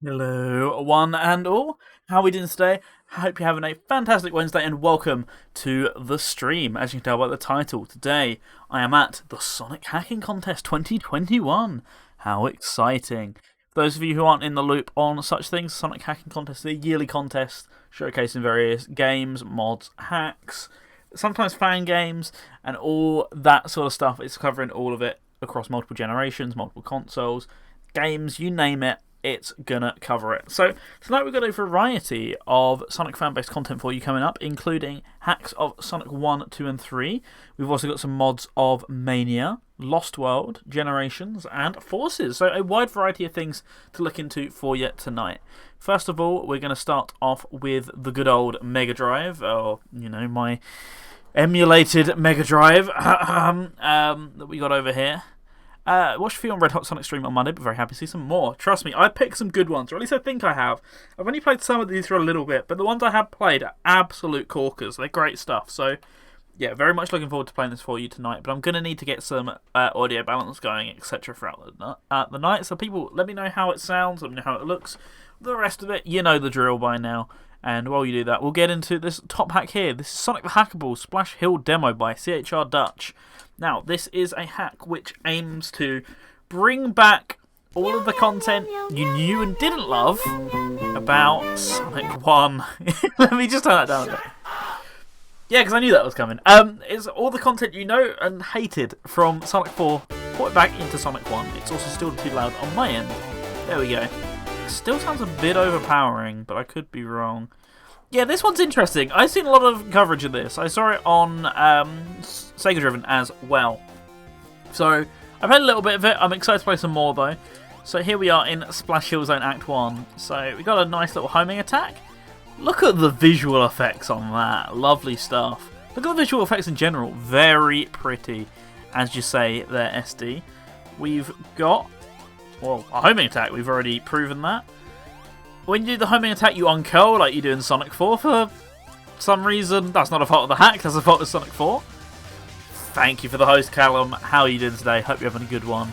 Hello, one and all. How are we doing today? I hope you're having a fantastic Wednesday and welcome to the stream. As you can tell by the title, today I am at the Sonic Hacking Contest 2021. How exciting. For those of you who aren't in the loop on such things, Sonic Hacking Contest is a yearly contest showcasing various games, mods, hacks, sometimes fan games, and all that sort of stuff. It's covering all of it across multiple generations, multiple consoles, games, you name it. It's gonna cover it. So tonight we've got a variety of Sonic fan-based content for you coming up, including hacks of Sonic 1, 2 and 3. We've also got some mods of Mania, Lost World, Generations and Forces. So a wide variety of things to look into for you tonight. First of all, we're going to start off with the good old Mega Drive, or, you know, my emulated Mega Drive that we got over here. Watched a few on Red Hot Sonic stream on Monday, but very happy to see some more. Trust me, I picked some good ones, or at least I think I have. I've only played some of these for a little bit, but the ones I have played are absolute corkers. They're great stuff. So, yeah, very much looking forward to playing this for you tonight. But I'm going to need to get some audio balance going, etc. throughout the night. So, people, let me know how it sounds, let me know how it looks. The rest of it, you know the drill by now. And while you do that, we'll get into this top hack here. This is Sonic the Hackable Splash Hill Demo by CHR Dutch. Now, this is a hack which aims to bring back all of the content you knew and didn't love about Sonic 1. Let me just turn that down a bit. Yeah, because I knew that was coming. It's all the content you know and hated from Sonic 4, put it back into Sonic 1. It's also still too loud on my end. There we go. It still sounds a bit overpowering, but I could be wrong. Yeah, this one's interesting. I've seen a lot of coverage of this. I saw it on Sega Driven as well. So, I've had a little bit of it. I'm excited to play some more, though. So, here we are in Splash Hill Zone Act 1. So, we got a nice little homing attack. Look at the visual effects on that. Lovely stuff. Look at the visual effects in general. Very pretty, as you say there, SD. We've got, well, a homing attack. We've already proven that. When you do the homing attack, you uncurl like you do in Sonic 4 for some reason. That's not a fault of the hack, that's a fault of Sonic 4. Thank you for the host, Callum. How are you doing today? Hope you're having a good one.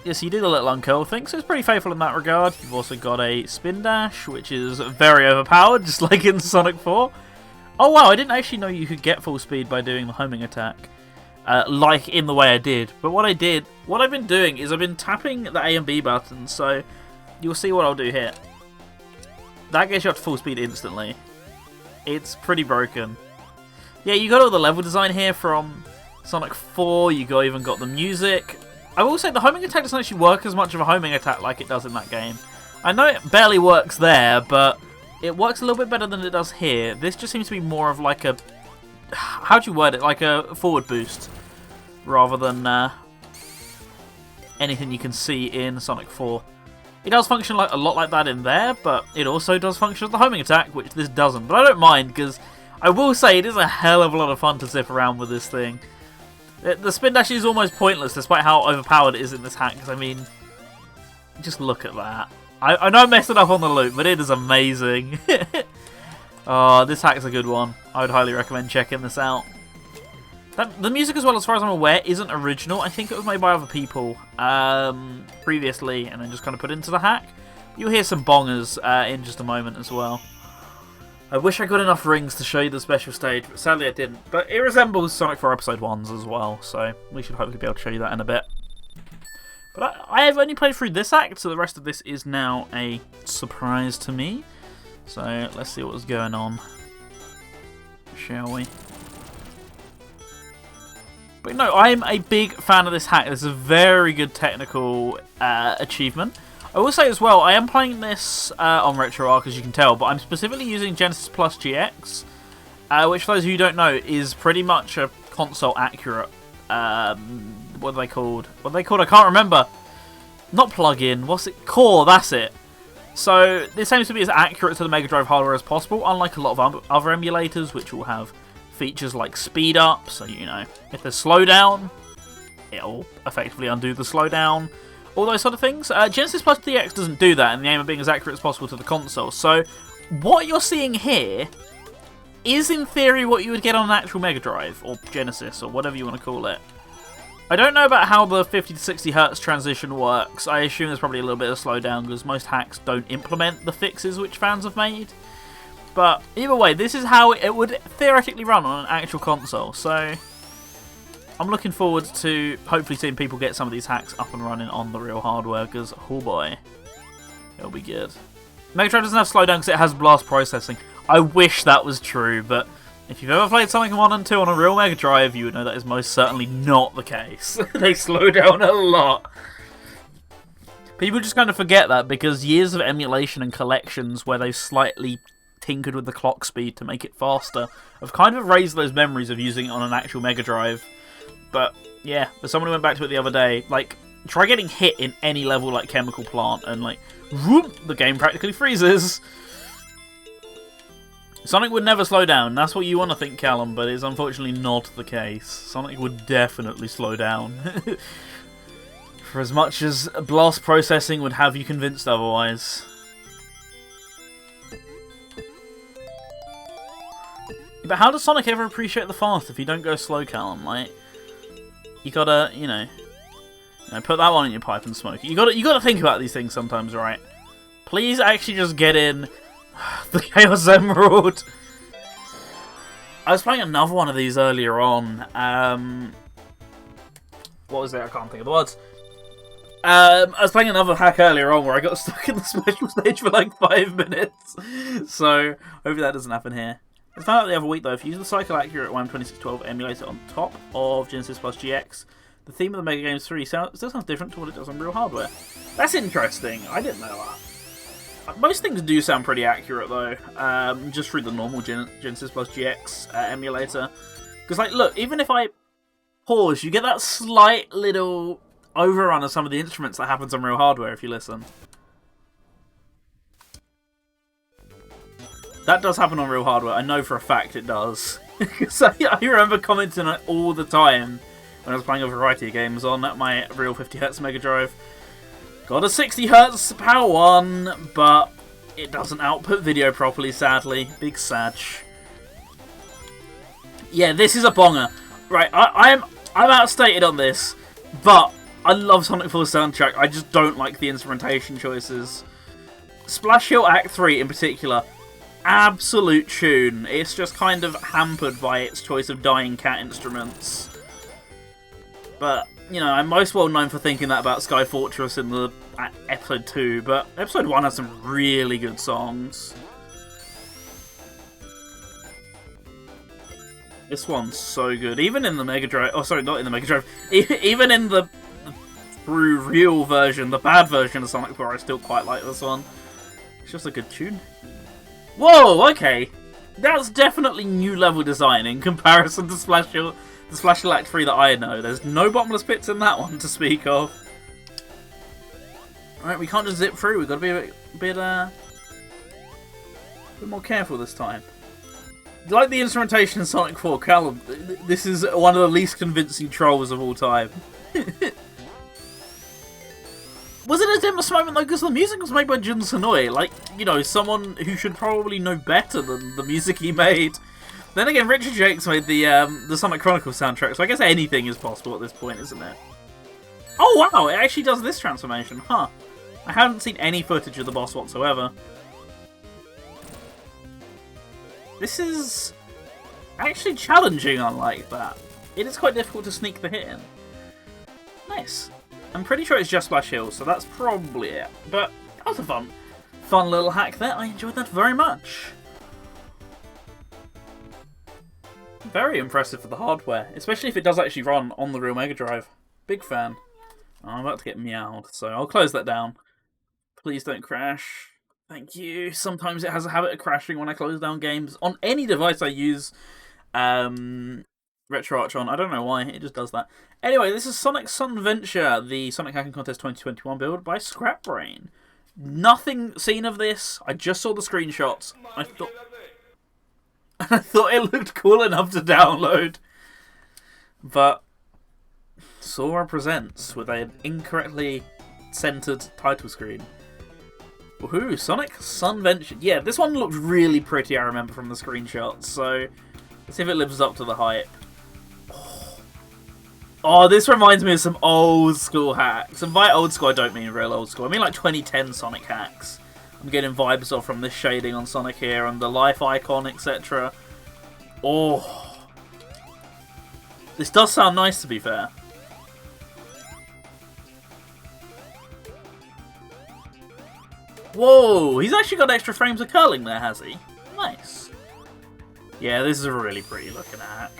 Yes, you do the little uncurl thing, so it's pretty faithful in that regard. You've also got a spin dash, which is very overpowered, just like in Sonic 4. Oh wow, I didn't actually know you could get full speed by doing the homing attack. Like in the way I did. But what I've been doing is I've been tapping the A and B buttons, so you'll see what I'll do here. That gets you up to full speed instantly. It's pretty broken. Yeah, you got all the level design here from Sonic 4. You even got the music. I will say the homing attack doesn't actually work as much of a homing attack like it does in that game. I know it barely works there, but it works a little bit better than it does here. This just seems to be more of like a, how do you word it? Like a forward boost, rather than anything you can see in Sonic 4. It does function a lot like that in there, but it also does function as the homing attack, which this doesn't. But I don't mind, because I will say it is a hell of a lot of fun to zip around with this thing. The spin dash is almost pointless, despite how overpowered it is in this hack, because, I mean, just look at that. I know I messed it up on the loop, but it is amazing. Oh, this hack's a good one. I would highly recommend checking this out. The music, as well, as far as I'm aware, isn't original. I think it was made by other people previously, and then just kind of put into the hack. You'll hear some bongers in just a moment as well. I wish I got enough rings to show you the special stage, but sadly I didn't. But it resembles Sonic 4 Episode 1's as well, so we should hopefully be able to show you that in a bit. But I have only played through this act, so the rest of this is now a surprise to me. So let's see what's going on, shall we? But no, I'm a big fan of this hack. This is a very good technical achievement. I will say as well, I am playing this on RetroArch, as you can tell, but I'm specifically using Genesis Plus GX, which, for those of you who don't know, is pretty much a console accurate. What are they called? What are they called? I can't remember. Not plug-in. What's it? Core. That's it. So this aims to be as accurate to the Mega Drive hardware as possible, unlike a lot of other emulators, which will have features like speed up, so you know, if there's slowdown, it'll effectively undo the slowdown, all those sort of things. Genesis Plus DX doesn't do that, and the aim of being as accurate as possible to the console. So what you're seeing here is in theory what you would get on an actual Mega Drive, or Genesis, or whatever you want to call it. I don't know about how the 50 to 60 Hz transition works. I assume there's probably a little bit of slowdown because most hacks don't implement the fixes which fans have made. But either way, this is how it would theoretically run on an actual console. So I'm looking forward to hopefully seeing people get some of these hacks up and running on the real hardware because, oh boy, it'll be good. Mega Drive doesn't have slowdown because it has blast processing. I wish that was true, but if you've ever played Sonic 1 and 2 on a real Mega Drive, you would know that is most certainly not the case. They slow down a lot. People just kind of forget that because years of emulation and collections where they've slightly tinkered with the clock speed to make it faster have kind of raised those memories of using it on an actual Mega Drive. But yeah, as someone who went back to it the other day, like, try getting hit in any level like Chemical Plant and like, whoop, the game practically freezes. Sonic would never slow down. That's what you want to think, Callum, but it's unfortunately not the case. Sonic would definitely slow down. For as much as blast processing would have you convinced otherwise. But how does Sonic ever appreciate the fast if you don't go slow, Callum? Like, you gotta, you know, put that one in your pipe and smoke it. You gotta think about these things sometimes, right? Please actually just get in the Chaos Emerald. I was playing another one of these earlier on. What was it? I can't think of the words. I was playing another hack earlier on where I got stuck in the special stage for like 5 minutes. So, hopefully that doesn't happen here. I found out the other week though, if you use the Cycle Accurate YM2612 emulator on top of Genesis Plus GX, the theme of the Mega Games 3 still sounds different to what it does on real hardware. That's interesting. I didn't know that. Most things do sound pretty accurate though, just through the normal Genesis Plus GX emulator. Because like, look, even if I pause, you get that slight little overrun of some of the instruments that happens on real hardware if you listen. That does happen on real hardware. I know for a fact it does. Because I remember commenting on it all the time when I was playing a variety of games on my real 50Hz Mega Drive. Got a 60Hz Power 1, but it doesn't output video properly, sadly. Big sadge. Yeah, this is a bonger. Right, I'm outstated on this, but I love Sonic 4's soundtrack. I just don't like the instrumentation choices. Splash Hill Act 3 in particular, absolute tune. It's just kind of hampered by its choice of dying cat instruments. But, you know, I'm most well known for thinking that about Sky Fortress in the episode 2, but episode 1 has some really good songs. This one's so good. Even in the Mega Drive... Oh, sorry, not in the Mega Drive. Even in the real version, the bad version of Sonic 4, I still quite like this one. It's just a good tune. Whoa, okay. That's definitely new level design in comparison to the Splash Hill Act 3 that I know. There's no bottomless pits in that one to speak of. Alright, we can't just zip through. We've got to be a bit more careful this time. Like the instrumentation in Sonic 4, Callum, this is one of the least convincing trolls of all time. Was it a dimmest moment though? Because the music was made by Jun Sonoi, like, you know, someone who should probably know better than the music he made. Then again, Richard Jakes made the Sonic Chronicles soundtrack, so I guess anything is possible at this point, isn't it? Oh wow, it actually does this transformation, huh? I haven't seen any footage of the boss whatsoever. This is actually challenging, unlike that. It is quite difficult to sneak the hit in. Nice. I'm pretty sure it's just Splash Hill, so that's probably it. But that was a fun little hack there. I enjoyed that very much. Very impressive for the hardware, especially if it does actually run on the real Mega Drive. Big fan. Oh, I'm about to get meowed, so I'll close that down. Please don't crash. Thank you. Sometimes it has a habit of crashing when I close down games. On any device I use RetroArch on. I don't know why, it just does that. Anyway, this is Sonic Sun Venture, the Sonic Hacking Contest 2021 build by Scrapbrain. Nothing seen of this. I just saw the screenshots. I thought it looked cool enough to download. But Sora presents with an incorrectly centered title screen. Woohoo, Sonic Sun Venture. Yeah, this one looked really pretty, I remember from the screenshots, so let's see if it lives up to the hype. Oh, Oh, this reminds me of some old school hacks. And by old school, I don't mean real old school. I mean like 2010 Sonic hacks. I'm getting vibes off from this shading on Sonic here and the life icon, etc. Oh. This does sound nice, to be fair. Whoa, he's actually got extra frames of curling there, has he? Nice. Yeah, this is a really pretty looking hack.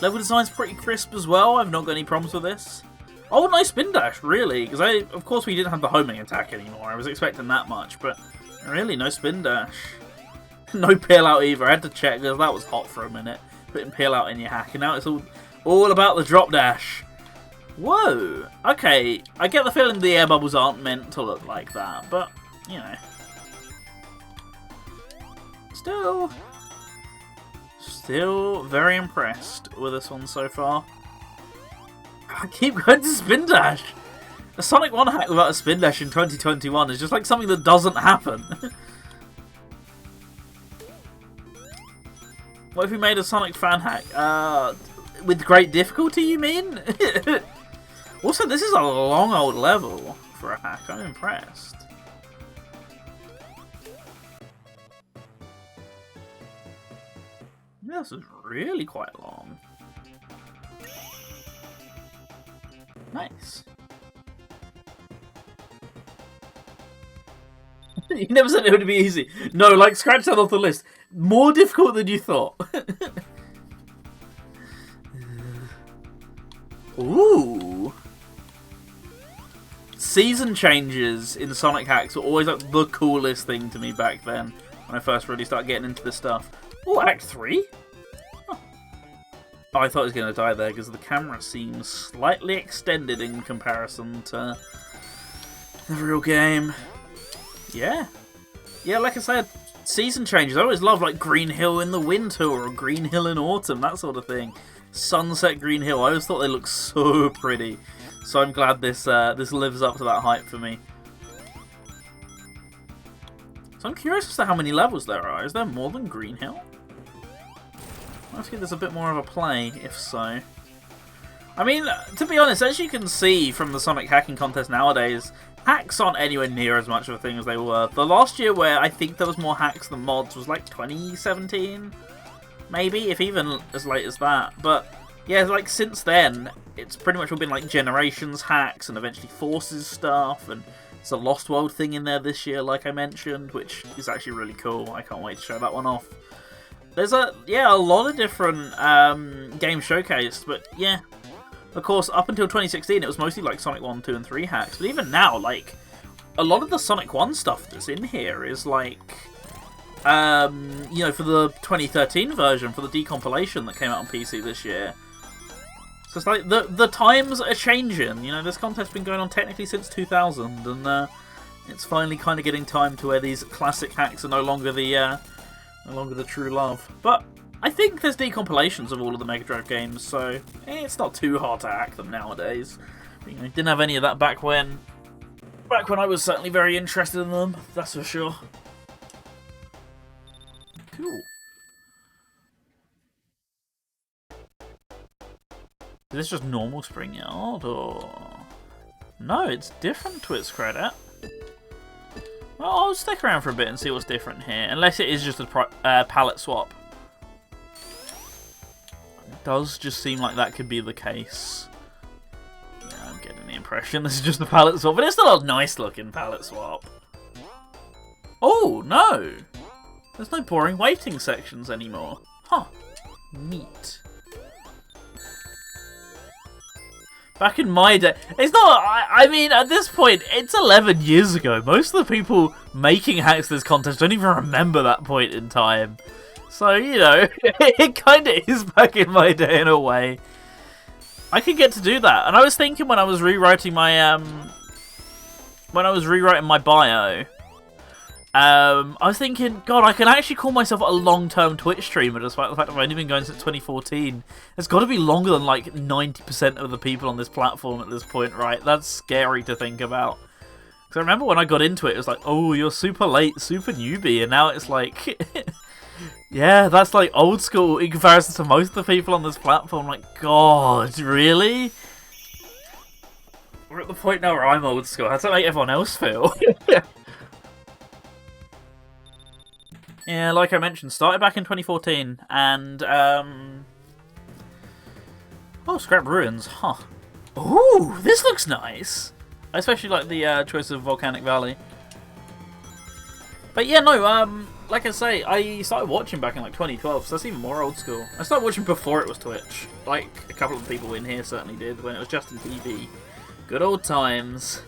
Level design's pretty crisp as well. I've not got any problems with this. Oh, nice spin dash, really. Because of course, we didn't have the homing attack anymore. I was expecting that much, but really, no spin dash. No peel out either. I had to check because that was hot for a minute. Putting peel out in your hack, and now it's all about the drop dash. Whoa. Okay, I get the feeling the air bubbles aren't meant to look like that, but you know, still very impressed with this one so far. I keep going to spin dash. A Sonic 1 hack without a spin dash in 2021 is just like something that doesn't happen. What if we made a Sonic fan hack? With great difficulty, you mean? Also, this is a long old level for a hack. I'm impressed. Yeah, this is really quite long. Nice. You never said it would be easy. No, like, scratch that off the list. More difficult than you thought. Ooh. Season changes in Sonic hacks were always like the coolest thing to me back then, when I first really started getting into this stuff. Oh, Act 3? Oh, I thought I was going to die there because the camera seems slightly extended in comparison to the real game. Yeah. Yeah, like I said, season changes. I always love like Green Hill in the winter or Green Hill in autumn, that sort of thing. Sunset Green Hill. I always thought they looked so pretty. So I'm glad this this lives up to that hype for me. So I'm curious as to how many levels there are. Is there more than Green Hill? Let's give this a bit more of a play, if so. I mean, to be honest, as you can see from the Sonic hacking contest nowadays, hacks aren't anywhere near as much of a thing as they were. The last year where I think there was more hacks than mods was like 2017? Maybe, if even as late as that. But yeah, like since then, it's pretty much all been like Generations hacks and eventually Forces stuff, and it's a Lost World thing in there this year, like I mentioned, which is actually really cool. I can't wait to show that one off. There's a lot of different games showcased, but yeah, of course, up until 2016, it was mostly like Sonic 1, 2, and 3 hacks. But even now, like, a lot of the Sonic 1 stuff that's in here is like, you know, for the 2013 version, for the decompilation that came out on PC this year. So it's like, the times are changing. You know, this contest's been going on technically since 2000, and it's finally kind of getting time to where these classic hacks are no longer the true love. But I think there's decompilations of all of the Mega Drive games, so it's not too hard to hack them nowadays. You know, didn't have any of that back when I was certainly very interested in them, that's for sure. Cool. Is this just normal Spring Yard, or...? No, it's different to its credit. Well, I'll stick around for a bit and see what's different here, unless it is just a palette swap. It does just seem like that could be the case. Yeah, I'm getting the impression this is just a palette swap, but it's still a nice looking palette swap. Oh, no! There's no boring waiting sections anymore. Huh. Neat. Back in my day, it's not, I mean, at this point, it's 11 years ago. Most of the people making hacks this contest don't even remember that point in time. So, you know, it kind of is back in my day in a way. I could get to do that. And I was thinking when I was rewriting my, bio, I was thinking, God, I can actually call myself a long-term Twitch streamer despite the fact that I've only been going since 2014. It's got to be longer than like 90% of the people on this platform at this point, right? That's scary to think about. Because I remember when I got into it, it was like, oh, you're super late, super newbie, and now it's like, Yeah, that's like old school in comparison to most of the people on this platform. Like, God, really? We're at the point now where I'm old school. How does that make everyone else feel? Yeah, like I mentioned, started back in 2014, and oh, Scrap Ruins, huh? Ooh, this looks nice. I especially like the choice of Volcanic Valley. But yeah, no, like I say, I started watching back in like 2012, so that's even more old school. I started watching before it was Twitch. Like a couple of people in here certainly did when it was Justin TV. Good old times.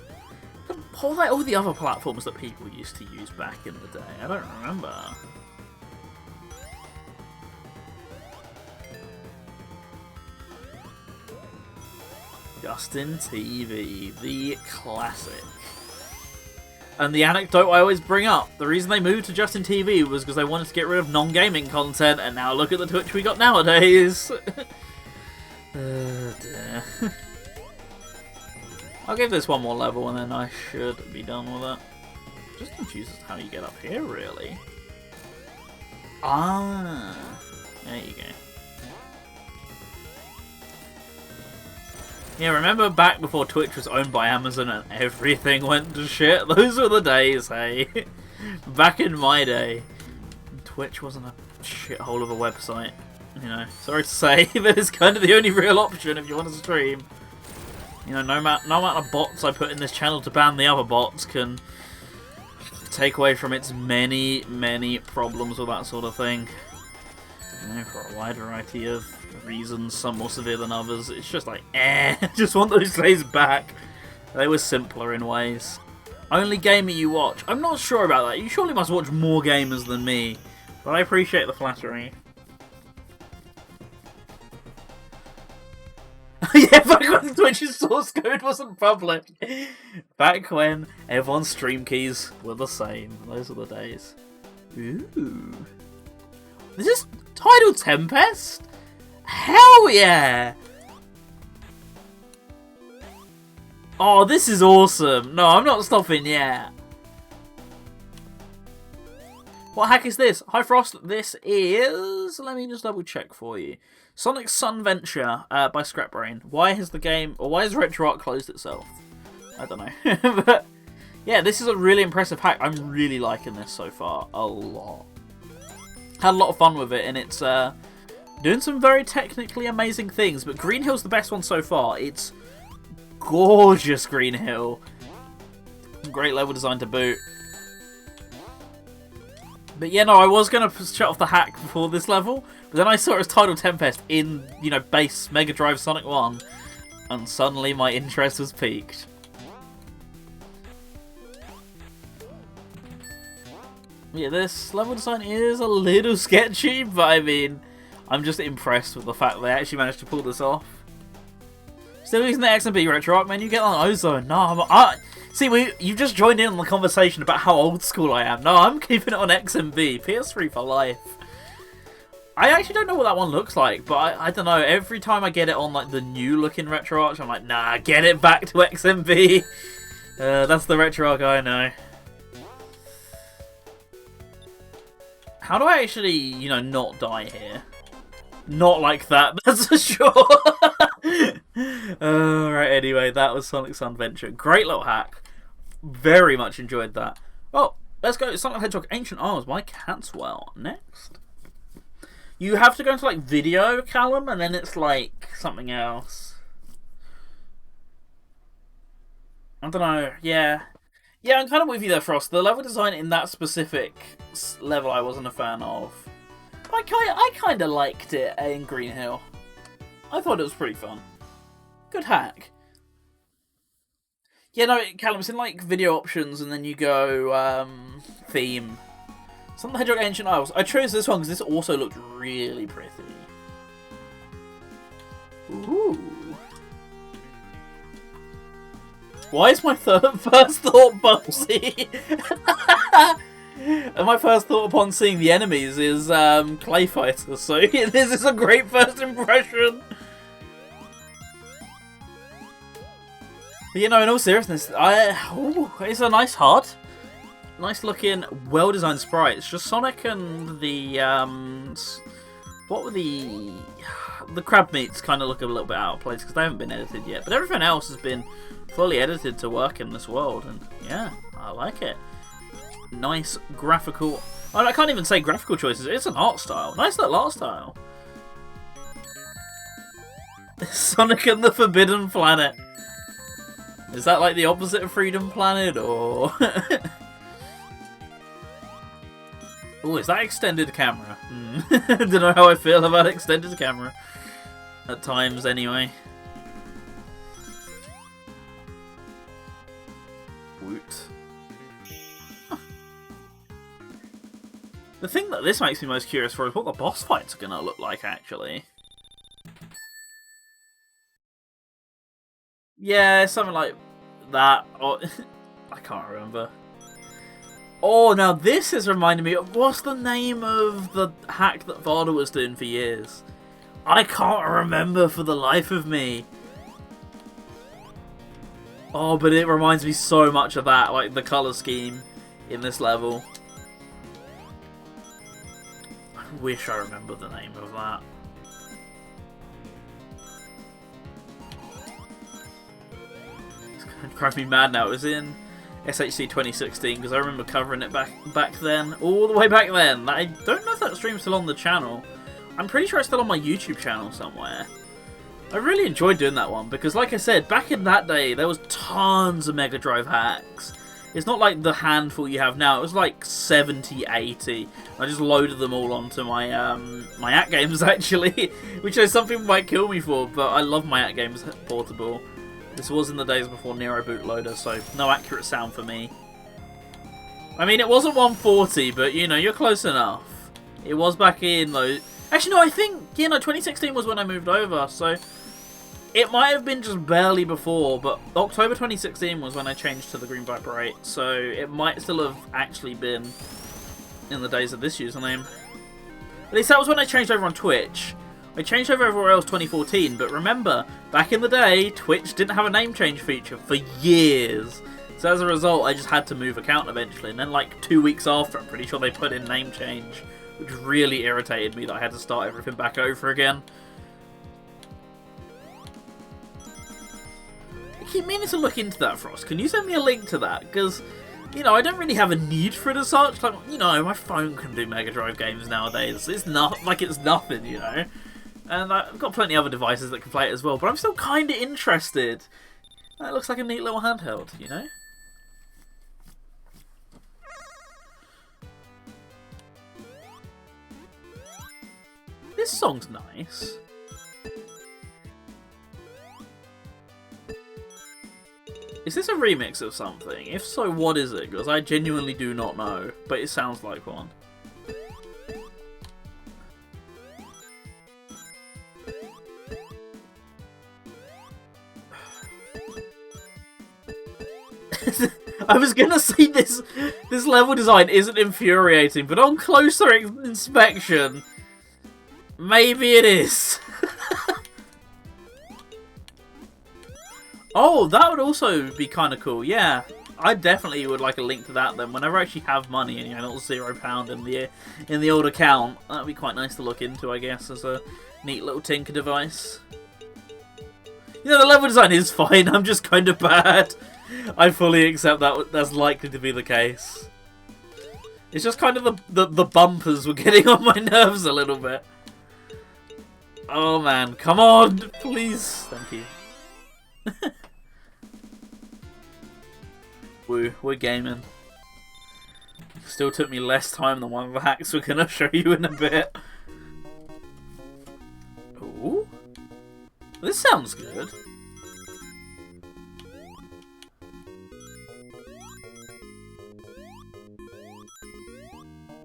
All the other platforms that people used to use back in the day. I don't remember. Justin TV, the classic. And the anecdote I always bring up, the reason they moved to Justin TV was because they wanted to get rid of non-gaming content, and now look at the Twitch we got nowadays. Dear. I'll give this one more level and then I should be done with it. Just confused as to how you get up here, really. Ah, there you go. Yeah, remember back before Twitch was owned by Amazon and everything went to shit? Those were the days, hey? Back in my day, Twitch wasn't a shithole of a website. You know, sorry to say, but it's kind of the only real option if you want to stream. You know, no amount of bots I put in this channel to ban the other bots can take away from its many, many problems with that sort of thing. You know, for a wide variety of reasons, some more severe than others. It's just like, just want those days back. They were simpler in ways. Only gamer you watch. I'm not sure about that. You surely must watch more gamers than me. But I appreciate the flattery. Yeah, back when Twitch's source code wasn't public. Back when everyone's stream keys were the same. Those were the days. Ooh. Is this Tidal Tempest? Hell yeah! Oh, this is awesome. No, I'm not stopping yet. What hack is this? Hi Frost, this is... Let me just double check for you. Sonic Sun Venture by Scrapbrain. Why has the game... Or why has RetroArch closed itself? I don't know. But yeah, this is a really impressive hack. I'm really liking this so far. A lot. Had a lot of fun with it, and it's doing some very technically amazing things. But Green Hill's the best one so far. It's gorgeous Green Hill. Great level design to boot. But yeah, no, I was going to shut off the hack before this level, but then I saw it as Tidal Tempest in, you know, base Mega Drive Sonic 1, and suddenly my interest was piqued. Yeah, this level design is a little sketchy, but I mean, I'm just impressed with the fact that they actually managed to pull this off. Still using the XMB RetroArch menu, get on Ozone. No, see, you've just joined in on the conversation about how old school I am. No, I'm keeping it on XMB. PS3 for life. I actually don't know what that one looks like, but I don't know. Every time I get it on like the new looking RetroArch, I'm like, nah, get it back to XMB. That's the RetroArch I know. How do I actually, you know, not die here? Not like that, that's for sure. Right, anyway, that was Sonic Sun Venture. Great little hack. Very much enjoyed that. Well, let's go. Sonic the Hedgehog Ancient Arms by Catswell. Next. You have to go into, like, video, Callum, and then it's, like, something else. I don't know. Yeah. Yeah, I'm kind of with you there, Frost. The level design in that specific level I wasn't a fan of. I kind of liked it in Green Hill. I thought it was pretty fun. Good hack. Yeah, no, Callum, it's in like video options, and then you go theme. Sonic the Hedgehog Ancient Isles. I chose this one because this also looked really pretty. Ooh. Why is my first thought Bubsy? And my first thought upon seeing the enemies is Clay Fighter, so this is a great first impression. But, you know, in all seriousness, it's a nice HUD. Nice looking, well-designed sprites. Just Sonic and the, what were the crab meats kind of look a little bit out of place because they haven't been edited yet. But everything else has been fully edited to work in this world, and yeah, I like it. Nice graphical... I can't even say graphical choices, it's an art style. Nice little art style. Sonic and the Forbidden Planet. Is that like the opposite of Freedom Planet, or... Oh, is that extended camera? Don't know how I feel about extended camera. At times, anyway. Woot. Huh. The thing that this makes me most curious for is what the boss fights are going to look like, actually. Yeah, something like that. Or I can't remember. Oh, now this is reminding me of... What's the name of the hack that Varda was doing for years? I can't remember for the life of me. Oh, but it reminds me so much of that, like the colour scheme in this level. I wish I remembered the name of that. It's going to drive me mad now. It was in SHC2016 because I remember covering it back then, all the way back then. I don't know if that stream's still on the channel. I'm pretty sure it's still on my YouTube channel somewhere. I really enjoyed doing that one because, like I said, back in that day there was tons of Mega Drive hacks. It's not like the handful you have now. It was like 70, 80. I just loaded them all onto my my at games actually, which is something might kill me for, but I love my at games portable. This was in the days before Nero bootloader, so no accurate sound for me. I mean, it wasn't 140, but, you know, you're close enough. It was back in, though. Actually, no, I think, you know, 2016 was when I moved over, so it might have been just barely before, but October 2016 was when I changed to the Green Viper 8, so it might still have actually been in the days of this username. At least that was when I changed over on Twitch. I changed over everywhere else 2014, but remember, back in the day, Twitch didn't have a name change feature for years. So as a result, I just had to move account eventually, and then like 2 weeks after, I'm pretty sure they put in name change, which really irritated me that I had to start everything back over again. I keep meaning to look into that, Frost. Can you send me a link to that? Because, you know, I don't really have a need for it as such. Like, you know, my phone can do Mega Drive games nowadays. It's not like it's nothing, you know. And I've got plenty of other devices that can play it as well, but I'm still kind of interested. That looks like a neat little handheld, you know? This song's nice. Is this a remix of something? If so, what is it? Because I genuinely do not know, but it sounds like one. I was gonna say this level design isn't infuriating, but on closer inspection, maybe it is. Oh, that would also be kind of cool. Yeah, I definitely would like a link to that then. Whenever I actually have money and, you know, not £0 in the old account, that'd be quite nice to look into, I guess, as a neat little tinker device. You know, the level design is fine. I'm just kind of bad. I fully accept that that's likely to be the case. It's just kind of the bumpers were getting on my nerves a little bit. Oh man, come on, please. Thank you. Woo, we're gaming. Still took me less time than one of the hacks we're gonna show you in a bit. Ooh, this sounds good.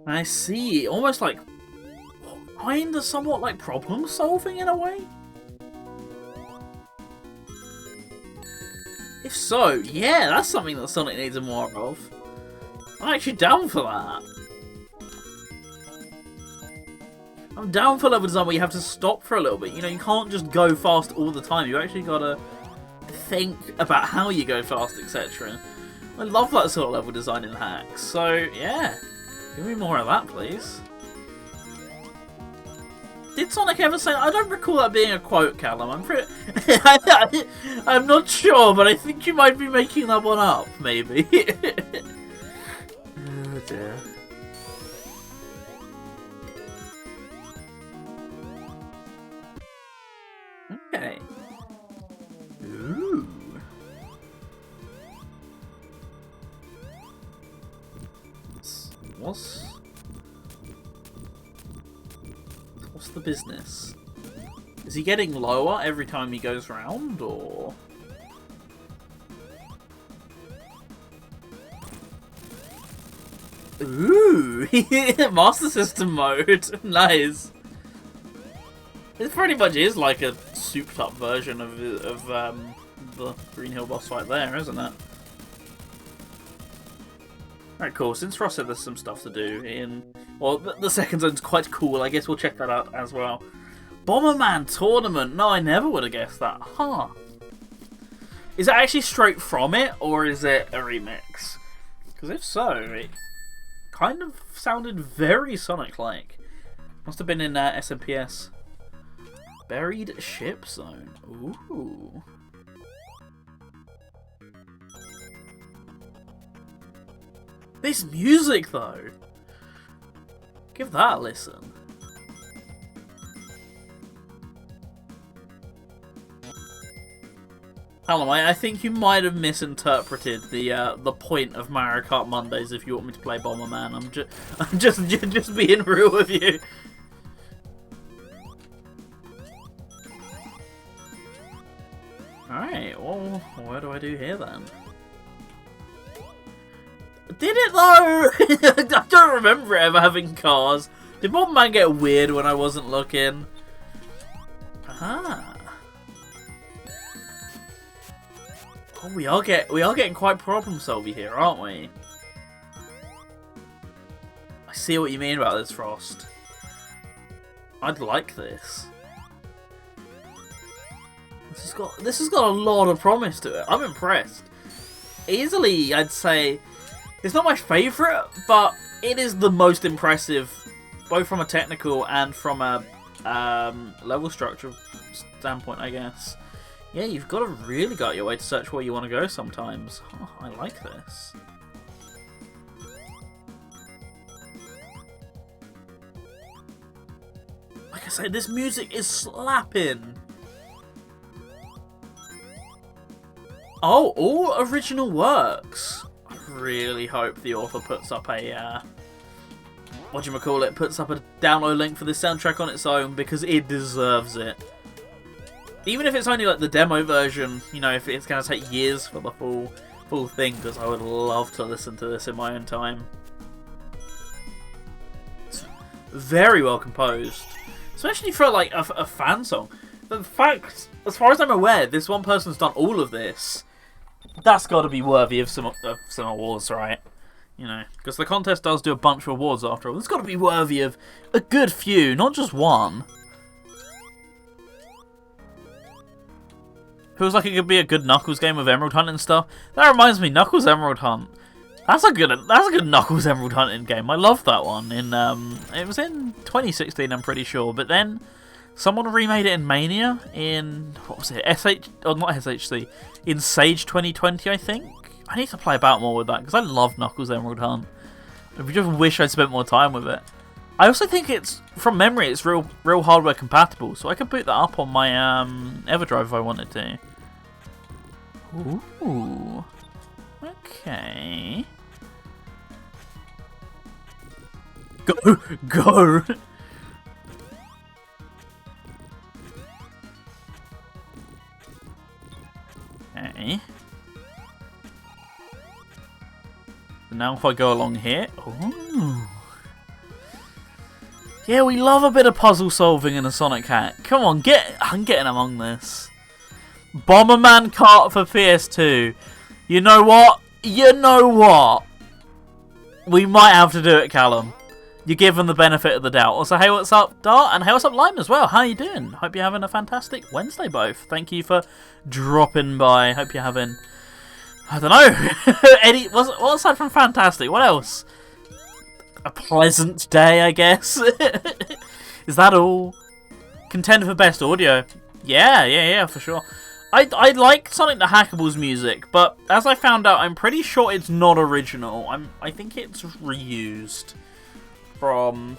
I see, almost like kinda somewhat like problem solving in a way? If so, yeah, that's something that Sonic needs more of. I'm actually down for that. I'm down for level design where you have to stop for a little bit. You know, you can't just go fast all the time. You actually gotta think about how you go fast, etc. I love that sort of level design in hacks. So, yeah. Give me more of that, please. Did Sonic ever say... I don't recall that being a quote, Callum. I'm pretty... I'm not sure, but I think you might be making that one up, maybe. Oh, dear. Okay. Ooh. What's the business? Is he getting lower every time he goes round, or...? Ooh! Master System mode! Nice! It pretty much is like a souped-up version of the Green Hill boss fight there, isn't it? Alright, cool. Since Ross said there's some stuff to do in... Well, the second zone's quite cool. I guess we'll check that out as well. Bomberman Tournament! No, I never would have guessed that. Huh. Is it actually straight from it, or is it a remix? Because if so, it kind of sounded very Sonic-like. Must have been in SMPS. Buried Ship Zone. Ooh. This music, though. Give that a listen. Callum, I think you might have misinterpreted the point of Mario Kart Mondays if you want me to play Bomberman. I'm just being real with you. Alright, well, what do I do here then? Did it though? I don't remember it ever having cars. Did Bomberman get weird when I wasn't looking? Ah. Oh, we are getting quite problem-solvy here, aren't we? I see what you mean about this, Frost. I'd like this. This has got a lot of promise to it. I'm impressed. Easily, I'd say it's not my favourite, but it is the most impressive, both from a technical and from a level structure standpoint, I guess. Yeah, you've got to really go out your way to search where you want to go sometimes. Oh, I like this. Like I said, this music is slapping. Oh, all original works. I really hope the author puts up a, whatchamacallit, puts up a download link for this soundtrack on its own, because it deserves it. Even if it's only like the demo version, you know, if it's going to take years for the full thing, because I would love to listen to this in my own time. It's very well composed, especially for like a fan song. The fact, as far as I'm aware, this one person's done all of this. That's got to be worthy of some awards, right? You know, because the contest does do a bunch of awards after all. It's got to be worthy of a good few, not just one. Feels like it could be a good Knuckles game with Emerald Hunt and stuff. That reminds me, Knuckles Emerald Hunt. That's a good Knuckles Emerald Hunting game. I love that one. It was in 2016, I'm pretty sure. But then someone remade it in Mania in, what was it? Not SHC. In Sage 2020, I think. I need to play about more with that because I love Knuckles Emerald Hunt. I just wish I'd spent more time with it. I also think it's, from memory, it's real hardware compatible, so I could boot that up on my EverDrive if I wanted to. Ooh. Okay. Go! Okay. So now if I go along here... Ooh. Yeah, we love a bit of puzzle solving in a Sonic hack. Come on, I'm getting among this. Bomberman Kart for PS2. You know what? We might have to do it, Callum. You're given the benefit of the doubt. Also, hey, what's up, Dart? And hey, what's up, Lime, as well? How you doing? Hope you're having a fantastic Wednesday, both. Thank you for dropping by. Hope you're having I don't know. Eddie, what aside from fantastic? What else? A pleasant day, I guess. Is that all? Contender for best audio. Yeah, for sure. I like Sonic the Hackables music, but as I found out, I'm pretty sure it's not original. I think it's reused from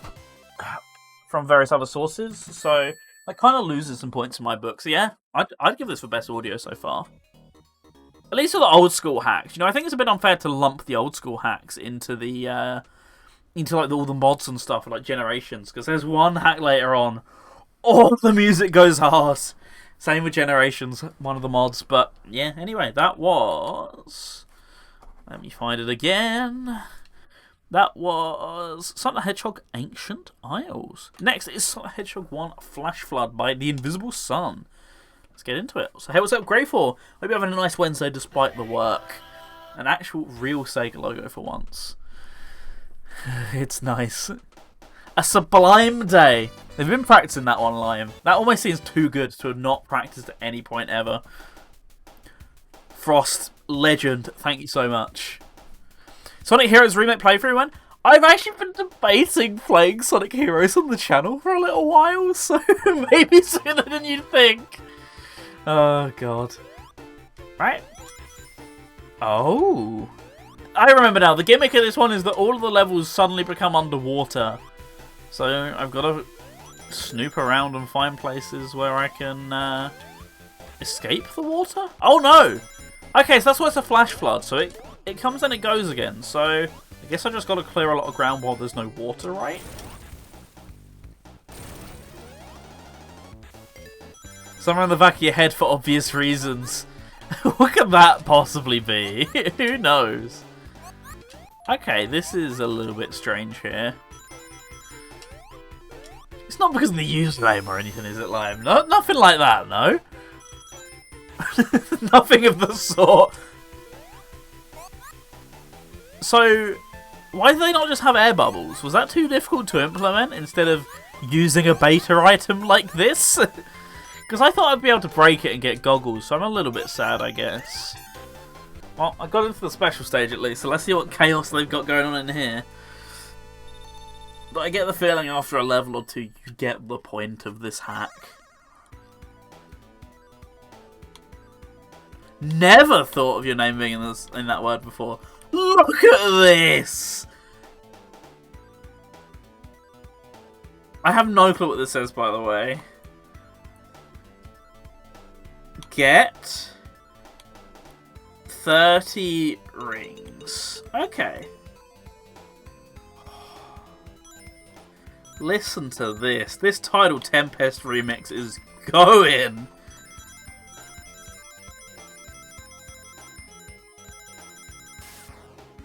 various other sources, so that kind of loses some points in my book. So yeah, I'd give this for best audio so far. At least for the old school hacks. You know, I think it's a bit unfair to lump the old school hacks into the like all the mods and stuff, like Generations, because there's one hack later on. All the music goes hard. Same with Generations, one of the mods. But yeah, anyway, that was... Let me find it again. That was Sonic the Hedgehog Ancient Isles. Next is Sonic the Hedgehog 1 Flash Flood by The Invisible Sun. Let's get into it. So hey, what's up, Greyfall? Hope you're having a nice Wednesday despite the work. An actual real Sega logo for once. It's nice. A sublime day. They've been practicing that one, Lime. That almost seems too good to have not practiced at any point ever. Frost, legend, thank you so much. Sonic Heroes Remake playthrough one. I've actually been debating playing Sonic Heroes on the channel for a little while, so maybe sooner than you'd think. Oh, God. Right. Oh. I remember now. The gimmick of this one is that all of the levels suddenly become underwater. So I've got to snoop around and find places where I can escape the water? Oh no! Okay, so that's why it's a flash flood. So it comes and it goes again. So I guess I just got to clear a lot of ground while there's no water, right? Somewhere in the back of your head for obvious reasons. What could that possibly be? Who knows? Okay, this is a little bit strange here. It's not because of the username or anything, is it, Lime? No, nothing like that, no? Nothing of the sort. So, why did they not just have air bubbles? Was that too difficult to implement instead of using a beta item like this? Because I thought I'd be able to break it and get goggles, so I'm a little bit sad, I guess. Well, I got into the special stage at least, so let's see what chaos they've got going on in here. But I get the feeling after a level or two, you get the point of this hack. Never thought of your name being in that word before. Look at this! I have no clue what this says, by the way. Get 30 rings. Okay. Listen to this. This Tidal Tempest remix is going.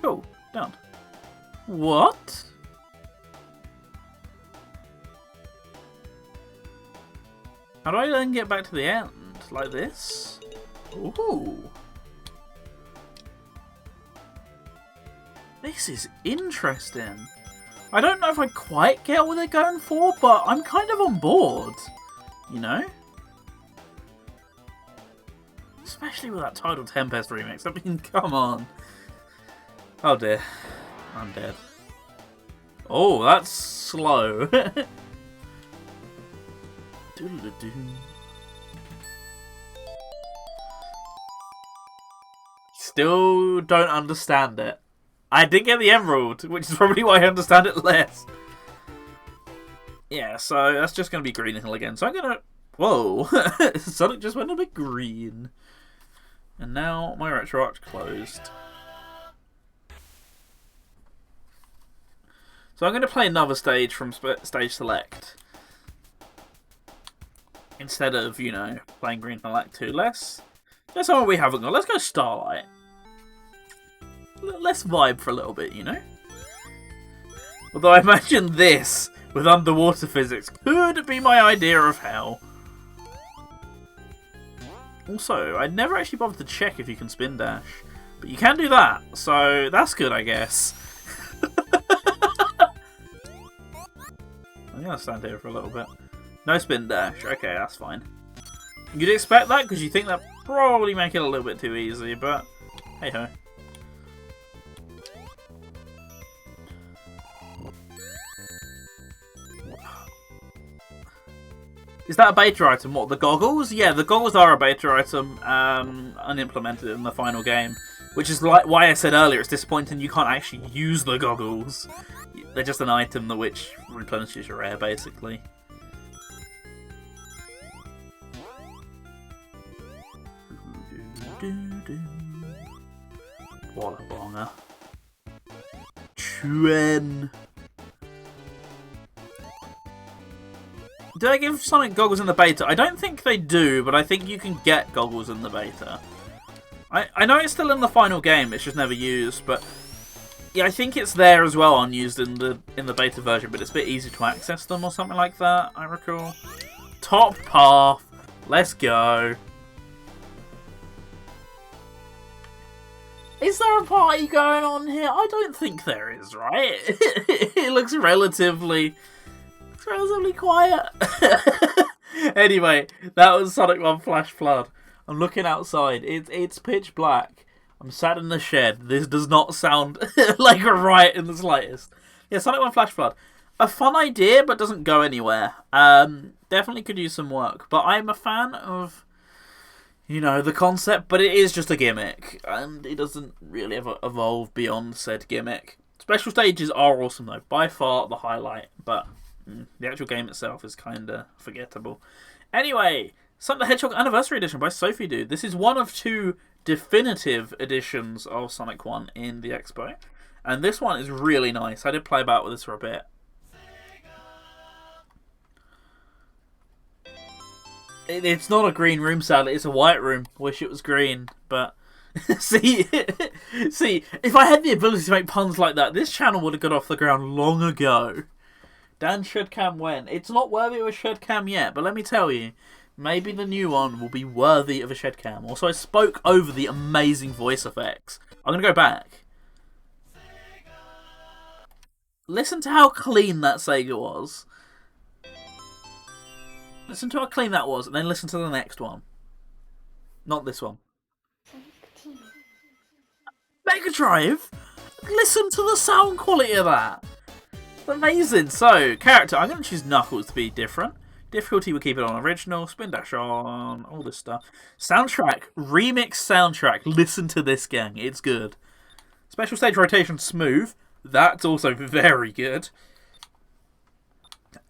Oh, done. What? How do I then get back to the end? Like this? Ooh. This is interesting. I don't know if I quite get what they're going for, but I'm kind of on board. You know? Especially with that Tidal Tempest remix. I mean, come on. Oh dear. I'm dead. Oh, that's slow. Doodle-doo. Still don't understand it. I did get the emerald, which is probably why I understand it less. Yeah, so that's just going to be Green Hill again. So I'm going to... Whoa! Sonic just went a bit green. And now my retro arch closed. So I'm going to play another stage from Stage Select. Instead of, you know, playing Green Hill Act 2. Let's somewhere we haven't gone. Let's go Starlight. Let's vibe for a little bit, you know? Although I imagine this, with underwater physics, could be my idea of hell. Also, I never actually bothered to check if you can spin dash. But you can do that, so that's good, I guess. I'm going to stand here for a little bit. No spin dash. Okay, that's fine. You'd expect that, because you think that'd probably make it a little bit too easy, but... Hey ho. Is that a beta item? What, the goggles? Yeah, the goggles are a beta item, unimplemented in the final game. Which is like why I said earlier, it's disappointing you can't actually use the goggles. They're just an item that which replenishes your rare, basically. What a bonger. Chuen. Do they give Sonic goggles in the beta? I don't think they do, but I think you can get goggles in the beta. I know it's still in the final game, it's just never used, but yeah, I think it's there as well, unused in the beta version, but it's a bit easy to access them or something like that, I recall. Top path, let's go. Is there a party going on here? I don't think there is, right? It looks relatively quiet. Anyway, that was Sonic 1 Flash Flood. I'm looking outside. It's pitch black. I'm sat in the shed. This does not sound like a riot in the slightest. Yeah, Sonic 1 Flash Flood. A fun idea, but doesn't go anywhere. Definitely could use some work. But I'm a fan of, you know, the concept, but it is just a gimmick. And it doesn't really ever evolve beyond said gimmick. Special stages are awesome, though. By far the highlight. But the actual game itself is kind of forgettable. Anyway, Sonic the Hedgehog Anniversary Edition by Sophie Dude. This is one of two definitive editions of Sonic 1 in the Expo. And this one is really nice. I did play about with this for a bit. It's not a green room, sadly. It's a white room. Wish it was green, but... see, if I had the ability to make puns like that, this channel would have got off the ground long ago. Dan Shedcam when? It's not worthy of a Shedcam yet, but let me tell you, maybe the new one will be worthy of a Shedcam. Also, I spoke over the amazing voice effects. I'm going to go back. Listen to how clean that Sega was. Listen to how clean that was, and then listen to the next one. Not this one. Mega Drive? Listen to the sound quality of that. Amazing. So, character, I'm going to choose Knuckles to be different. Difficulty, we'll keep it on original. Spin dash on. All this stuff. Soundtrack. Remix soundtrack. Listen to this, gang. It's good. Special stage rotation, smooth. That's also very good.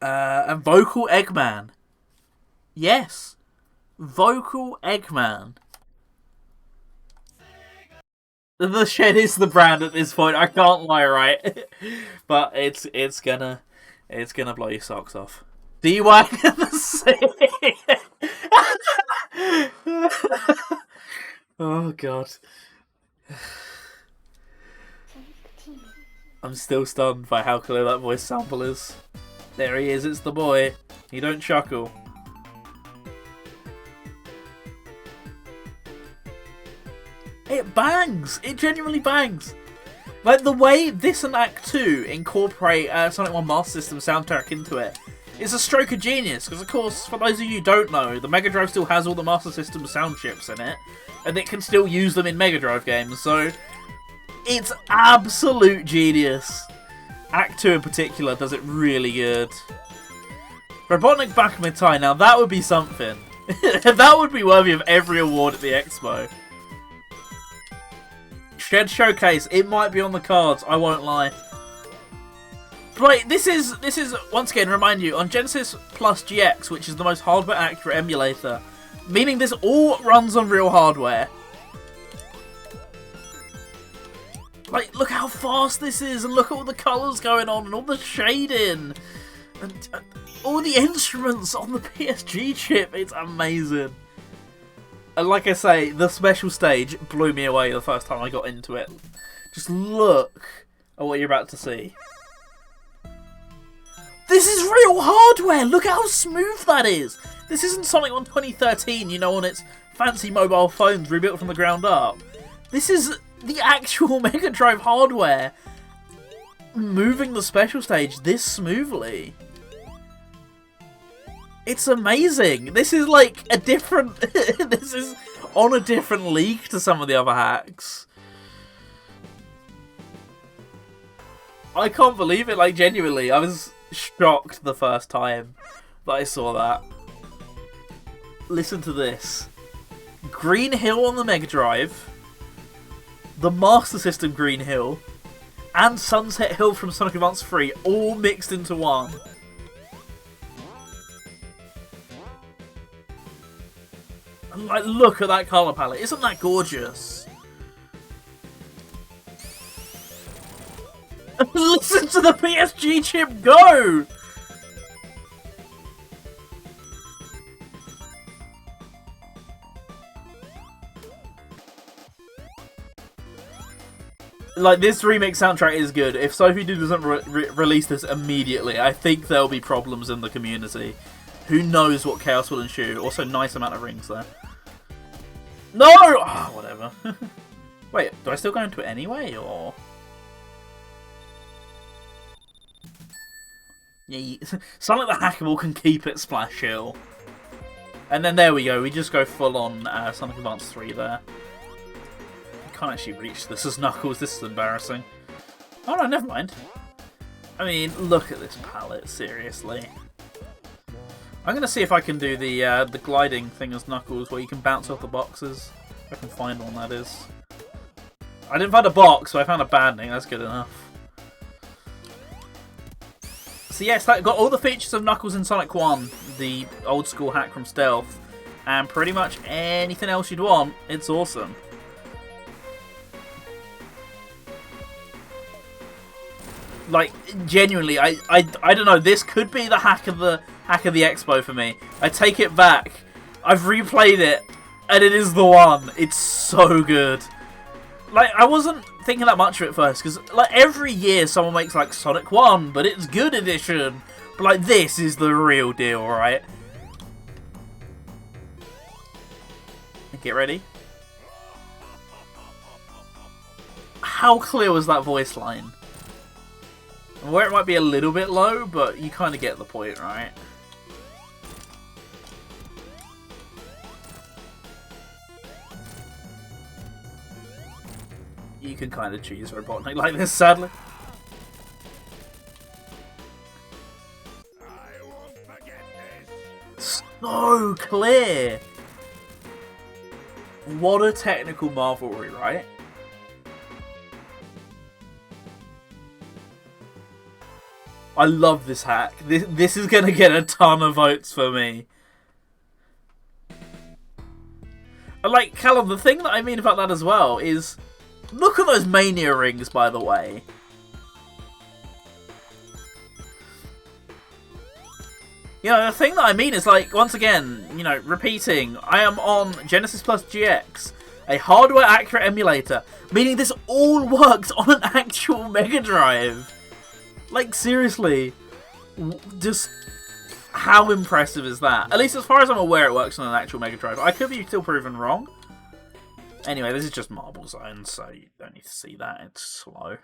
And vocal Eggman. Yes. Vocal Eggman. The shed is the brand at this point. I can't lie, right? But it's gonna blow your socks off. D-Wag the Sea. Oh god. I'm still stunned by how clear that voice sample is. There he is. It's the boy. He don't chuckle. It bangs! It genuinely bangs! Like, the way this and Act 2 incorporate Sonic 1 Master System soundtrack into it is a stroke of genius, because of course, for those of you who don't know, the Mega Drive still has all the Master System sound chips in it, and it can still use them in Mega Drive games, so it's absolute genius. Act 2 in particular does it really good. Robotnik Bakumitai, now that would be something. That would be worthy of every award at the Expo. Shed Showcase, it might be on the cards, I won't lie. Right, this is once again, remind you, on Genesis Plus GX, which is the most hardware accurate emulator, meaning this all runs on real hardware. Like, look how fast this is, and look at all the colours going on, and all the shading, and all the instruments on the PSG chip, it's amazing. And like I say, the special stage blew me away the first time I got into it. Just look at what you're about to see. This is real hardware! Look at how smooth that is! This isn't Sonic 1 2013, you know, on its fancy mobile phones rebuilt from the ground up. This is the actual Mega Drive hardware moving the special stage this smoothly. It's amazing. This is like a different... this is on a different league to some of the other hacks. I can't believe it, like, genuinely. I was shocked the first time that I saw that. Listen to this. Green Hill on the Mega Drive, the Master System Green Hill, and Sunset Hill from Sonic Advance 3 all mixed into one. And, like, look at that colour palette. Isn't that gorgeous? Listen to the PSG chip go! Like, this remix soundtrack is good. If Sophie Dude doesn't release this immediately, I think there'll be problems in the community. Who knows what chaos will ensue. Also, nice amount of rings there. No! Oh, whatever. Wait, do I still go into it anyway, or...? Yeah, Sonic the Hackable can keep it Splash Hill. And then there we go, we just go full on Sonic Advance 3 there. Can't actually reach this as Knuckles. This is embarrassing. Oh no, never mind. I mean, look at this palette, seriously. I'm gonna see if I can do the gliding thing as Knuckles, where you can bounce off the boxes. If I can find one, that is. I didn't find a box, but I found a banding. That's good enough. So yes, that got all the features of Knuckles in Sonic 1, the old school hack from Stealth, and pretty much anything else you'd want. It's awesome. Like, genuinely, I don't know. This could be the hack of the expo for me. I take it back. I've replayed it, and it is the one. It's so good. Like, I wasn't thinking that much of it first, because like every year someone makes like Sonic 1, but it's good edition. But like, this is the real deal, right? Get ready. How clear was that voice line? Where it might be a little bit low, but you kind of get the point, right? You can kind of choose Robotnik like this, sadly. I won't forget this. So clear! What a technical marvelry, right? I love this hack. This is going to get a ton of votes for me. And like, Callum, the thing that I mean about that as well is... Look at those Mania rings, by the way. You know, the thing that I mean is, like, once again, you know, repeating, I am on Genesis Plus GX, a hardware-accurate emulator, meaning this all works on an actual Mega Drive. Like, seriously, just how impressive is that? At least as far as I'm aware, it works on an actual Mega Drive. I could be still proven wrong. Anyway, this is just Marble Zone, so you don't need to see that. It's slow.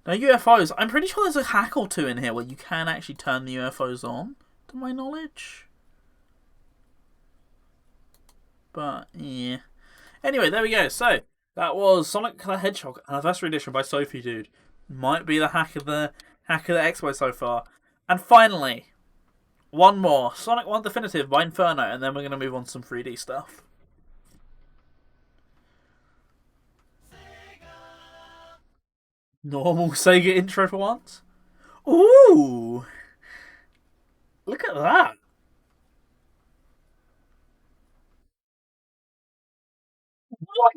Now, UFOs. I'm pretty sure there's a hack or two in here where you can actually turn the UFOs on, to my knowledge. But, yeah. Anyway, there we go. So, that was Sonic the Hedgehog Anniversary Edition by Sophie Dude. Might be the hack of the expo so far. And finally, one more. Sonic 1 Definitive by Inferno, and then we're going to move on to some 3D stuff. Normal Sega intro for once. Ooh! Look at that. What?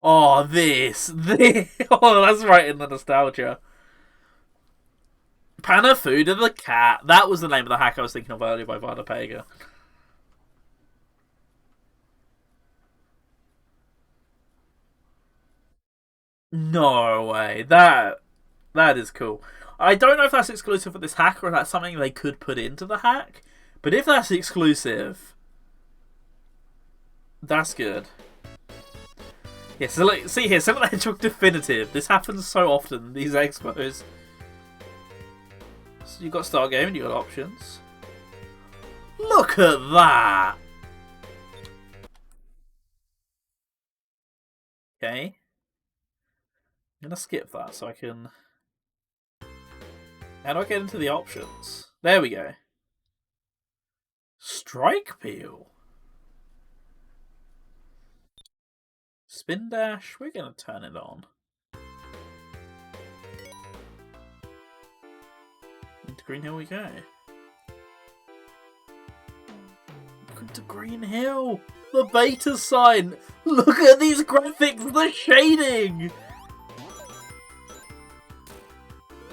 Oh, this. Oh, that's right in the nostalgia. Panafuda the Cat. That was the name of the hack I was thinking of earlier by Vada Pega. No way. That is cool. I don't know if that's exclusive for this hack or if that's something they could put into the hack. But if that's exclusive, that's good. Yeah, so like, see here, Sonic the Hedgehog Definitive. This happens so often in these expos. So you've got Start Game and you've got options. Look at that! Okay. I'm gonna skip that so I can... How do I get into the options? There we go. Strike Peel. Spin Dash. We're gonna turn it on. Into Green Hill we go. Welcome to Green Hill. The beta sign. Look at these graphics. The shading.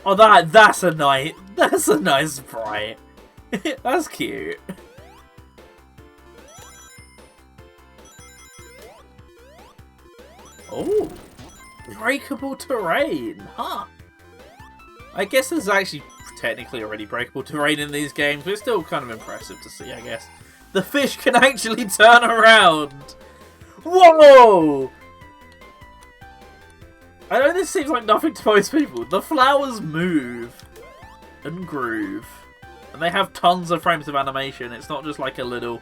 Oh, that's a nice sprite. That's cute. Oh, breakable terrain, huh? I guess there's actually technically already breakable terrain in these games, but it's still kind of impressive to see, I guess. The fish can actually turn around. Whoa! I know this seems like nothing to most people. The flowers move and groove. And they have tons of frames of animation. It's not just like a little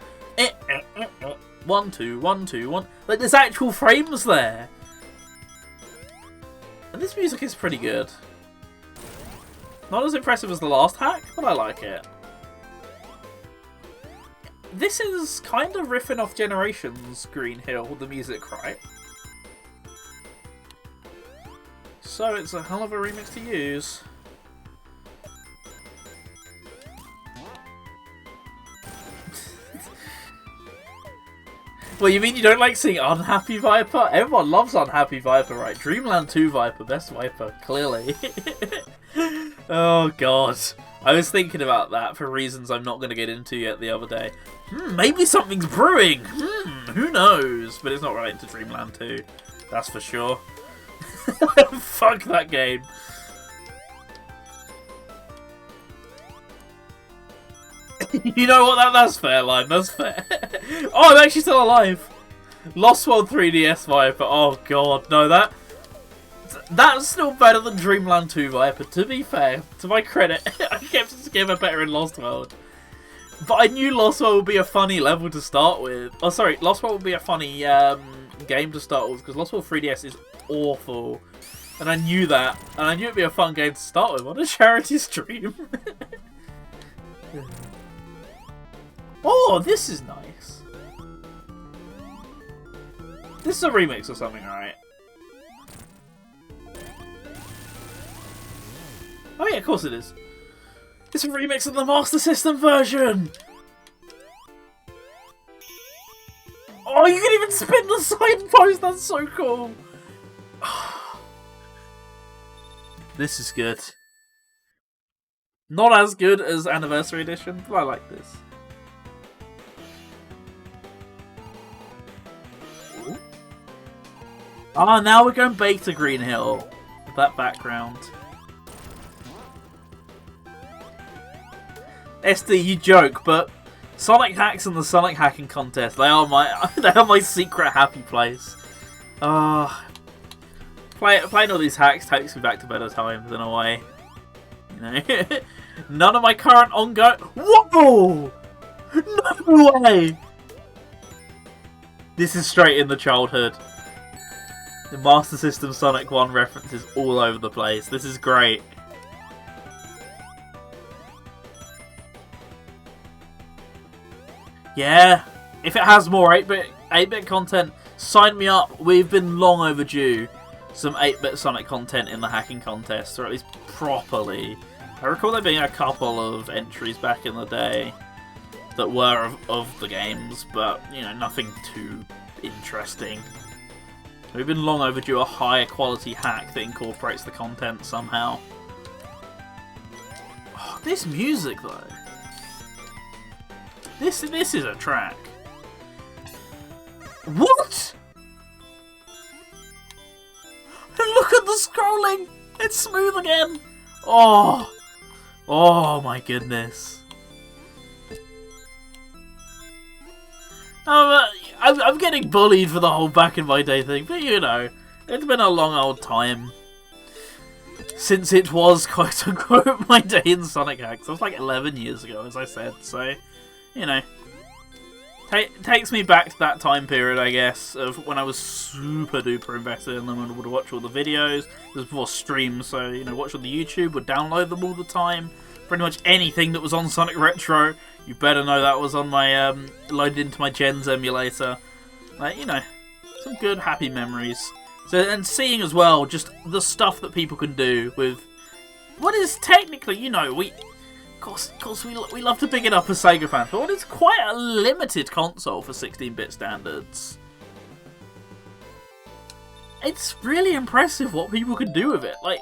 1, 2, 1, 2, 1. Like, there's actual frames there. And this music is pretty good. Not as impressive as the last hack, but I like it. This is kind of riffing off Generations Green Hill, the music, right? So it's a hell of a remix to use. Well, you mean you don't like seeing Unhappy Viper? Everyone loves Unhappy Viper, right? Dreamland 2 Viper, best Viper, clearly. Oh, God. I was thinking about that for reasons I'm not going to get into yet the other day. Maybe something's brewing. Who knows? But it's not related to Dreamland 2. That's for sure. Fuck that game. You know what? That's fair, Lime. That's fair. Oh, I'm actually still alive. Lost World 3DS Viper. Oh, God. No, that's still better than Dreamland 2 Viper, to be fair. To my credit, I kept this game better in Lost World. But I knew Lost World would be a funny level to start with. Oh, sorry. Lost World would be a funny game to start with, because Lost World 3DS is awful. And I knew that. And I knew it'd be a fun game to start with on a charity stream. Oh, this is nice. This is a remix or something, right? Oh yeah, of course it is. It's a remix of the Master System version! Oh, you can even spin the signpost! That's so cool! This is good. Not as good as Anniversary Edition, but I like this. Ah, now we're going back to Green Hill. With that background. SD, you joke, but Sonic Hacks and the Sonic Hacking Contest, they are my secret happy place. Playing all these hacks takes me back to better times in a way. You know? None of my current ongoing... Whoa! No way! This is straight in the childhood. The Master System Sonic 1 references all over the place. This is great. Yeah, if it has more 8-bit content, sign me up. We've been long overdue some 8-bit Sonic content in the hacking contest, or at least properly. I recall there being a couple of entries back in the day that were of the games, but, you know, nothing too interesting. We've been long overdue a higher quality hack that incorporates the content somehow. Oh, this music though. This is a track. What? Look at the scrolling! It's smooth again! Oh! Oh my goodness. I'm getting bullied for the whole back in my day thing, but you know, it's been a long old time since it was quote unquote my day in Sonic Hacks. That was like 11 years ago, as I said, so, you know. Takes me back to that time period, I guess, of when I was super duper invested in them and would watch all the videos. This was before streams, so, you know, watch on the YouTube, would download them all the time. Pretty much anything that was on Sonic Retro, you better know that was on my, loaded into my Gens emulator. Like, you know, some good, happy memories. So, and seeing as well, just the stuff that people can do with what is technically, you know, Of course, we love to pick it up as Sega fans, but it's quite a limited console for 16-bit standards. It's really impressive what people can do with it. Like,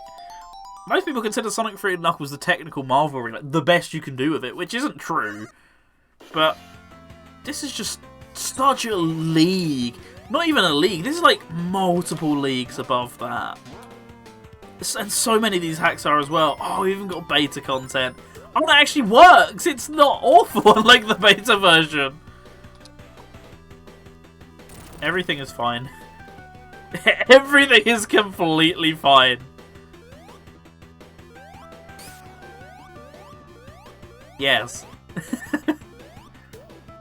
most people consider Sonic 3 and Knuckles the technical marvel, like the best you can do with it, which isn't true. But this is just such a league. Not even a league, this is like multiple leagues above that. And so many of these hacks are as well. Oh, we even got beta content. Oh, that actually works! It's not awful unlike the beta version. Everything is fine. Everything is completely fine. Yes.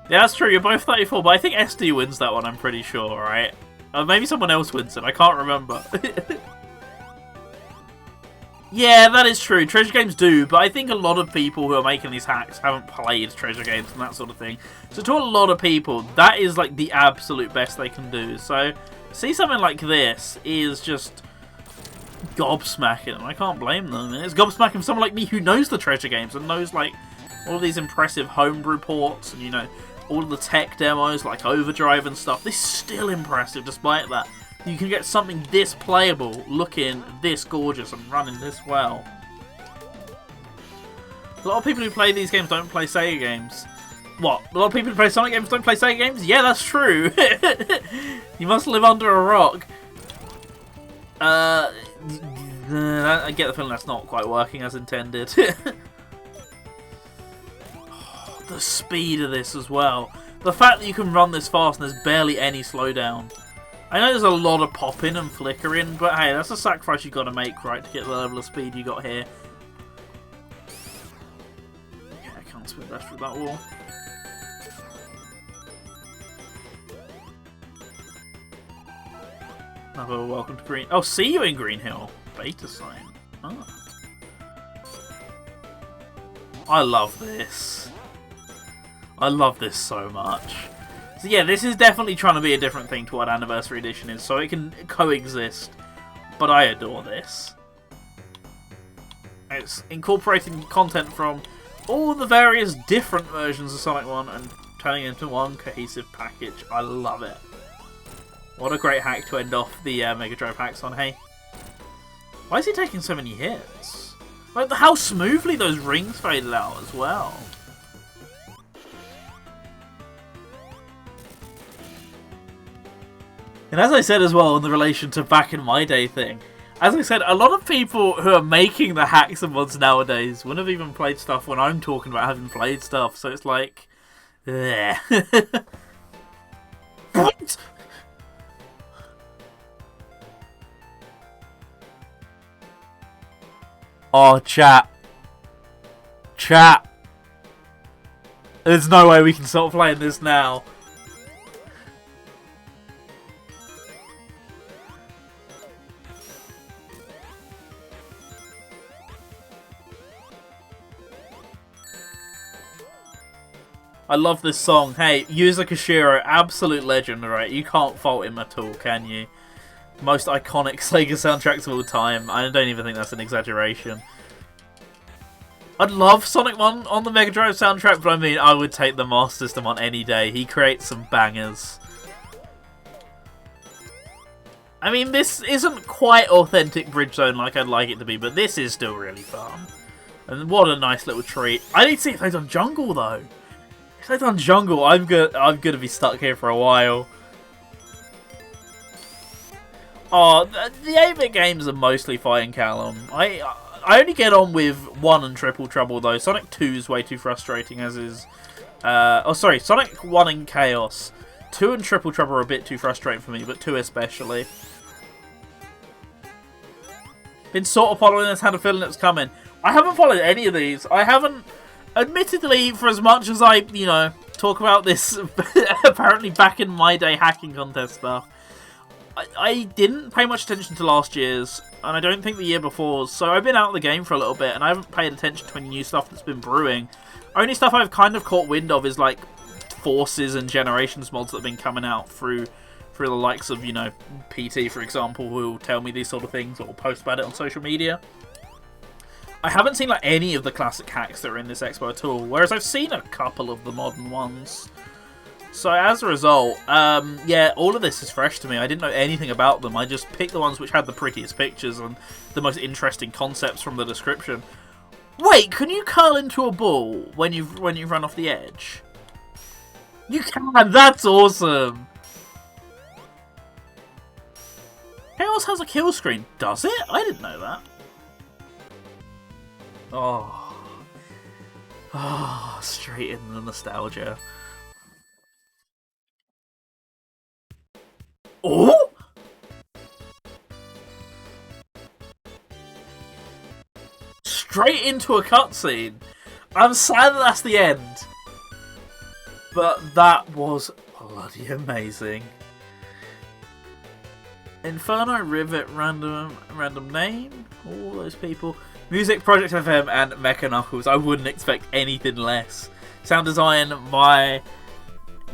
Yeah, that's true. You're both 34, but I think SD wins that one, I'm pretty sure, right? Maybe someone else wins it. I can't remember. Yeah, that is true. Treasure games do, but I think a lot of people who are making these hacks haven't played treasure games and that sort of thing. So to a lot of people, that is like the absolute best they can do. So, see something like this is just gobsmacking, and I can't blame them. And it's gobsmacking for someone like me who knows the treasure games and knows like all of these impressive homebrew ports and, you know, all of the tech demos like Overdrive and stuff. They're still impressive despite that. You can get something this playable, looking this gorgeous, and running this well. A lot of people who play these games don't play Sega games. What? A lot of people who play Sonic games don't play Sega games? Yeah, that's true. You must live under a rock. I get the feeling that's not quite working as intended. Oh, the speed of this as well. The fact that you can run this fast and there's barely any slowdown. I know there's a lot of popping and flickering, but hey, that's a sacrifice you got to make, right, to get the level of speed you got here. Okay, I can't spin dash through that wall. Another welcome to Green. Oh, see you in Green Hill. Beta sign. Oh. I love this. I love this so much. So yeah, this is definitely trying to be a different thing to what Anniversary Edition is, so it can coexist. But I adore this. It's incorporating content from all the various different versions of Sonic 1 and turning it into one cohesive package. I love it. What a great hack to end off the Mega Drive hacks on, hey? Why is he taking so many hits? Like, how smoothly those rings faded out as well. And as I said as well in the relation to back in my day thing, as I said, a lot of people who are making the hacks and mods nowadays wouldn't have even played stuff when I'm talking about having played stuff, so it's like... What? Oh, chat. Chat. There's no way we can stop playing this now. I love this song. Hey, Yuzo Koshiro, absolute legend, right? You can't fault him at all, can you? Most iconic Sega soundtracks of all time. I don't even think that's an exaggeration. I'd love Sonic 1 on the Mega Drive soundtrack, but I mean, I would take the Master System on any day. He creates some bangers. I mean, this isn't quite authentic Bridge Zone like I'd like it to be, but this is still really fun. And what a nice little treat. I need to see if they've done Jungle, though. If they've done Jungle, I'm gonna be stuck here for a while. Oh, the 8-bit games are mostly fine, Callum. I only get on with 1 and Triple Trouble, though. Sonic 2 is way too frustrating, as is... oh, sorry, Sonic 1 and Chaos. 2 and Triple Trouble are a bit too frustrating for me, but 2 especially. Been sort of following this, had a feeling it's coming. I haven't followed any of these. I haven't... Admittedly, for as much as I, you know, talk about this apparently back in my day hacking contest stuff. I didn't pay much attention to last year's, and I don't think the year before, so I've been out of the game for a little bit, and I haven't paid attention to any new stuff that's been brewing. Only stuff I've kind of caught wind of is, like, Forces and Generations mods that have been coming out through the likes of, you know, PT, for example, who will tell me these sort of things, or will post about it on social media. I haven't seen, like, any of the classic hacks that are in this expo at all, whereas I've seen a couple of the modern ones. So as a result, yeah, all of this is fresh to me. I didn't know anything about them. I just picked the ones which had the prettiest pictures and the most interesting concepts from the description. Wait, can you curl into a ball when you run off the edge? You can. That's awesome. Chaos has a kill screen. Does it? I didn't know that. Oh, straight in the nostalgia. Oh! Straight into a cutscene. I'm sad that that's the end. But that was bloody amazing. Inferno, Rivet, random name, all those people. Music, Project FM, and Mecha Knuckles. I wouldn't expect anything less. Sound design by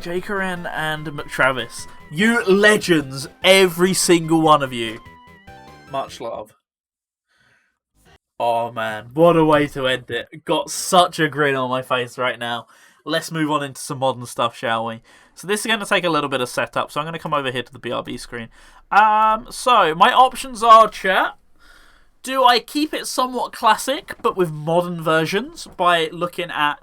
Jakerin and McTravis. You legends, every single one of you. Much love. Oh man, what a way to end it. Got such a grin on my face right now. Let's move on into some modern stuff, shall we? So this is going to take a little bit of setup, so I'm going to come over here to the BRB screen. So, my options are, chat. Do I keep it somewhat classic, but with modern versions by looking at...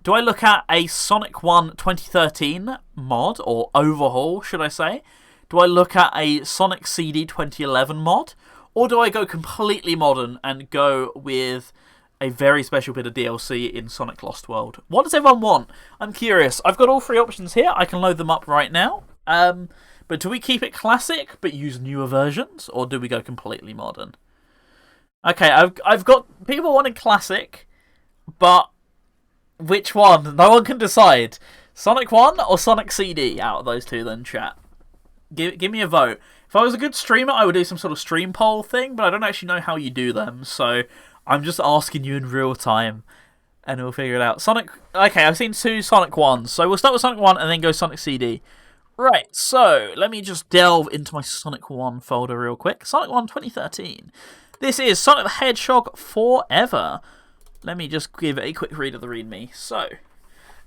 Do I look at a Sonic 1 2013 mod, or overhaul, should I say? Do I look at a Sonic CD 2011 mod? Or do I go completely modern and go with a very special bit of DLC in Sonic Lost World? What does everyone want? I'm curious. I've got all three options here. I can load them up right now. But do we keep it classic, but use newer versions? Or do we go completely modern? Okay, I've got people wanting classic, but... which one? No one can decide. Sonic 1 or Sonic CD out of those two then, chat? Give me a vote. If I was a good streamer, I would do some sort of stream poll thing, but I don't actually know how you do them, so I'm just asking you in real time, and we'll figure it out. Sonic... okay, I've seen two Sonic 1s, so we'll start with Sonic 1 and then go Sonic CD. Right, so let me just delve into my Sonic 1 folder real quick. Sonic 1 2013. This is Sonic the Hedgehog Forever. Let me just give a quick read of the README. So,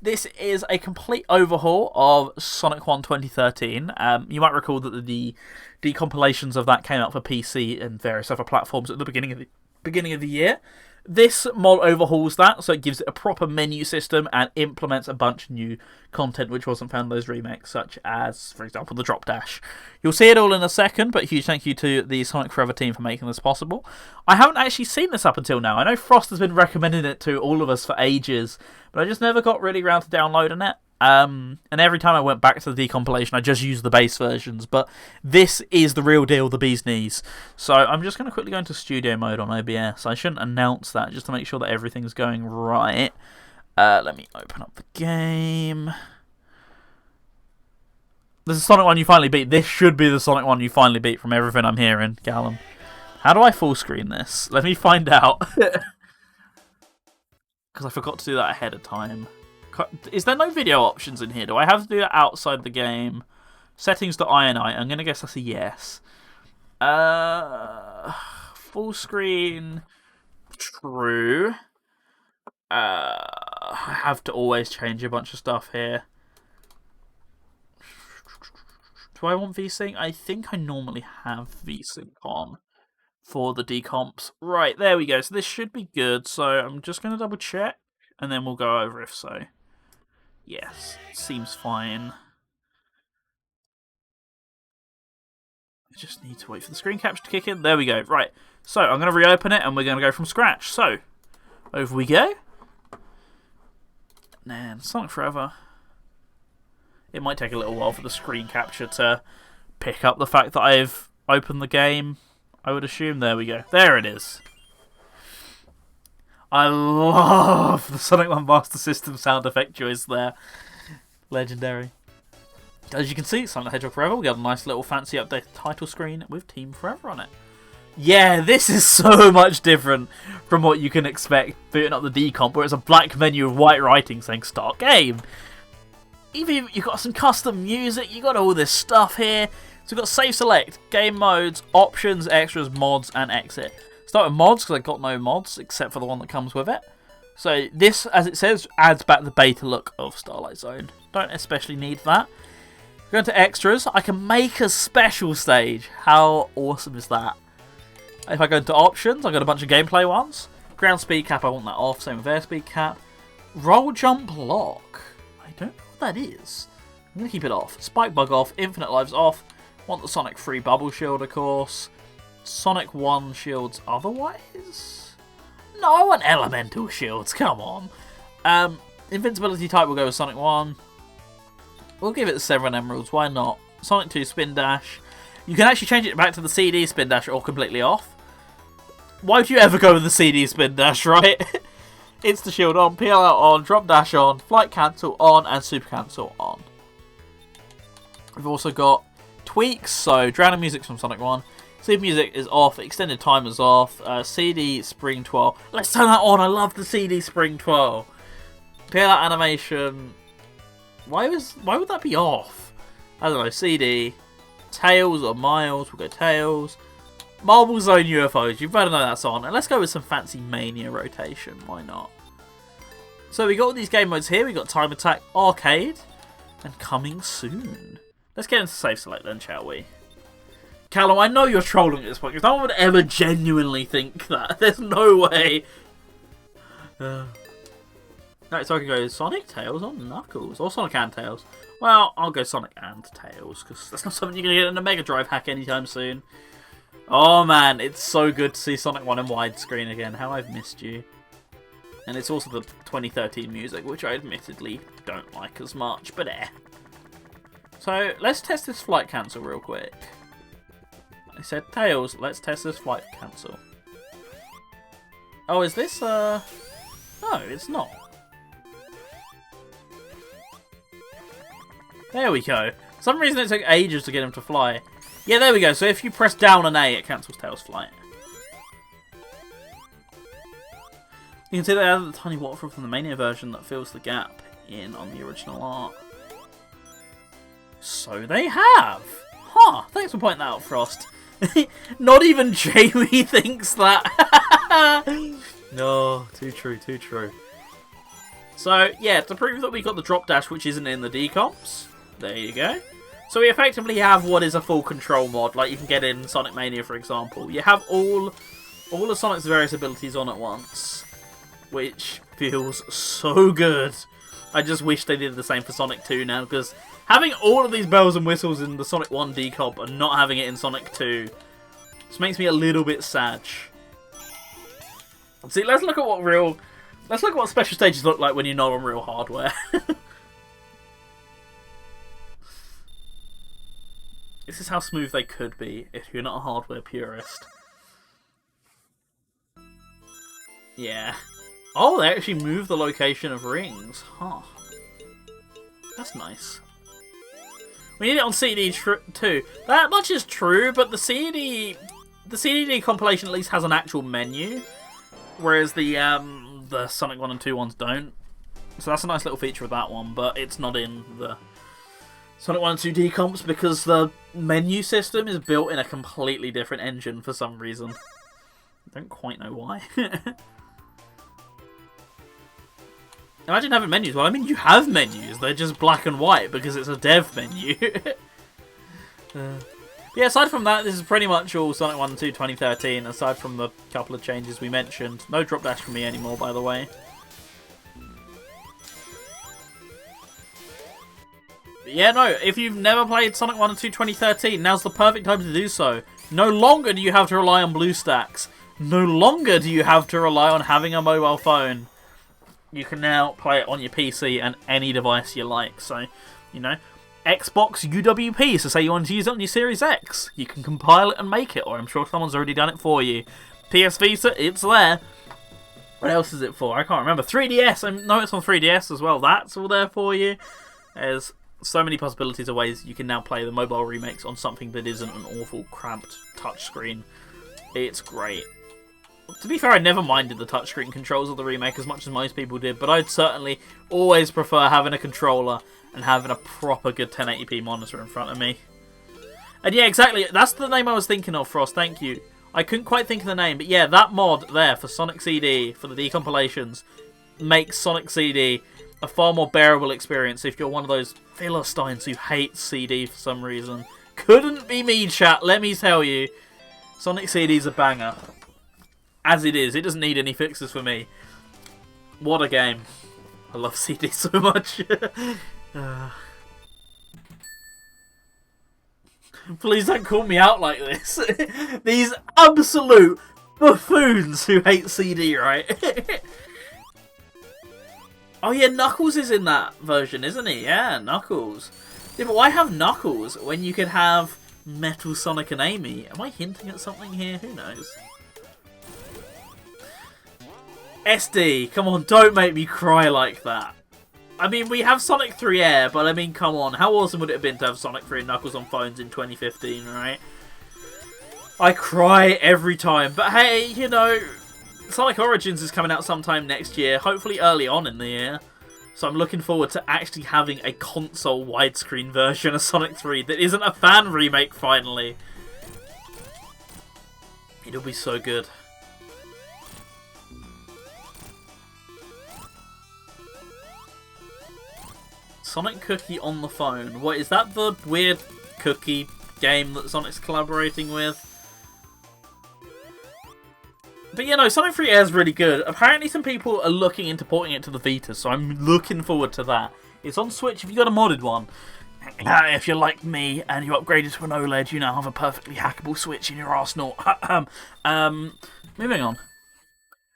this is a complete overhaul of Sonic 1 2013. You might recall that the decompilations of that came out for PC and various other platforms at the beginning of the year. This mod overhauls that, so it gives it a proper menu system and implements a bunch of new content which wasn't found in those remakes, such as, for example, the Drop Dash. You'll see it all in a second, but a huge thank you to the Sonic Forever team for making this possible. I haven't actually seen this up until now. I know Frost has been recommending it to all of us for ages, but I just never got really around to downloading it. And every time I went back to the decompilation, I just used the base versions. But this is the real deal, the bee's knees. So I'm just going to quickly go into studio mode on OBS. I shouldn't announce that, just to make sure that everything's going right. Let me open up the game. This is Sonic 1 you finally beat. This should be the Sonic 1 you finally beat from everything I'm hearing, Callum. How do I full screen this? Let me find out. Because I forgot to do that ahead of time. Is there no video options in here? Do I have to do that outside the game? Settings to INI. I'm going to guess that's a yes. Full screen. True. I have to always change a bunch of stuff here. Do I want VSync? I think I normally have VSync on for the decomps. Right, there we go. So this should be good. So I'm just going to double check and then we'll go over if so. Yes, seems fine. I just need to wait for the screen capture to kick in. There we go. Right, so I'm going to reopen it and we're going to go from scratch. So, over we go. And Sonic Forever. It might take a little while for the screen capture to pick up the fact that I've opened the game, I would assume. There we go. There it is. I love the Sonic 1 Master System sound effect choice there. Legendary. As you can see, Sonic the Hedgehog Forever. We got a nice little fancy updated title screen with Team Forever on it. Yeah, this is so much different from what you can expect booting up the decomp, where it's a black menu with white writing saying start game. Even you've got some custom music, you got all this stuff here. So we've got save select, game modes, options, extras, mods, and exit. Start with mods, because I got no mods except for the one that comes with it. So this, as it says, adds back the beta look of Starlight Zone. Don't especially need that. Going to extras, I can make a special stage. How awesome is that? If I go into options, I've got a bunch of gameplay ones. Ground speed cap, I want that off. Same with airspeed cap. Roll jump lock. I don't know what that is. I'm going to keep it off. Spike bug off. Infinite lives off. Want the Sonic 3 bubble shield, of course. Sonic 1 shields otherwise? No, I want elemental shields. Come on. Invincibility type will go with Sonic 1. We'll give it 7 emeralds. Why not? Sonic 2 spin dash. You can actually change it back to the CD spin dash or completely off. Why would you ever go with the CD spin dash, right? Insta shield on, PL out on, drop dash on, flight cancel on, and super cancel on. We've also got tweaks, so drowning music's from Sonic 1. Sleep music is off, extended time is off, CD spring twirl. Let's turn that on, I love the CD spring twirl. PL out animation. Why would that be off? I don't know, CD. Tails or Miles, we'll go Tails. Marble Zone UFOs, you better know that's on. And let's go with some fancy Mania rotation, why not? So we got all these game modes here. We got Time Attack, Arcade, and Coming Soon. Let's get into Save Select then, shall we? Callum, I know you're trolling at this point, because no one would ever genuinely think that. There's no way. Right, so I can go Sonic, Tails, or Knuckles, or Sonic and Tails. Well, I'll go Sonic and Tails, because that's not something you're going to get in a Mega Drive hack anytime soon. Oh man, it's so good to see Sonic 1 in widescreen again. How I've missed you. And it's also the 2013 music, which I admittedly don't like as much, but eh. So, let's test this flight cancel real quick. I said Tails, let's test this flight cancel. Oh, is this, No, it's not. There we go. For some reason it took ages to get him to fly. Yeah, there we go. So if you press down an A, it cancels Tails' flight. You can see they added the tiny waterfall from the Mania version that fills the gap in on the original art. So they have! Huh, thanks for pointing that out, Frost. Not even Jamie thinks that. No, too true, too true. So, yeah, to prove that we got the drop dash which isn't in the decomps, there you go. So we effectively have what is a full control mod, like you can get in Sonic Mania, for example. You have all of Sonic's various abilities on at once, which feels so good. I just wish they did the same for Sonic 2 now, because having all of these bells and whistles in the Sonic 1 decomp and not having it in Sonic 2 just makes me a little bit sad. See, let's look at what special stages look like when you're not on real hardware. This is how smooth they could be if you're not a hardware purist. Yeah. Oh, they actually moved the location of rings. Huh. That's nice. We need it on CD too. That much is true, but the CDD compilation at least has an actual menu, whereas the Sonic 1 and 2 ones don't. So that's a nice little feature of that one, but it's not in the Sonic 1 and 2 decomps because the menu system is built in a completely different engine for some reason. I don't quite know why. Imagine having menus. Well, I mean, you have menus. They're just black and white because it's a dev menu. Yeah, aside from that, this is pretty much all Sonic 1 and 2 2013, aside from the couple of changes we mentioned. No drop dash for me anymore, by the way. But yeah, no, if you've never played Sonic 1 and 2 2013, now's the perfect time to do so. No longer do you have to rely on BlueStacks. No longer do you have to rely on having a mobile phone. You can now play it on your PC and any device you like. So, you know, Xbox UWP, so say you want to use it on your Series X. You can compile it and make it, or I'm sure someone's already done it for you. PS Vita, it's there. What else is it for? I can't remember. 3DS, I know it's on 3DS as well. That's all there for you. There's so many possibilities of ways you can now play the mobile remakes on something that isn't an awful, cramped touchscreen. It's great. To be fair, I never minded the touchscreen controls of the remake as much as most people did, but I'd certainly always prefer having a controller and having a proper good 1080p monitor in front of me. And yeah, exactly, that's the name I was thinking of, Frost, thank you. I couldn't quite think of the name, but yeah, that mod there for Sonic CD, for the decompilations, makes Sonic CD a far more bearable experience if you're one of those Philistines who hate CD for some reason. Couldn't be me, chat, let me tell you. Sonic CD's a banger. As it is, it doesn't need any fixes for me. What a game. I love CD so much. Please don't call me out like this. These absolute buffoons who hate CD, right? Oh yeah, Knuckles is in that version, isn't he? Yeah, Knuckles. Yeah, but why have Knuckles when you could have Metal Sonic and Amy? Am I hinting at something here? Who knows? SD, come on, don't make me cry like that. I mean, we have Sonic 3 Air, but I mean, come on. How awesome would it have been to have Sonic 3 and Knuckles on phones in 2015, right? I cry every time. But hey, you know, Sonic Origins is coming out sometime next year, hopefully early on in the year. So I'm looking forward to actually having a console widescreen version of Sonic 3 that isn't a fan remake, finally. It'll be so good. Sonic Cookie on the phone. What, is that the weird cookie game that Sonic's collaborating with? But you know, Sonic 3 Air is really good. Apparently some people are looking into porting it to the Vita, so I'm looking forward to that. It's on Switch if you got a modded one. If you're like me and you upgraded to an OLED, you now have a perfectly hackable Switch in your arsenal. Moving on.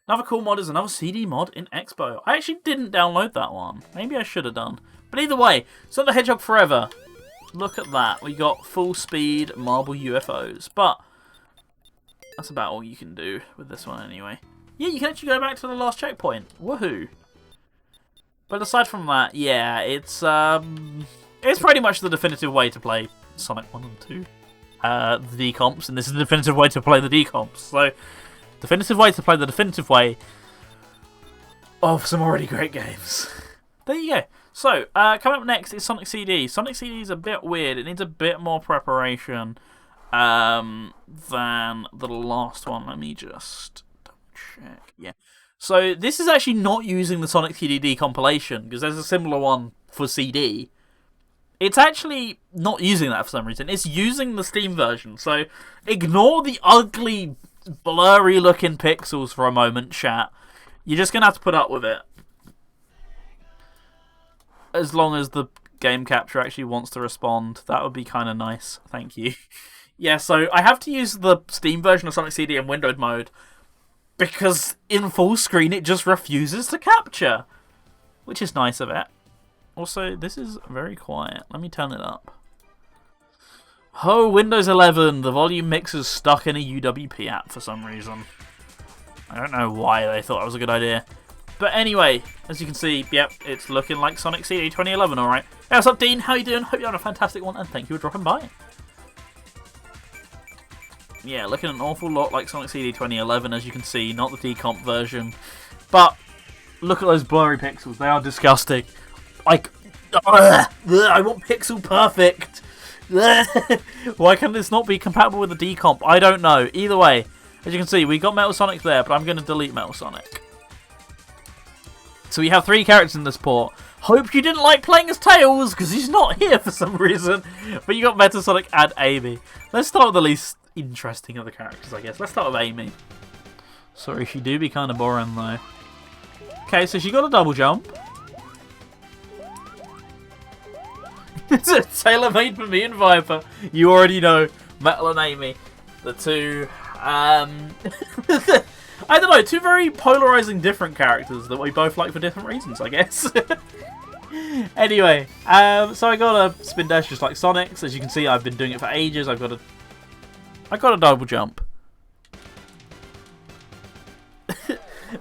Another cool mod is another CD mod in Expo. I actually didn't download that one. Maybe I should have done. But either way, Sonic the Hedgehog Forever. Look at that. We got full speed marble UFOs. But that's about all you can do with this one anyway. Yeah, you can actually go back to the last checkpoint. Woohoo. But aside from that, yeah, it's pretty much the definitive way to play Sonic 1 and 2. The decomps, and this is the definitive way to play the decomps. So, definitive way to play the definitive way of some already great games. There you go. So, coming up next is Sonic CD. Sonic CD is a bit weird. It needs a bit more preparation than the last one. Let me just double check. Yeah. So, this is actually not using the Sonic CD compilation, because there's a similar one for CD. It's actually not using that for some reason. It's using the Steam version. So, ignore the ugly, blurry-looking pixels for a moment, chat. You're just going to have to put up with it. As long as the game capture actually wants to respond, that would be kind of nice. Thank you. Yeah, so I have to use the Steam version of Sonic CD in windowed mode because in full screen it just refuses to capture, which is nice of it. Also, this is very quiet. Let me turn it up. Oh, Windows 11, the volume mixer's stuck in a UWP app for some reason. I don't know why they thought that was a good idea. But anyway, as you can see, yep, it's looking like Sonic CD 2011, alright. Hey, what's up, Dean? How you doing? Hope you're having a fantastic one, and thank you for dropping by. Yeah, looking an awful lot like Sonic CD 2011, as you can see, not the decomp version. But, look at those blurry pixels, they are disgusting. Like, I want pixel perfect. Why can this not be compatible with the decomp? I don't know. Either way, as you can see, we got Metal Sonic there, but I'm going to delete Metal Sonic. So we have 3 characters in this port. Hope you didn't like playing as Tails, because he's not here for some reason. But you got Metal Sonic and Amy. Let's start with the least interesting of the characters, I guess. Let's start with Amy. Sorry, she do be kind of boring, though. Okay, so she got a double jump. It's a tailor-made for me and Viper. You already know, Metal and Amy. The two, I don't know, 2 very polarizing different characters that we both like for different reasons, I guess. Anyway, so I got a spin dash just like Sonic's. As you can see, I've been doing it for ages. I got a double jump.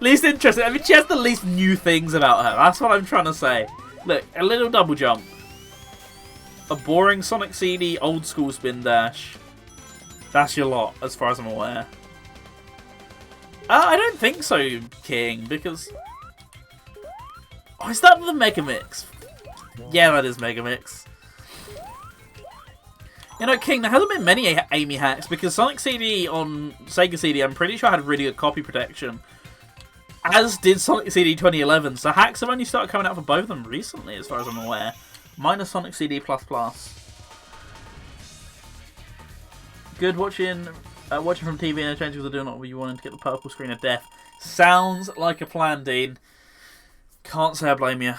Least interesting. I mean, she has the least new things about her. That's what I'm trying to say. Look, a little double jump. A boring Sonic CD old school spin dash. That's your lot, as far as I'm aware. I don't think so, King, because... Oh, is that the Mega Mix? Yeah, that is Mega Mix. You know, King, there hasn't been many Amy hacks, because Sonic CD on Sega CD, I'm pretty sure had really good copy protection. As did Sonic CD 2011, so hacks have only started coming out for both of them recently, as far as I'm aware. Minus Sonic CD++. Good watching from TV and changes with the doing what you wanted to get the purple screen of death. Sounds like a plan, Dean. Can't say I blame you.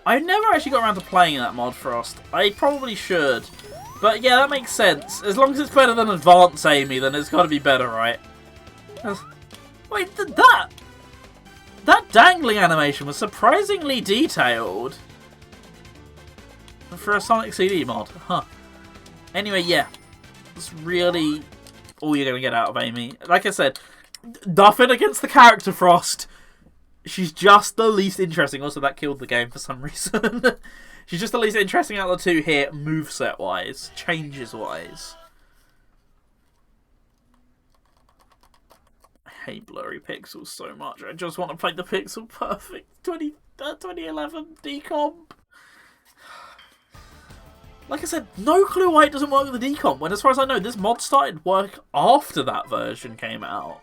I've never actually got around to playing that mod, Frost. I probably should. But yeah, that makes sense. As long as it's better than Advance Amy, then it's got to be better, right? Wait, that dangling animation was surprisingly detailed for a Sonic CD mod, huh? Anyway, yeah, that's really all you're gonna get out of Amy. Like I said, nothing against the character, Frost. She's just the least interesting. Also, that killed the game for some reason. She's just the least interesting out of the two here, moveset-wise, changes-wise. I hate blurry pixels so much. I just want to play the pixel perfect 2011 decomp. Like I said, no clue why it doesn't work with the decomp, when as far as I know, this mod started work after that version came out.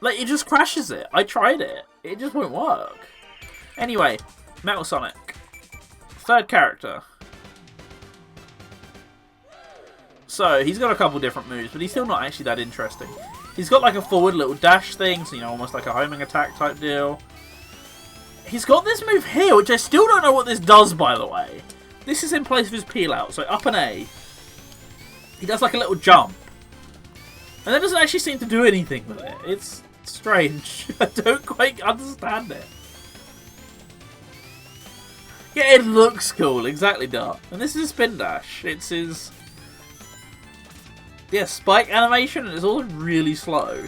Like, it just crashes it. I tried it. It just won't work. Anyway, Metal Sonic. Third character. So, he's got a couple different moves, but he's still not actually that interesting. He's got like a forward little dash thing, so, you know, almost like a homing attack type deal. He's got this move here, which I still don't know what this does, by the way. This is in place of his peel out, so up and A. He does like a little jump. And that doesn't actually seem to do anything with it. It's strange. I don't quite understand it. Yeah, it looks cool. Exactly, Dart. And this is a spin dash. It's his... Yeah, spike animation, and it's also really slow.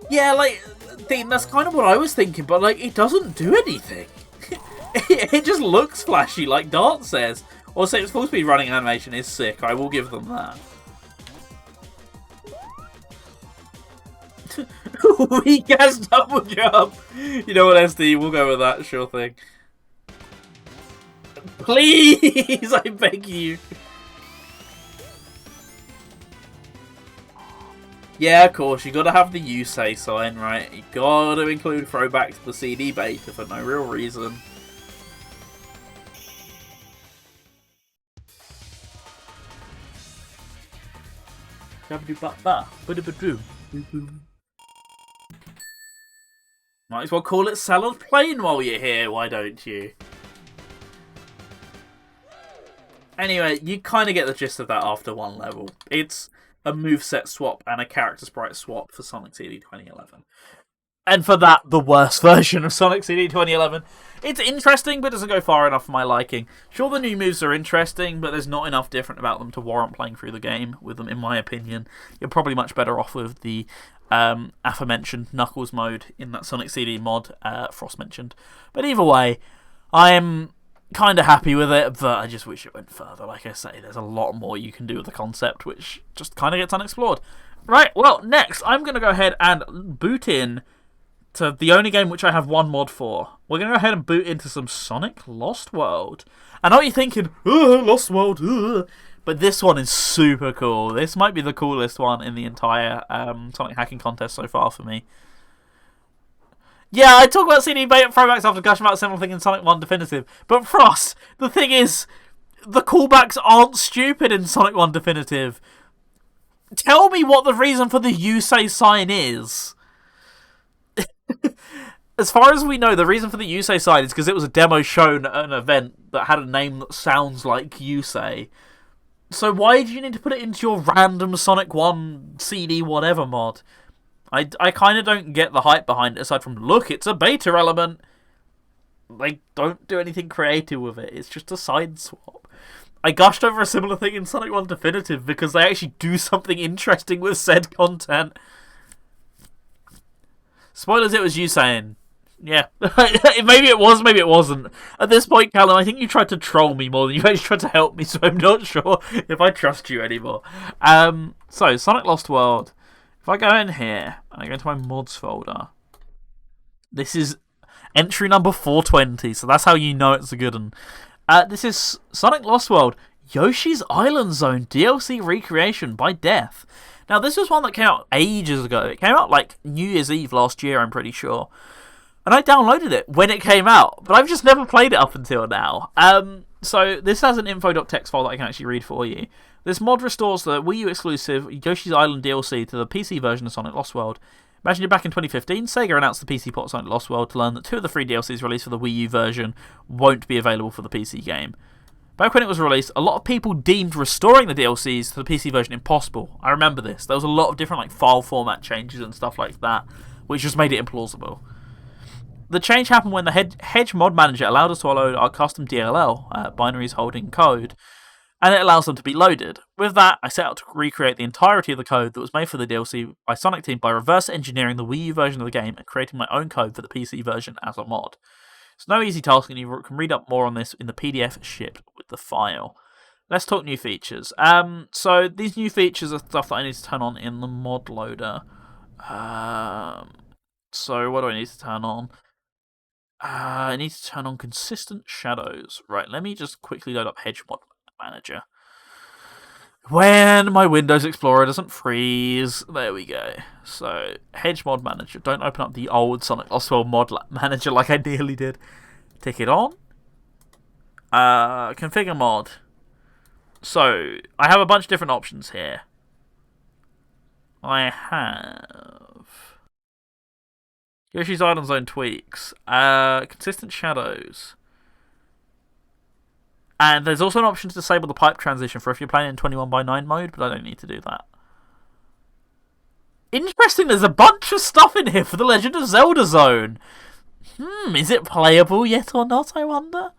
Yeah, like, that's kind of what I was thinking, but, like, it doesn't do anything. It just looks flashy, like Dart says. Also, its full speed running animation is sick. I will give them that. Weak ass double jump. You know what, SD? We'll go with that. Sure thing. Please, I beg you. Yeah, of course. You got to have the "you say" sign, right? You got to include throwback to the CD beta for no real reason. Might as well call it Salad Plain while you're here, why don't you? Anyway, you kind of get the gist of that after one level. It's a moveset swap and a character sprite swap for Sonic CD 2011. And for that, the worst version of Sonic CD 2011. It's interesting, but doesn't go far enough for my liking. Sure, the new moves are interesting, but there's not enough different about them to warrant playing through the game with them, in my opinion. You're probably much better off with the aforementioned Knuckles mode in that Sonic CD mod Frost mentioned. But either way, I'm kind of happy with it, but I just wish it went further. Like I say, there's a lot more you can do with the concept, which just kind of gets unexplored. Right, well, next, I'm going to go ahead and boot in to the only game which I have one mod for. We're going to go ahead and boot into some Sonic Lost World. I know what you're thinking, Lost World, but this one is super cool. This might be the coolest one in the entire Sonic hacking contest so far for me. Yeah, I talk about CD beta throwbacks after gushing about several things in Sonic 1 Definitive. But Frost, the thing is, the callbacks aren't stupid in Sonic 1 Definitive. Tell me what the reason for the "you say" sign is. As far as we know, the reason for the "you say" sign is because it was a demo shown at an event that had a name that sounds like "you say." So why do you need to put it into your random Sonic 1 CD whatever mod? I kind of don't get the hype behind it, aside from, look, it's a beta element. Like, don't do anything creative with it. It's just a side swap. I gushed over a similar thing in Sonic 1 Definitive because they actually do something interesting with said content. Spoilers, it was you saying. Yeah. Maybe it was, maybe it wasn't. At this point, Callum, I think you tried to troll me more than you actually tried to help me, so I'm not sure if I trust you anymore. So, Sonic Lost World. If I go in here, and I go into my mods folder, this is entry number 420, so that's how you know it's a good one. This is Sonic Lost World, Yoshi's Island Zone DLC recreation by Death. Now, this was one that came out ages ago. It came out like New Year's Eve last year, I'm pretty sure. And I downloaded it when it came out, but I've just never played it up until now. So this has an info.txt file that I can actually read for you. This mod restores the Wii U exclusive Yoshi's Island DLC to the PC version of Sonic Lost World. Imagine you're back in 2015, Sega announced the PC port of Sonic Lost World to learn that 2 of the 3 DLCs released for the Wii U version won't be available for the PC game. Back when it was released, a lot of people deemed restoring the DLCs to the PC version impossible. I remember this. There was a lot of different file format changes and stuff like that, which just made it implausible. The change happened when the Hedge mod manager allowed us to load our custom DLL, binaries holding code, and it allows them to be loaded. With that, I set out to recreate the entirety of the code that was made for the DLC by Sonic Team by reverse engineering the Wii U version of the game and creating my own code for the PC version as a mod. It's no easy task, and you can read up more on this in the PDF shipped with the file. Let's talk new features. So these new features are stuff that I need to turn on in the mod loader. So what do I need to turn on? I need to turn on consistent shadows. Right, let me just quickly load up Hedge Mod Manager. When my Windows Explorer doesn't freeze. There we go. So, Hedge Mod Manager. Don't open up the old Sonic Lost World Mod Manager like I nearly did. Tick it on. Configure mod. So, I have a bunch of different options here. I have Yoshi's Island Zone tweaks. Consistent shadows. And there's also an option to disable the pipe transition for if you're playing in 21:9 mode, but I don't need to do that. Interesting, there's a bunch of stuff in here for the Legend of Zelda Zone. Is it playable yet or not, I wonder?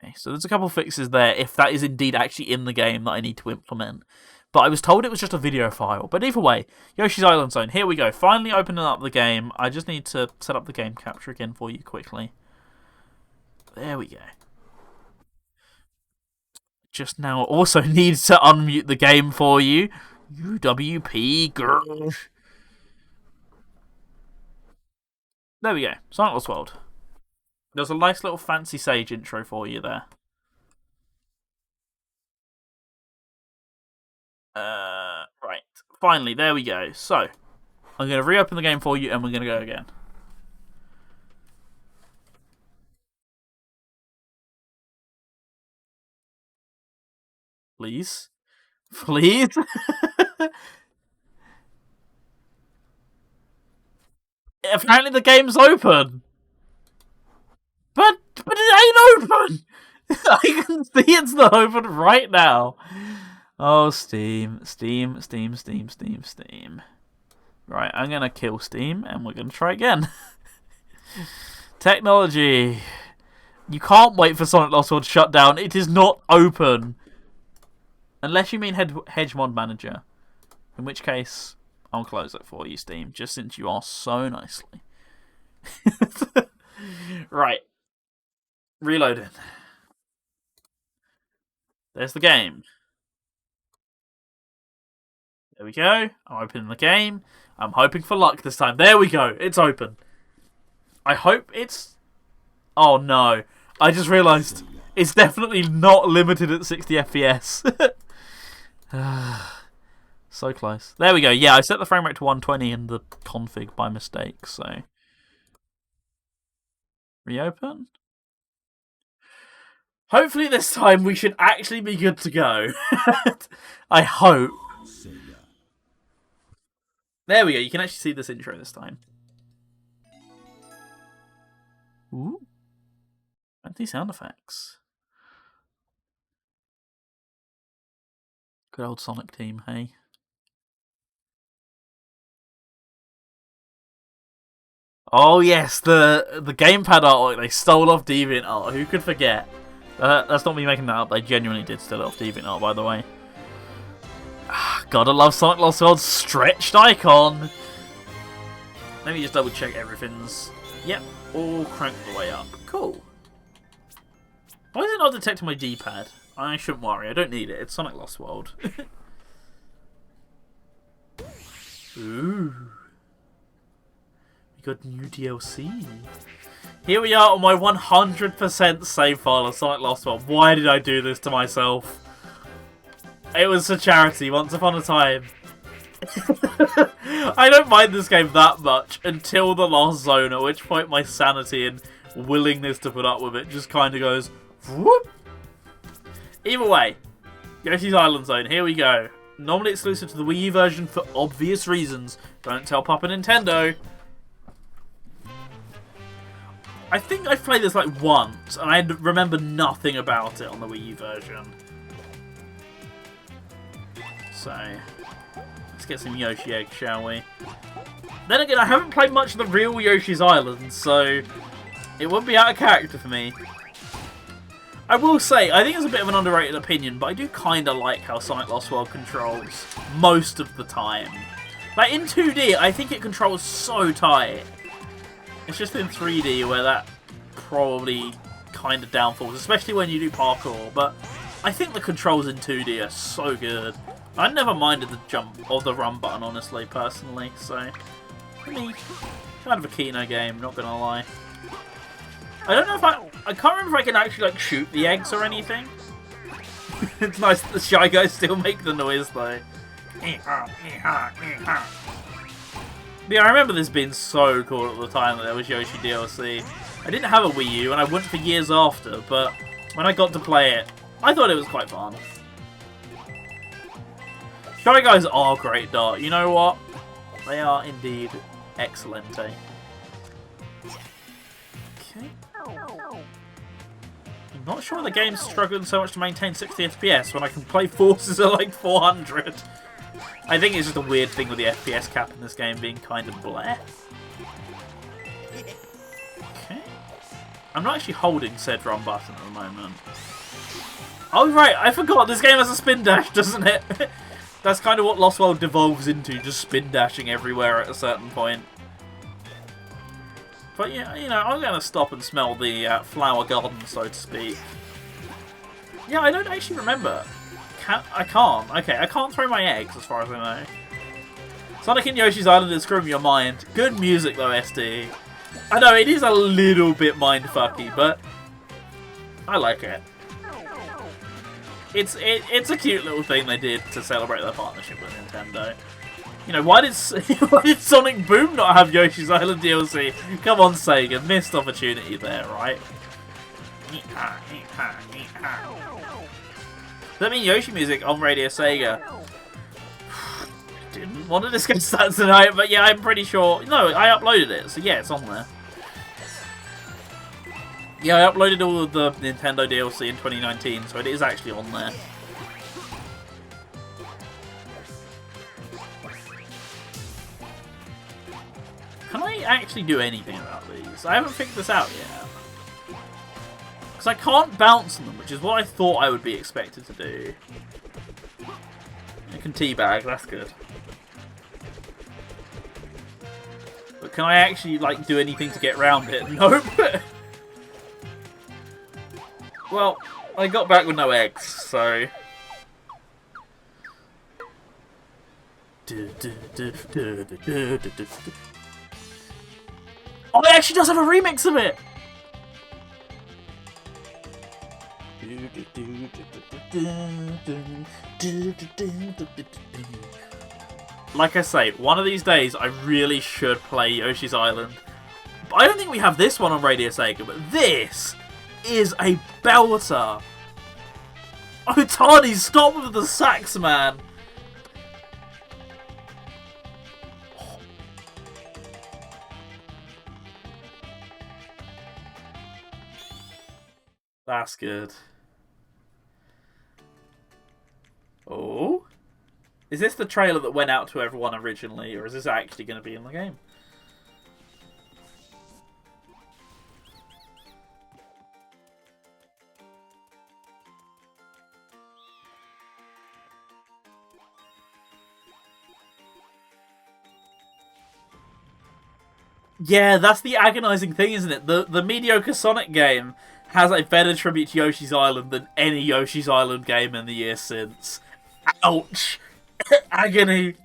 Okay, so there's a couple fixes there, if that is indeed actually in the game that I need to implement. But I was told it was just a video file. But either way, Yoshi's Island Zone, here we go. Finally opening up the game. I just need to set up the game capture again for you quickly. There we go. Just now also needs to unmute the game for you. UWP, girl. There we go. Sonic Lost World. There's a nice little fancy Sage intro for you there. Right. Finally, there we go. So, I'm going to reopen the game for you and we're going to go again. Please? Please? Apparently the game's open. But it ain't open! I can see it's not open right now. Oh, Steam. Right, I'm going to kill Steam, and we're going to try again. Technology. You can't wait for Sonic Lost World to shut down. It is not open. Unless you mean Hedge Mod Manager. In which case, I'll close it for you, Steam, just since you asked so nicely. Right. Reloading. There's the game. There we go. I'm opening the game. I'm hoping for luck this time. There we go. It's open. I hope it's... Oh, no. I just realised it's definitely not limited at 60 FPS. So close. There we go. Yeah, I set the frame rate to 120 in the config by mistake, so... Reopen? Hopefully this time we should actually be good to go. I hope. There we go. You can actually see this intro this time. Ooh. Fancy sound effects. Good old Sonic team, hey? Oh yes, the gamepad artwork they stole off DeviantArt. Who could forget? That's not me making that up. They genuinely did steal it off DeviantArt, by the way. Gotta love Sonic Lost World's stretched icon. Let me just double check everything's. Yep, all cranked the way up. Cool. Why is it not detecting my D-pad? I shouldn't worry. I don't need it. It's Sonic Lost World. Ooh. We got new DLC. Here we are on my 100% save file of Sonic Lost World. Why did I do this to myself? It was for charity once upon a time. I don't mind this game that much until the Lost Zone, at which point my sanity and willingness to put up with it just kind of goes whoop. Either way, Yoshi's Island Zone, here we go. Normally exclusive to the Wii U version for obvious reasons. Don't tell Papa Nintendo. I think I've played this like once, and I remember nothing about it on the Wii U version. So, let's get some Yoshi eggs, shall we? Then again, I haven't played much of the real Yoshi's Island, so it would be out of character for me. I will say, I think it's a bit of an underrated opinion, but I do kind of like how Sonic Lost World controls most of the time. Like, in 2D, I think it controls so tight. It's just in 3D where that probably kind of downfalls, especially when you do parkour, but I think the controls in 2D are so good. I never minded the jump or the run button, honestly, personally, so for me, kind of a Kino game, not gonna lie. I don't know if I can't remember if I can actually like shoot the eggs or anything. It's nice that the Shy Guys still make the noise though. Yeah, I remember this being so cool at the time that there was Yoshi DLC. I didn't have a Wii U and I wouldn't for years after, but when I got to play it, I thought it was quite fun. Shy Guys are great dart, you know what? They are indeed excellent, eh? Okay. I'm not sure the game's struggling so much to maintain 60 FPS when I can play forces at like 400. I think it's just a weird thing with the FPS cap in this game being kind of bleh. Okay. I'm not actually holding said run button at the moment. Oh right, I forgot this game has a spin dash, doesn't it? That's kind of what Lost World devolves into, just spin dashing everywhere at a certain point. But yeah, you know, I'm going to stop and smell the flower garden, so to speak. Yeah, I don't actually remember. I can't. Okay, I can't throw my eggs, as far as I know. Sonic and Yoshi's Island is screwing your mind. Good music, though, SD. I know, it is a little bit mindfucky, but I like it. It's a cute little thing they did to celebrate their partnership with Nintendo. You know, why did Sonic Boom not have Yoshi's Island DLC? Come on, Sega, missed opportunity there, right? Does that mean Yoshi music on Radio Sega? Didn't want to discuss that tonight, but yeah, I'm pretty sure. No, I uploaded it, so yeah, it's on there. Yeah, I uploaded all of the Nintendo DLC in 2019, so it is actually on there. Can I actually do anything about these? I haven't figured this out yet. Because I can't bounce them, which is what I thought I would be expected to do. I can teabag, that's good. But can I actually, like, do anything to get around it? Nope. Well, I got back with no eggs, so... Oh, it actually does have a remix of it! Like I say, one of these days I really should play Yoshi's Island. But I don't think we have this one on Radio Sega, but this is a belter! Oh, Tani, stop with the sax, man! That's good. Oh, is this the trailer that went out to everyone originally, or is this actually going to be in the game? Yeah, that's the agonizing thing, isn't it? The mediocre Sonic game has a better tribute to Yoshi's Island than any Yoshi's Island game in the years since. Ouch! Agony!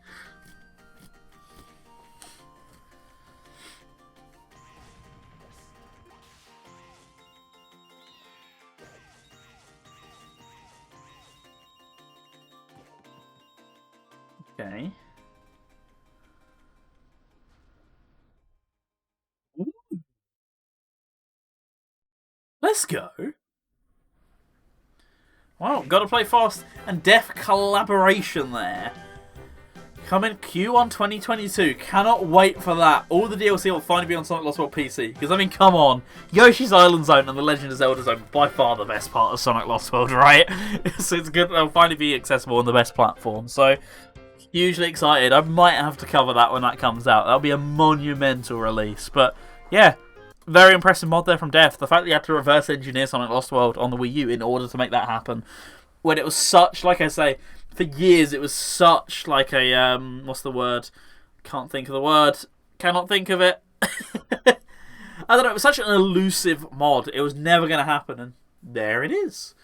Okay. Let's go. Wow, gotta play fast and Def collaboration there. Coming Q1 2022. Cannot wait for that. All the DLC will finally be on Sonic Lost World PC. Because, I mean, come on. Yoshi's Island Zone and The Legend of Zelda Zone by far the best part of Sonic Lost World, right? So it's good they'll finally be accessible on the best platform. So, hugely excited. I might have to cover that when that comes out. That'll be a monumental release. But, yeah. Very impressive mod there from Def. The fact that you had to reverse engineer Sonic Lost World on the Wii U in order to make that happen. When it was such, like I say, for years it was such like a, what's the word? Can't think of the word. Cannot think of it. I don't know, it was such an elusive mod. It was never going to happen, and there it is.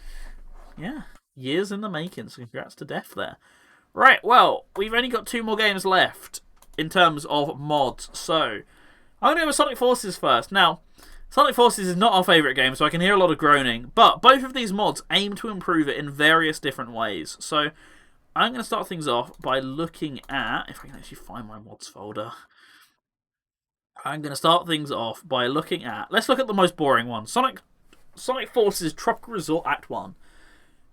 Yeah, years in the making, so congrats to Def there. Right, well, we've only got 2 more games left in terms of mods, so I'm going to go with Sonic Forces first. Now, Sonic Forces is not our favourite game, so I can hear a lot of groaning, but both of these mods aim to improve it in various different ways. So, I'm going to start things off by looking at, if I can actually find my mods folder. I'm going to start things off by looking at, let's look at the most boring one. Sonic Forces Tropical Resort Act 1.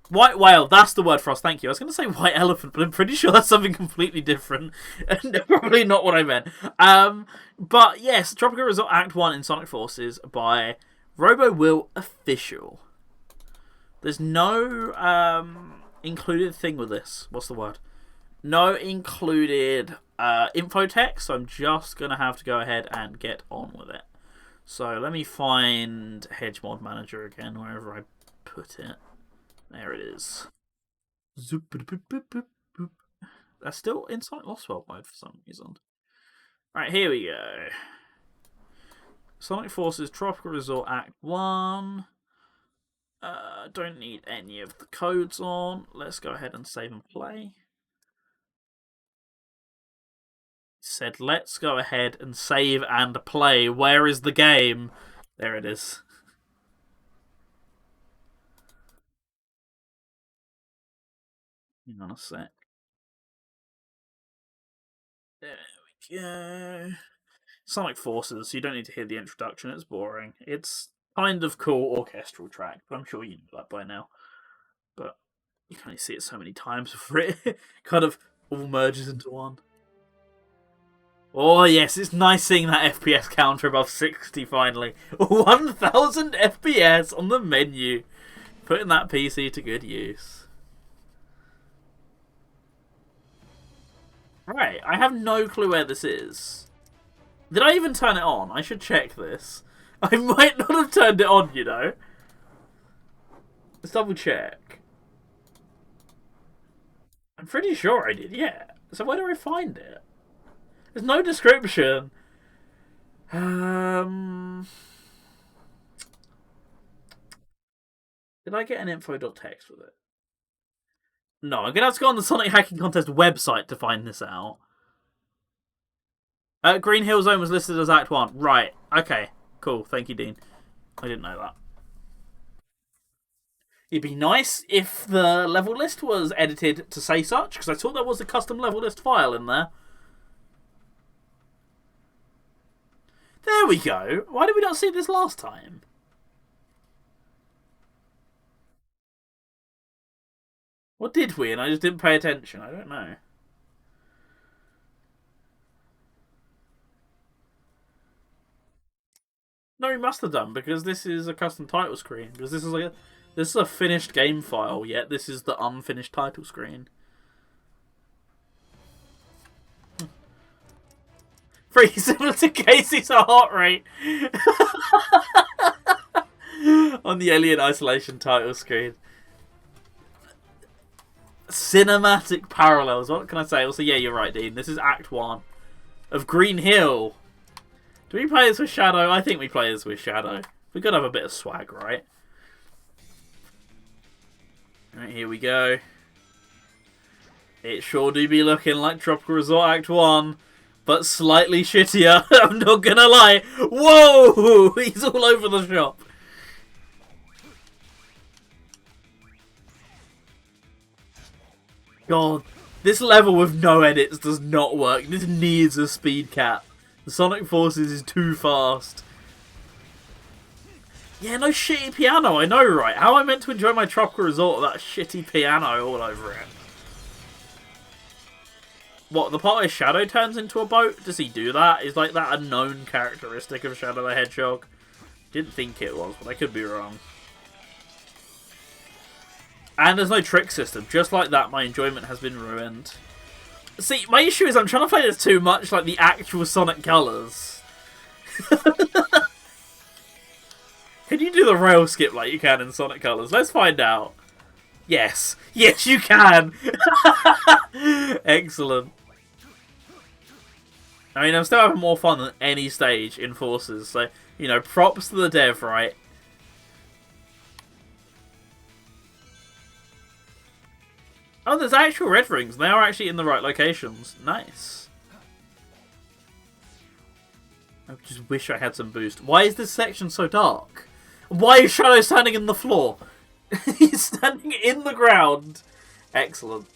White whale, that's the word for us, thank you. I was going to say white elephant, but I'm pretty sure that's something completely different. And probably not what I meant. But yes, Tropical Resort Act 1 in Sonic Forces by RoboWill Official. There's no included thing with this. What's the word? No included info text, so I'm just going to have to go ahead and get on with it. So let me find Hedge Mod Manager again, wherever I put it. There it is. That's still in Sonic Lost World mode for some reason. Right, here we go. Sonic Forces Tropical Resort Act 1. Don't need any of the codes on. Let's go ahead and save and play. Said, let's go ahead and save and play. Where is the game? There it is. Hang on a sec. There we go. Sonic Forces, you don't need to hear the introduction, it's boring. It's kind of cool orchestral track, but I'm sure you know that by now. But you can only see it so many times before it kind of all merges into one. Oh yes, it's nice seeing that FPS counter above 60 finally. 1000 FPS on the menu. Putting that PC to good use. Right, I have no clue where this is. Did I even turn it on? I should check this. I might not have turned it on, you know. Let's double check. I'm pretty sure I did, yeah. So where do I find it? There's no description. Did I get an info.txt with it? No, I'm going to have to go on the Sonic Hacking Contest website to find this out. Green Hill Zone was listed as Act 1. Right, okay. Cool, thank you, Dean. I didn't know that. It'd be nice if the level list was edited to say such, because I thought there was a custom level list file in there. There we go. Why did we not see this last time? What did we? And I just didn't pay attention. I don't know. No, we must have done, because this is a custom title screen. Because this is a finished game file, yet this is the unfinished title screen. Pretty similar to Casey's heart rate on the Alien Isolation title screen. Cinematic parallels. What can I say? Also, yeah, you're right, Dean. This is Act 1 of Green Hill. Do we play this with Shadow? I think we play this with Shadow. We've got to have a bit of swag, right? Alright, here we go. It sure do be looking like Tropical Resort Act 1, but slightly shittier. I'm not gonna lie. Whoa! He's all over the shop. God, this level with no edits does not work. This needs a speed cap. The Sonic Forces is too fast. Yeah, no shitty piano, I know, right? How am I meant to enjoy my Tropical Resort with that shitty piano all over it? What, the part where Shadow turns into a boat? Does he do that? Is like that a known characteristic of Shadow the Hedgehog? Didn't think it was, but I could be wrong. And there's no trick system. Just like that, my enjoyment has been ruined. See, my issue is I'm trying to play this too much like the actual Sonic colours. Can you do the rail skip like you can in Sonic Colors? Let's find out. Yes. Yes, you can. Excellent. I mean, I'm still having more fun than any stage in Forces. So, you know, props to the dev, right? Oh, there's actual red rings. They are actually in the right locations. Nice. I just wish I had some boost. Why is this section so dark? Why is Shadow standing in the floor? He's standing in the ground. Excellent.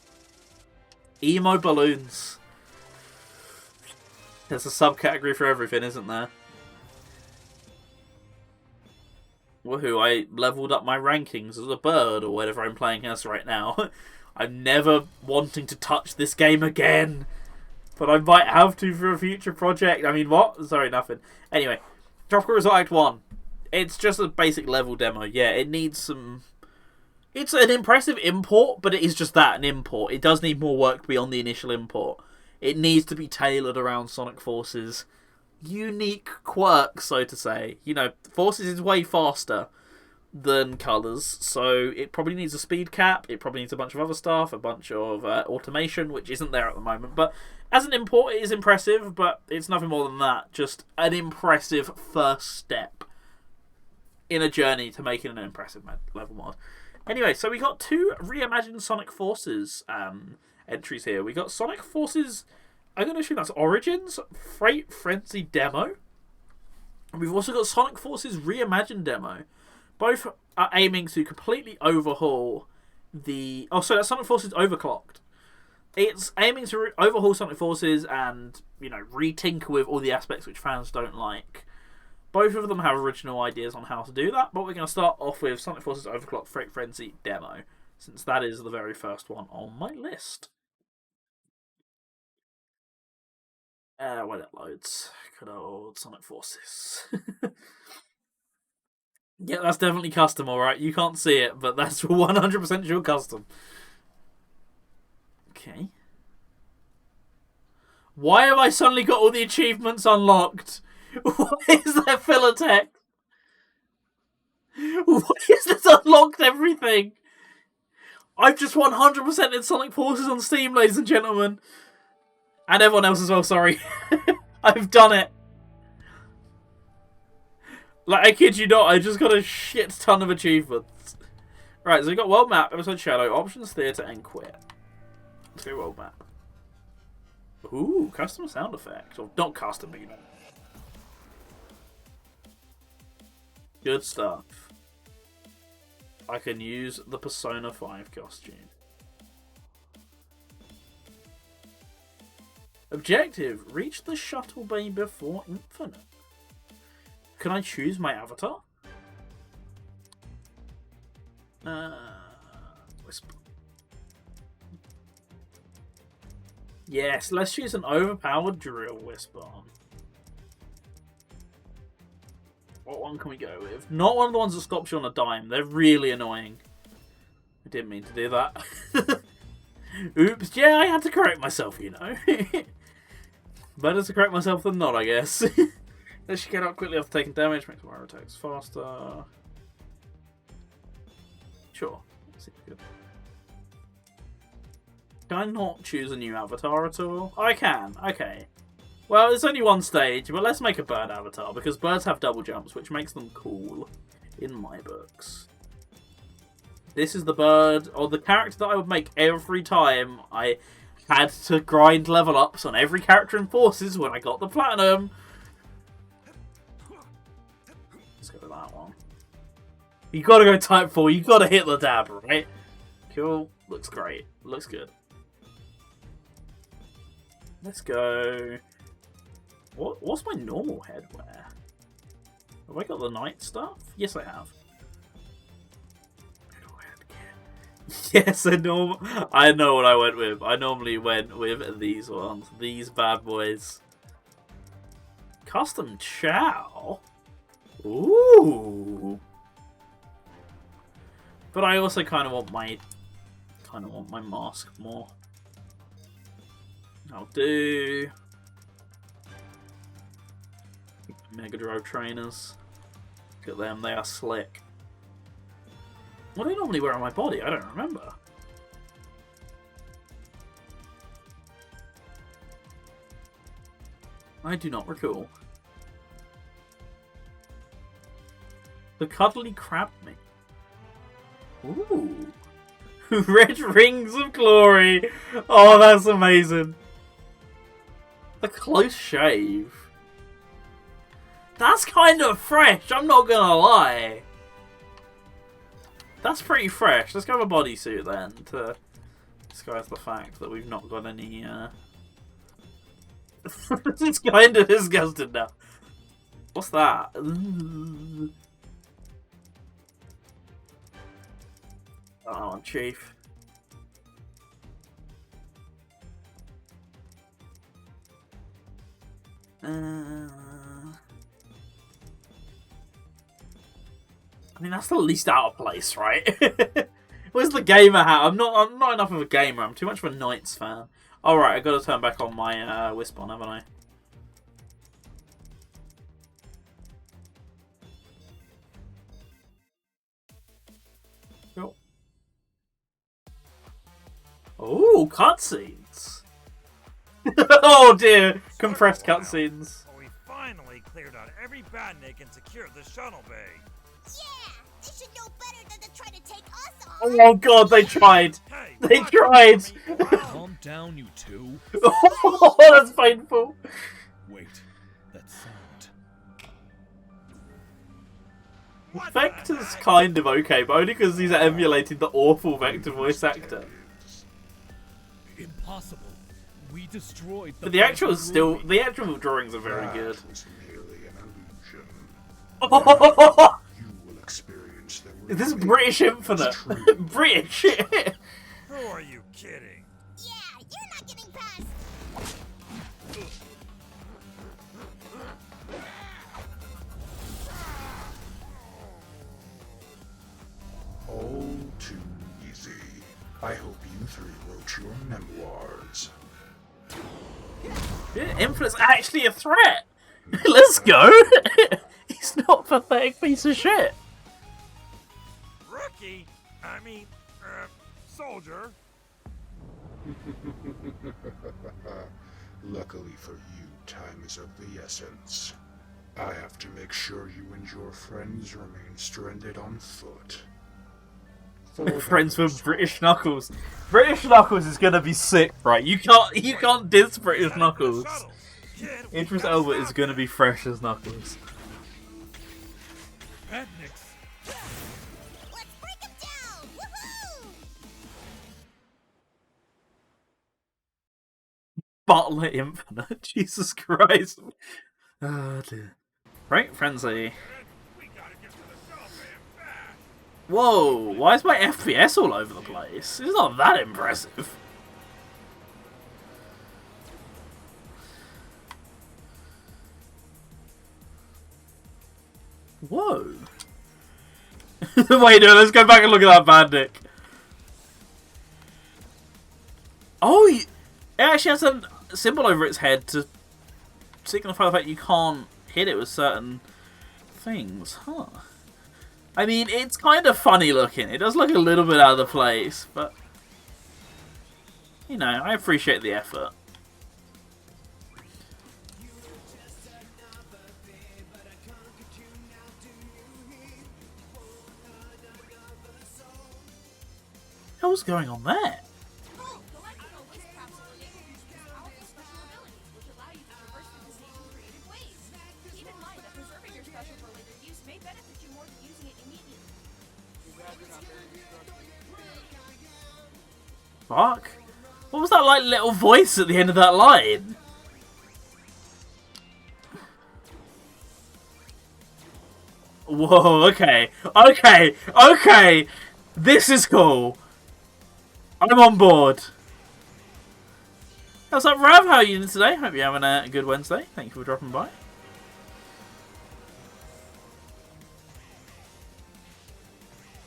Emo balloons. There's a subcategory for everything, isn't there? Woohoo, I leveled up my rankings as a bird, or whatever I'm playing as right now. I'm never wanting to touch this game again. But I might have to for a future project. I mean, what? Sorry, nothing. Anyway, Tropical Resort Act 1. It's just a basic level demo. Yeah, it needs some... It's an impressive import, but it is just that, an import. It does need more work beyond the initial import. It needs to be tailored around Sonic Forces' unique quirks, so to say. You know, Forces is way faster than Colors, so it probably needs a speed cap, it probably needs a bunch of other stuff, a bunch of automation, which isn't there at the moment. But as an import, it is impressive, but it's nothing more than that. Just an impressive first step in a journey to making an impressive level mod. Anyway, so we got two reimagined Sonic Forces entries here. We got Sonic Forces, I'm going to assume that's Origins, Freight Frenzy Demo. And we've also got Sonic Forces Reimagined Demo. Both are aiming to completely overhaul the... Oh, sorry, that's Sonic Forces Overclocked. It's aiming to overhaul Sonic Forces and, you know, re-tinker with all the aspects which fans don't like. Both of them have original ideas on how to do that, but we're going to start off with Sonic Forces Overclocked Freight Frenzy Demo, since that is the very first one on my list. When it loads. Good old Sonic Forces. Yeah, that's definitely custom, alright? You can't see it, but that's 100% sure custom. Okay. Why have I suddenly got all the achievements unlocked? Why is there filler text? Why is this unlocked everything? I've just 100% in Sonic Forces on Steam, ladies and gentlemen. And everyone else as well, sorry. I've done it. Like, I kid you not, I just got a shit ton of achievements. Right, so we got World Map, Episode Shadow, Options, Theatre, and Quit. Let's go World Map. Ooh, custom sound effects. Or not custom, but you know. Good stuff. I can use the Persona 5 costume. Objective, reach the shuttle bay before Infinite. Can I choose my avatar? Whisper. Yes, let's choose an overpowered drill whisper. What one can we go with? Not one of the ones that stops you on a dime. They're really annoying. I didn't mean to do that. Oops, yeah, I had to correct myself, you know. Better to correct myself than not, I guess. Let you get up quickly after taking damage, makes my attacks faster. Sure. Seems good. Can I not choose a new avatar at all? I can. Okay. Well, it's only one stage, but let's make a bird avatar, because birds have double jumps, which makes them cool in my books. This is the bird, or the character that I would make every time I had to grind level ups on every character in Forces when I got the platinum. Let's go with that one. You gotta go type 4, you gotta hit the dab, right? Cool. Looks great. Looks good. Let's go. What's my normal headwear? Have I got the night stuff? Yes, I have. Yes, I know what I went with. I normally went with these ones. These bad boys. Custom chow? Ooh. But I also kind of want my mask more. I'll do Mega Drive trainers. Look at them, they are slick. What do I normally wear on my body? I don't remember. I do not recall. The cuddly crab me. Ooh. Red rings of glory. Oh, that's amazing. The close shave. That's kind of fresh, I'm not gonna lie. That's pretty fresh. Let's go with a bodysuit then to disguise the fact that we've not got any. It's kind of disgusting now. What's that? Oh, Chief. I mean, that's the least out of place, right? Where's the gamer hat? I'm not enough of a gamer. I'm too much of a Knights fan. Alright, I've got to turn back on my Wisp on, haven't I? Cool. Oh, cutscenes! Oh dear! Compressed cutscenes. We finally cleared out every badnik and secured the shuttle bay. Yeah! They should know better than to try to take us on! Oh god, they tried! Hey, They tried! Calm down, you two. Oh, that's painful! Wait, that sound. Vector's kind of okay, but only because he's emulating the awful Vector voice actor. Impossible. We destroyed the. But the actual drawings are very good. Was merely an illusion. Oh, You will experience the is this remaining British Infinite? truth. British! Who are you kidding? Yeah, you're not getting past! All too easy. I hope you three wrote your memoirs. Yeah, Infinite's actually a threat! Let's go! He's not a pathetic piece of shit! Rookie? I mean, soldier. Luckily for you, time is of the essence. I have to make sure you and your friends remain stranded on foot. Friends with British Knuckles. British Knuckles is gonna be sick, right? You can't diss British Knuckles. Idris Elba is gonna be fresh as Knuckles. Badniks. Let's break him down! Woohoo! Butler Infinite. Jesus Christ. Oh dear. Right, frenzy. We gotta get to the shuttle bay and fast. Whoa, why is my FPS all over the place? It's not that impressive. Whoa. Wait, no, let's go back and look at that bandit. Oh, it actually has a symbol over its head to signify the fact you can't hit it with certain things. Huh. I mean, it's kind of funny looking. It does look a little bit out of place, but you know, I appreciate the effort. What was going on there? Fuck? What was that like little voice at the end of that line? Whoa, okay. Okay, okay! This is cool. I'm on board. What's up, Rav? How are you doing today? Hope you're having a good Wednesday. Thank you for dropping by.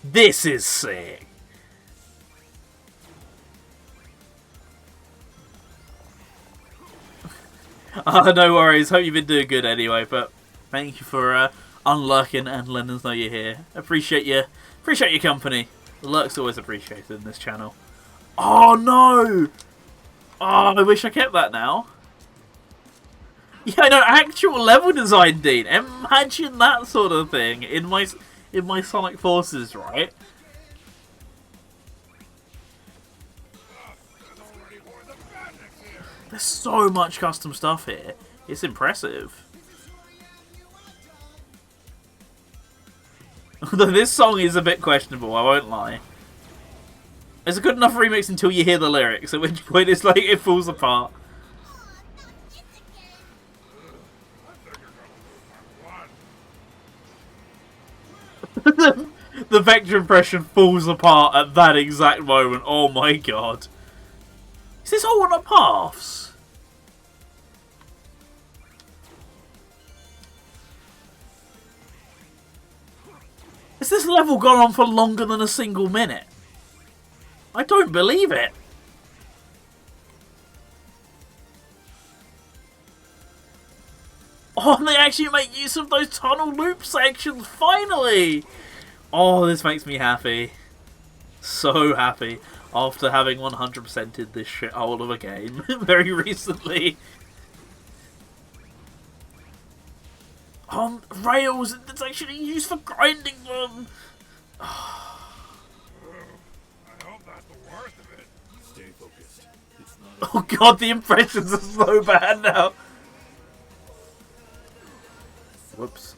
This is sick. No worries. Hope you've been doing good anyway. But thank you for unlurking and letting us know you're here. Appreciate your company. The lurk's always appreciated in this channel. Oh no! Oh, I wish I kept that now. Yeah, no, actual level design, Dean. Imagine that sort of thing in my Sonic Forces, right? There's so much custom stuff here. It's impressive. Although this song is a bit questionable, I won't lie. It's a good enough remix until you hear the lyrics, at which point it's like it falls apart. The vector impression falls apart at that exact moment. Oh my god. Is this all on paths? Has this level gone on for longer than a single minute? I don't believe it. Oh, and they actually make use of those tunnel loop sections, finally! Oh, this makes me happy. So happy. After having 100%ed this shithole of a game very recently. Rails, it's actually used for grinding them! Oh god, the impressions are so bad now. Whoops.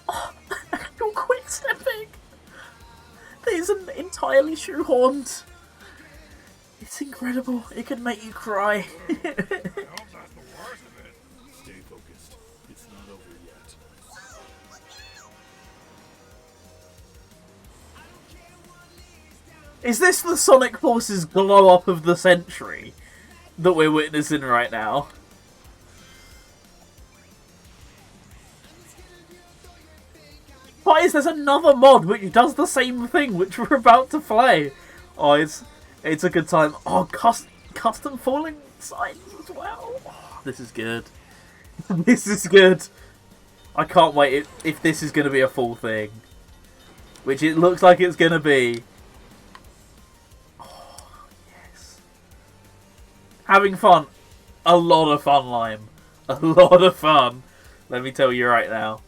Oh, actual quick stepping. That isn't entirely shoehorned. It's incredible. It could make you cry. Is this the Sonic Forces glow up of the century that we're witnessing right now? Why is there another mod which does the same thing which we're about to play? Oh, it's a good time. Oh, custom falling signs as well. Oh, this is good. This is good. I can't wait if this is going to be a full thing. Which it looks like it's going to be. Having fun. A lot of fun, Lime. A lot of fun. Let me tell you right now.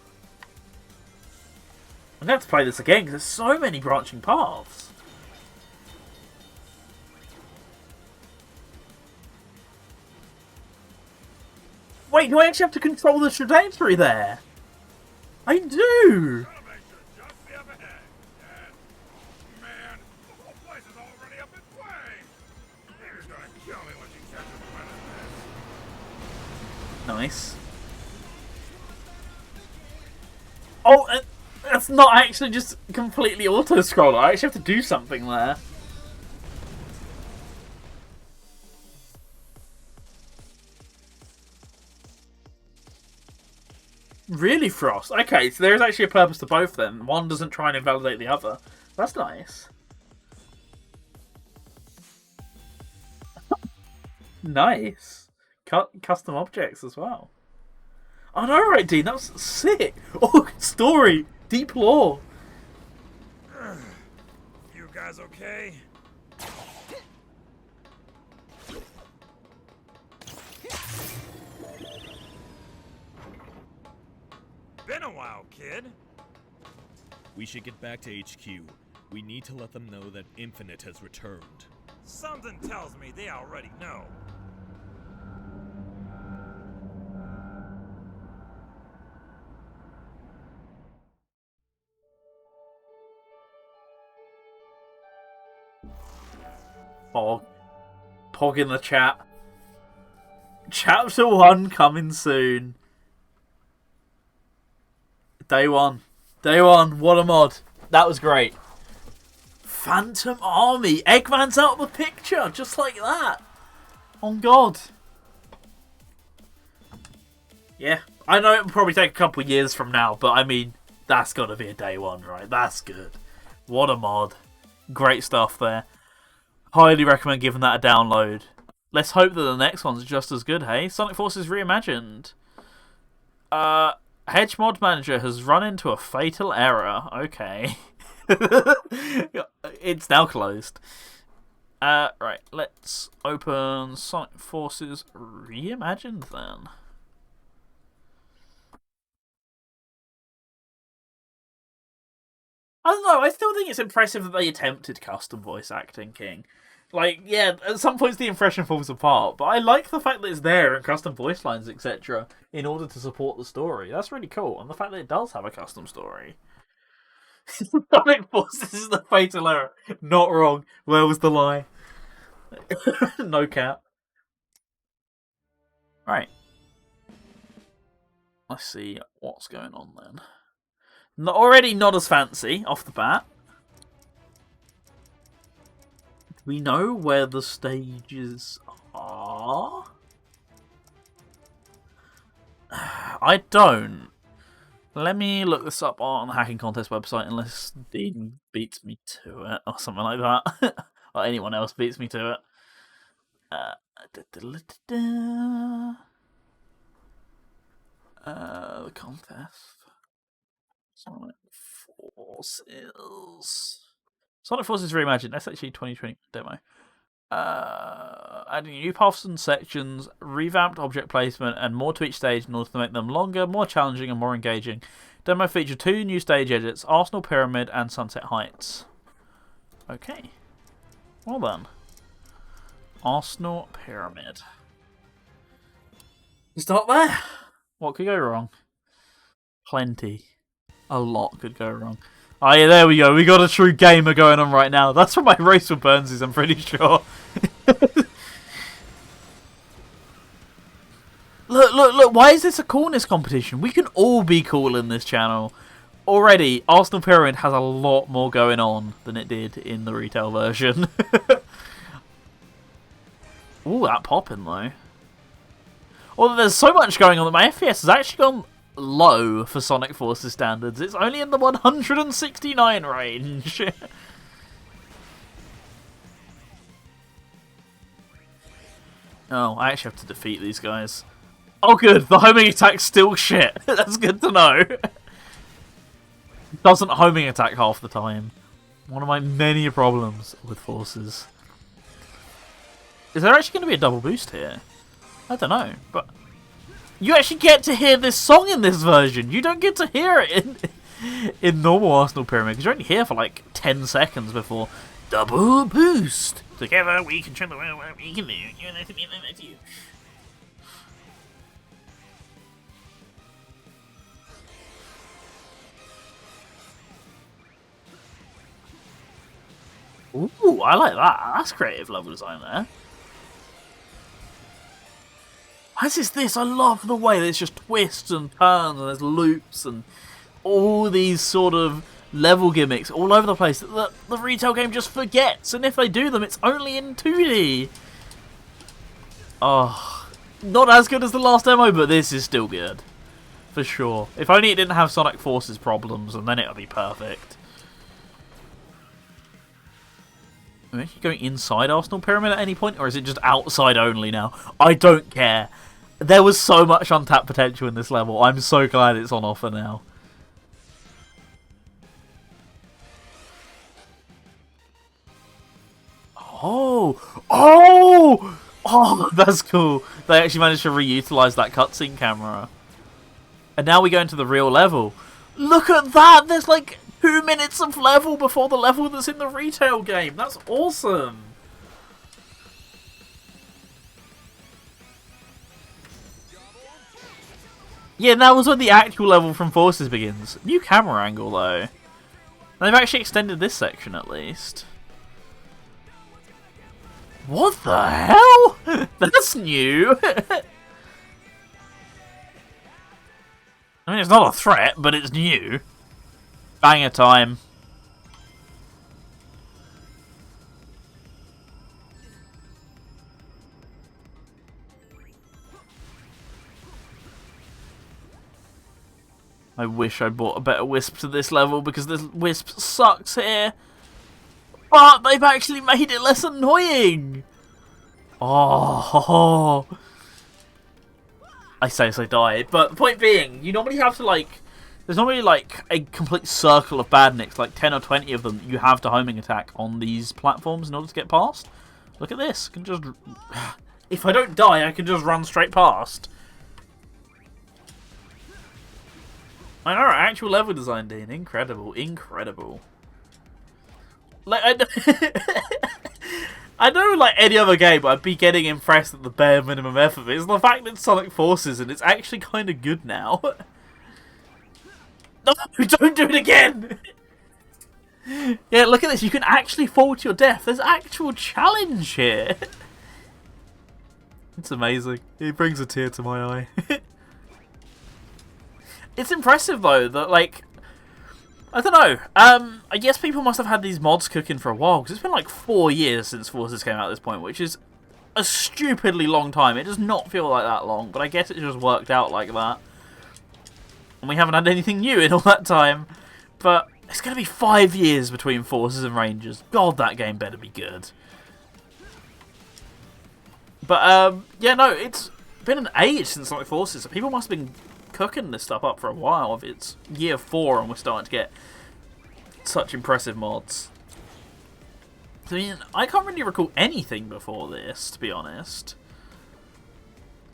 I'm going to have to play this again because there's so many branching paths. Wait, do I actually have to control the trajectory there? I do! Nice. Oh, that's not actually just completely auto-scroller. I actually have to do something there. Really, Frost? Okay, so there is actually a purpose to both then. One doesn't try and invalidate the other. That's nice. Nice. Custom objects as well. I know, right, Dean? That was sick. Oh, story. Deep lore. You guys okay? Been a while, kid. We should get back to HQ. We need to let them know that Infinite has returned. Something tells me they already know. Pog in the chat. Chapter 1 coming soon. Day 1. Day 1. What a mod. That was great. Phantom Army. Eggman's out of the picture. Just like that. On God. Yeah. I know it'll probably take a couple of years from now, but I mean, that's got to be a day 1, right? That's good. What a mod. Great stuff there. Highly recommend giving that a download. Let's hope that the next one's just as good, hey? Sonic Forces Reimagined. Hedge Mod Manager has run into a fatal error. Okay. It's now closed. Right, let's open Sonic Forces Reimagined then. I don't know, I still think it's impressive that they attempted custom voice acting, King. Like, yeah, at some points the impression falls apart, but I like the fact that it's there and custom voice lines, etc., in order to support the story. That's really cool, and the fact that it does have a custom story. Sonic Forces is the fatal error. Not wrong. Where was the lie? No cap. Right. Let's see what's going on then. Already not as fancy off the bat. We know where the stages are. I don't. Let me look this up on the Hacking Contest website unless Dean beats me to it or something like that. Or anyone else beats me to it. The contest. Sonic Forces. Sonic Forces Reimagined, SHC2021 demo. Adding new paths and sections, revamped object placement, and more to each stage in order to make them longer, more challenging, and more engaging. Demo featured 2 new stage edits, Arsenal Pyramid and Sunset Heights. Okay. Well then. Arsenal Pyramid. Start there. What could go wrong? Plenty. A lot could go wrong. Oh yeah, there we go. We got a true gamer going on right now. That's what my race with Burns is, I'm pretty sure. Look. Why is this a coolness competition? We can all be cool in this channel. Already, Arsenal Pyramid has a lot more going on than it did in the retail version. Ooh, that popping though. Although there's so much going on that my FPS has actually gone low for Sonic Forces standards. It's only in the 169 range. Oh, I actually have to defeat these guys. Oh good, the homing attack's still shit. That's good to know. Doesn't homing attack half the time. One of my many problems with Forces. Is there actually going to be a double boost here? I don't know, but you actually get to hear this song in this version. You don't get to hear it in normal Arsenal Pyramid, because you're only here for like 10 seconds before double boost. Together we control the world, we can do. You and I to be with you. Ooh, I like that. That's creative level design there. As is this, I love the way there's just twists and turns and there's loops and all these sort of level gimmicks all over the place that the retail game just forgets, and if they do them, it's only in 2D. Oh, not as good as the last demo, but this is still good. For sure. If only it didn't have Sonic Forces problems, and then it would be perfect. Are we actually going inside Arsenal Pyramid at any point, or is it just outside only now? I don't care. There was so much untapped potential in this level. I'm so glad it's on offer now. Oh, that's cool. They actually managed to reutilize that cutscene camera. And now we go into the real level. Look at that! There's like 2 minutes of level before the level that's in the retail game. That's awesome. Yeah, that was when the actual level from Forces begins. New camera angle though. They've actually extended this section at least. What the hell? That's new. I mean, it's not a threat, but it's new. Banger time. I wish I bought a better Wisp to this level because this Wisp sucks here. But they've actually made it less annoying. Oh. I say as I die. But the point being, you normally have to like... There's normally like a complete circle of badniks, like 10 or 20 of them you have to homing attack on these platforms in order to get past. Look at this. I can just... If I don't die, I can just run straight past. I know, actual level design, Dean. Incredible, incredible. Like, I know, like any other game, I'd be getting impressed at the bare minimum effort. It's the fact that it's Sonic Forces and it's actually kind of good now. No, don't do it again! Yeah, look at this. You can actually fall to your death. There's actual challenge here. It's amazing. It brings a tear to my eye. It's impressive though that like I don't know. I guess people must have had these mods cooking for a while because it's been like 4 years since Forces came out at this point, which is a stupidly long time. It does not feel like that long, but I guess it just worked out like that. And we haven't had anything new in all that time. But it's going to be 5 years between Forces and Rangers. God, that game better be good. But yeah, no, it's been an age since Sonic Forces, so people must have been cooking this stuff up for a while. If it's year 4 and we're starting to get such impressive mods. I mean, I can't really recall anything before this, to be honest.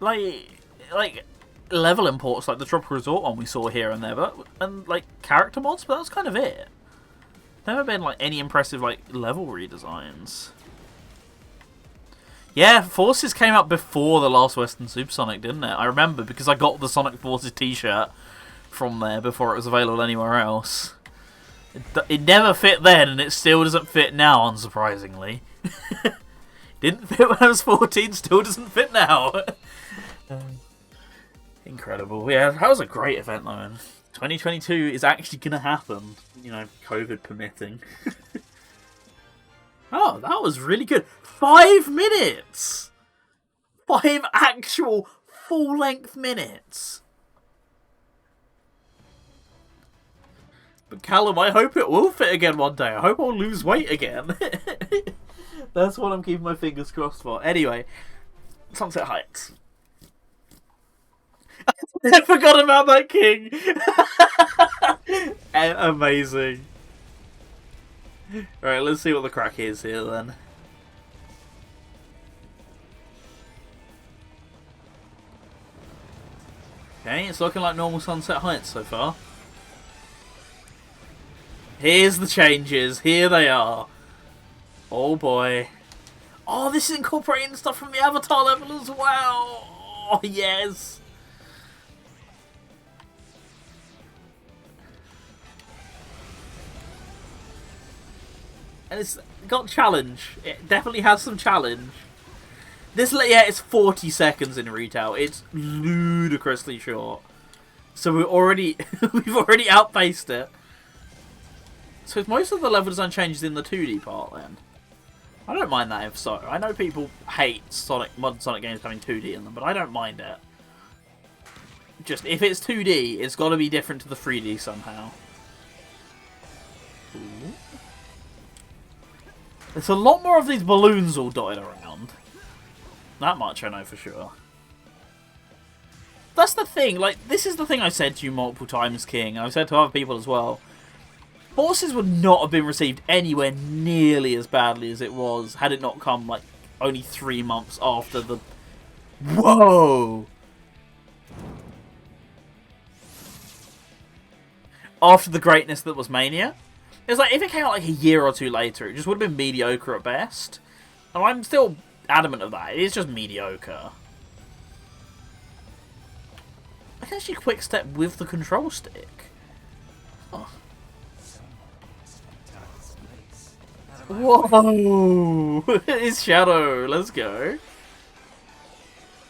Like level imports like the Tropical Resort one we saw here and there, and like character mods, but that was kind of it. Never been like any impressive like level redesigns. Yeah, Forces came out before the last Western Supersonic, didn't it? I remember because I got the Sonic Forces t-shirt from there before it was available anywhere else. It never fit then, and it still doesn't fit now, unsurprisingly. Didn't fit when I was 14, still doesn't fit now. Incredible. Yeah, that was a great event, though, man. 2022 is actually going to happen, you know, COVID permitting. Oh, that was really good. 5 minutes! 5 actual full-length minutes. But Callum, I hope it will fit again one day. I hope I'll lose weight again. That's what I'm keeping my fingers crossed for. Anyway, Sunset Heights. I forgot about that king. Amazing. Alright, let's see what the crack is here then. Okay, it's looking like normal Sunset Heights so far. Here's the changes. Here they are. Oh boy. Oh, this is incorporating stuff from the Avatar level as well. Oh, yes. And it's got challenge. It definitely has some challenge. This, yeah, it's 40 seconds in retail. It's ludicrously short. So we've already outpaced it. So most of the level design changes in the 2D part then. I don't mind that if so. I know people hate modern Sonic games having 2D in them, but I don't mind it. Just, if it's 2D, it's got to be different to the 3D somehow. Ooh. There's a lot more of these balloons all dotted around. That much I know for sure. That's the thing, like, this is the thing I said to you multiple times, King, and I've said to other people as well. Forces would not have been received anywhere nearly as badly as it was had it not come, like, only 3 months after the... Whoa! After the greatness that was Mania. It was like, if it came out like a year or two later, it just would have been mediocre at best. And I'm still adamant of that. It is just mediocre. I can actually quick step with the control stick. Oh. Whoa! It's Shadow. Let's go.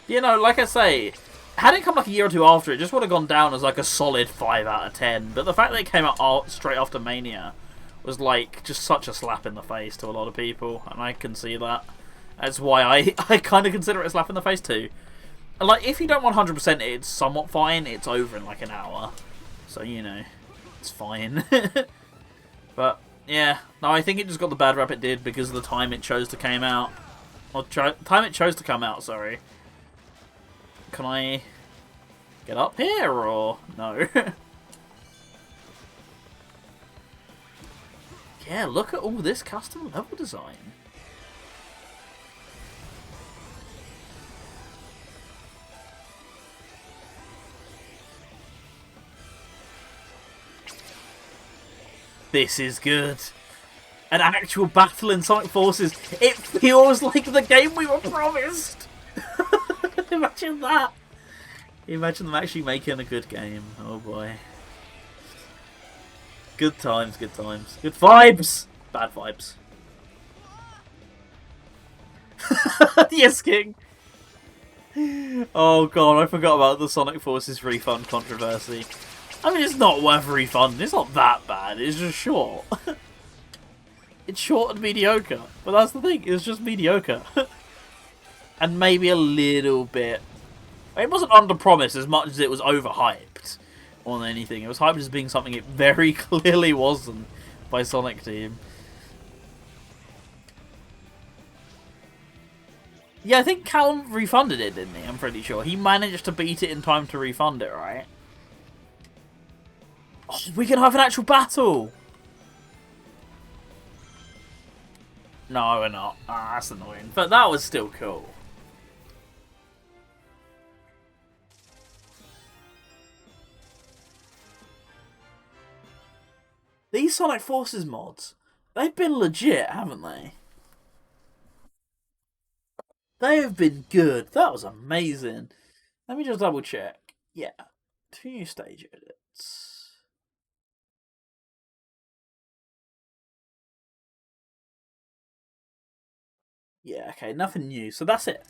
You know, like I say, had it come like a year or two after, it just would have gone down as like a solid 5 out of 10. But the fact that it came out straight after Mania was like just such a slap in the face to a lot of people, and I can see that. That's why I kind of consider it a slap in the face too. And like, if you don't 100% it, it's somewhat fine. It's over in like an hour, so you know, it's fine. But yeah, no, I think it just got the bad rap it did because of the time it chose to came out, or time it chose to come out. Sorry. Can I get up here or no? Yeah, look at all this custom level design. This is good. An actual battle in Sonic Forces. It feels like the game we were promised. Imagine that. Imagine them actually making a good game. Oh boy. Good times, good times. Good vibes! Bad vibes. Yes, King! Oh god, I forgot about the Sonic Forces refund controversy. I mean, it's not worth refunding. It's not that bad. It's just short. It's short and mediocre. But that's the thing. It's just mediocre. And maybe a little bit... It wasn't under-promised as much as it was overhyped. More than anything. It was hyped as being something it very clearly wasn't by Sonic Team. Yeah, I think Callum refunded it, didn't he? I'm pretty sure. He managed to beat it in time to refund it, right? Oh, we can have an actual battle! No, we're not. Ah, that's annoying. But that was still cool. These Sonic Forces mods, they've been legit, haven't they? They have been good. That was amazing. Let me just double check. Yeah. 2 new stage edits. Yeah, okay, nothing new. So that's it.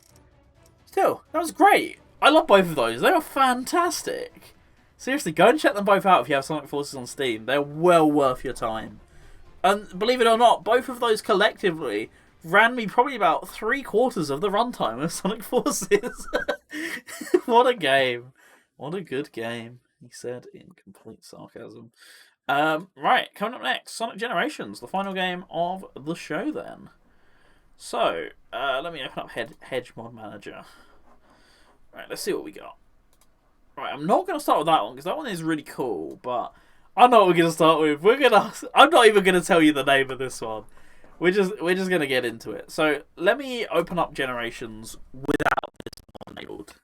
Still, that was great. I love both of those. They were fantastic. Seriously, go and check them both out if you have Sonic Forces on Steam. They're well worth your time. And believe it or not, both of those collectively ran me probably about 3/4 of the runtime of Sonic Forces. What a game. What a good game, he said in complete sarcasm. Right, coming up next, Sonic Generations, the final game of the show then. So, let me open up Hedge Mod Manager. Right, let's see what we got. Right, I'm not going to start with that one, because that one is really cool, but I know what we're going to start with. I'm not even going to tell you the name of this one. We're just going to get into it. So, let me open up Generations without this one enabled.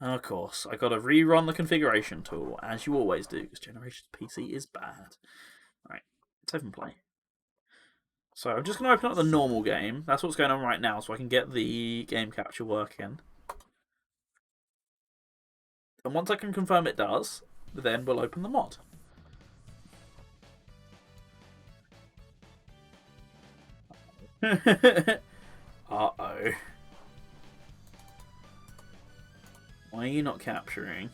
Of course, I got to rerun the configuration tool, as you always do, because Generations PC is bad. Right, let's open play. So I'm just going to open up the normal game. That's what's going on right now, so I can get the game capture working. And once I can confirm it does, then we'll open the mod. Uh-oh. Why are you not capturing?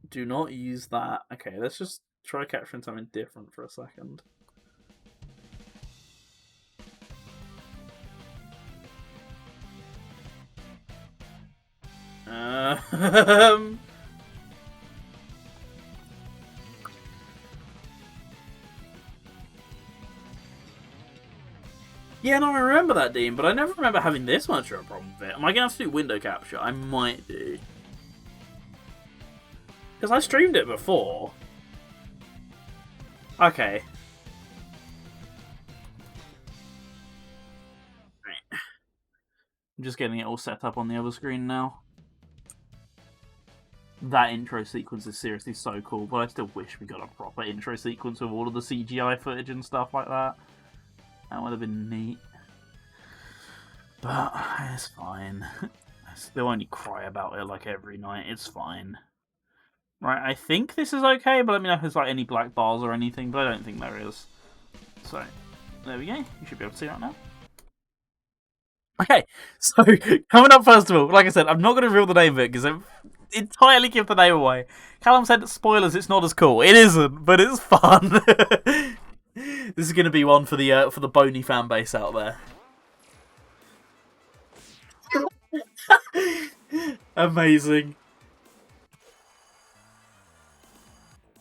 Do not use that. Okay, let's just try capturing something different for a second. Yeah, no, I remember that, Dean, but I never remember having this much of a problem with it. Am I going to have to do window capture? I might do. Because I streamed it before. Okay. Right. I'm just getting it all set up on the other screen now. That intro sequence is seriously so cool, but I still wish we got a proper intro sequence with all of the CGI footage and stuff like that. That would have been neat. But it's fine. I still only cry about it like every night. It's fine. Right, I think this is okay, but let me know if there's like any black bars or anything, but I don't think there is. So, there we go. You should be able to see that now. Okay, so coming up first of all, like I said, I'm not going to reveal the name of it because I entirely give the name away. Callum said, spoilers, it's not as cool. It isn't, but it's fun. This is going to be one for the bony fan base out there. Amazing.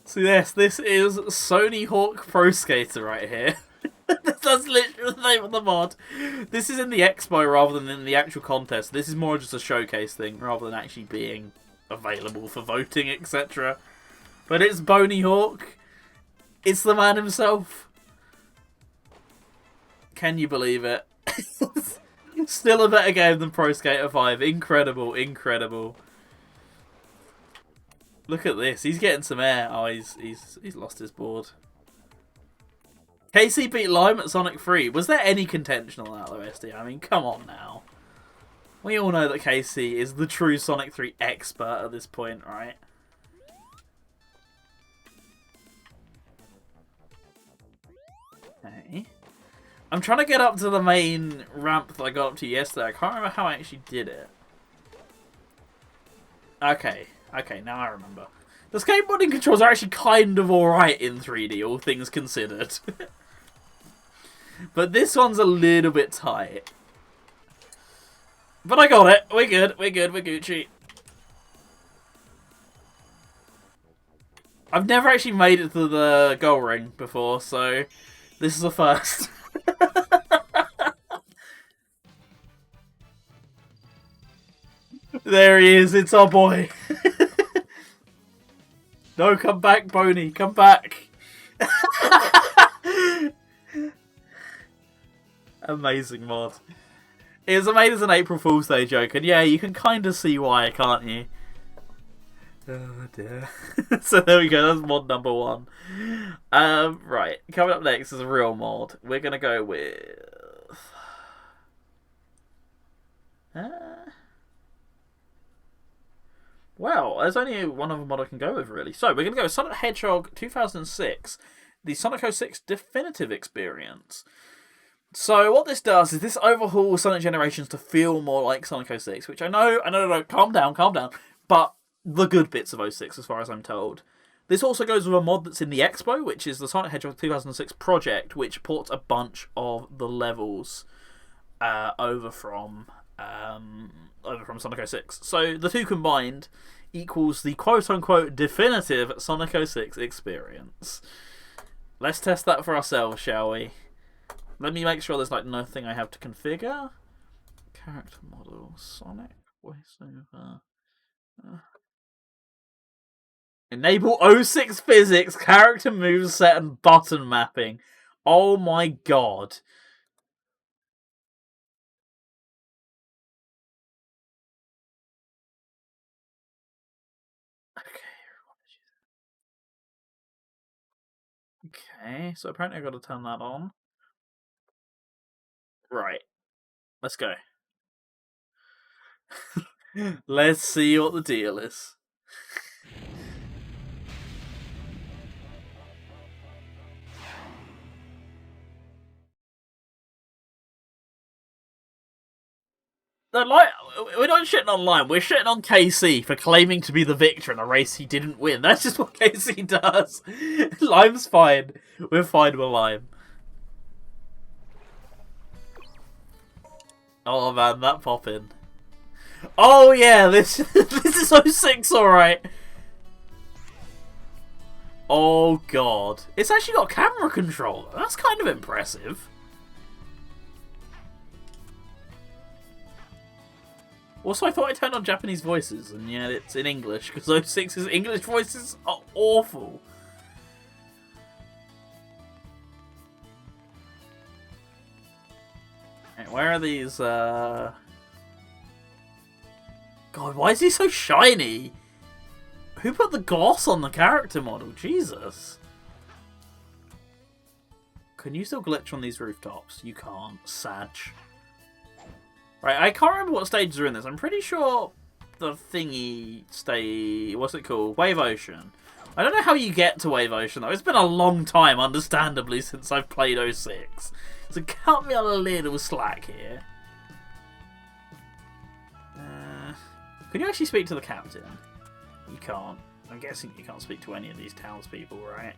See this is Sony Hawk Pro Skater right here. That's literally the name of the mod. This is in the expo rather than in the actual contest. This is more just a showcase thing rather than actually being available for voting, etc. But it's Boney Hawk. It's the man himself. Can you believe it? Still a better game than Pro Skater 5. Incredible, incredible. Look at this. He's getting some air. Oh, he's lost his board. KC beat Lime at Sonic 3. Was there any contention on that, though, SD? I mean, come on now. We all know that KC is the true Sonic 3 expert at this point, right? Okay. I'm trying to get up to the main ramp that I got up to yesterday. I can't remember how I actually did it. Okay. Okay, now I remember. The skateboarding controls are actually kind of alright in 3D, all things considered. But this one's a little bit tight. But I got it. We're good. We're good. We're Gucci. I've never actually made it to the goal ring before, so this is a first. There he is. It's our boy. No, come back, Boney. Come back. Amazing mod. It was made as an April Fool's Day joke, and yeah, you can kind of see why, can't you? Oh dear. So there we go, that's mod number 1. Right, coming up next is a real mod. We're going to go with... Well, there's only one other mod I can go with, really. So, we're going to go with Sonic the Hedgehog 2006, the Sonic 06 Definitive Experience. So, what this does is this overhauls Sonic Generations to feel more like Sonic 06, which I know, calm down, but the good bits of 06, as far as I'm told. This also goes with a mod that's in the Expo, which is the Sonic Hedgehog 2006 project, which ports a bunch of the levels over from Sonic 06. So the two combined equals the quote-unquote definitive Sonic 06 experience. Let's test that for ourselves, shall we? Let me make sure there's like nothing I have to configure. Character model, Sonic, voiceover. Enable 06 physics, character moveset, and button mapping. Oh my god. Okay, so apparently I've got to turn that on. Right. Let's go. Let's see what the deal is. We're not shitting on Lime, we're shitting on KC for claiming to be the victor in a race he didn't win. That's just what KC does. Lime's fine. We're fine with Lime. Oh man, that pop-in. Oh yeah, this is 06 alright. Oh god. It's actually got camera control. That's kind of impressive. Also, I thought I turned on Japanese voices, and yet it's in English, because 06's English voices are awful. Right, where are these, God, why is he so shiny? Who put the gloss on the character model? Jesus. Can you still glitch on these rooftops? You can't. Sag. Right, I can't remember what stages are in this. I'm pretty sure the thingy what's it called? Wave Ocean. I don't know how you get to Wave Ocean though. It's been a long time, understandably, since I've played 06. So cut me a little slack here. Can you actually speak to the captain? You can't. I'm guessing you can't speak to any of these townspeople, right?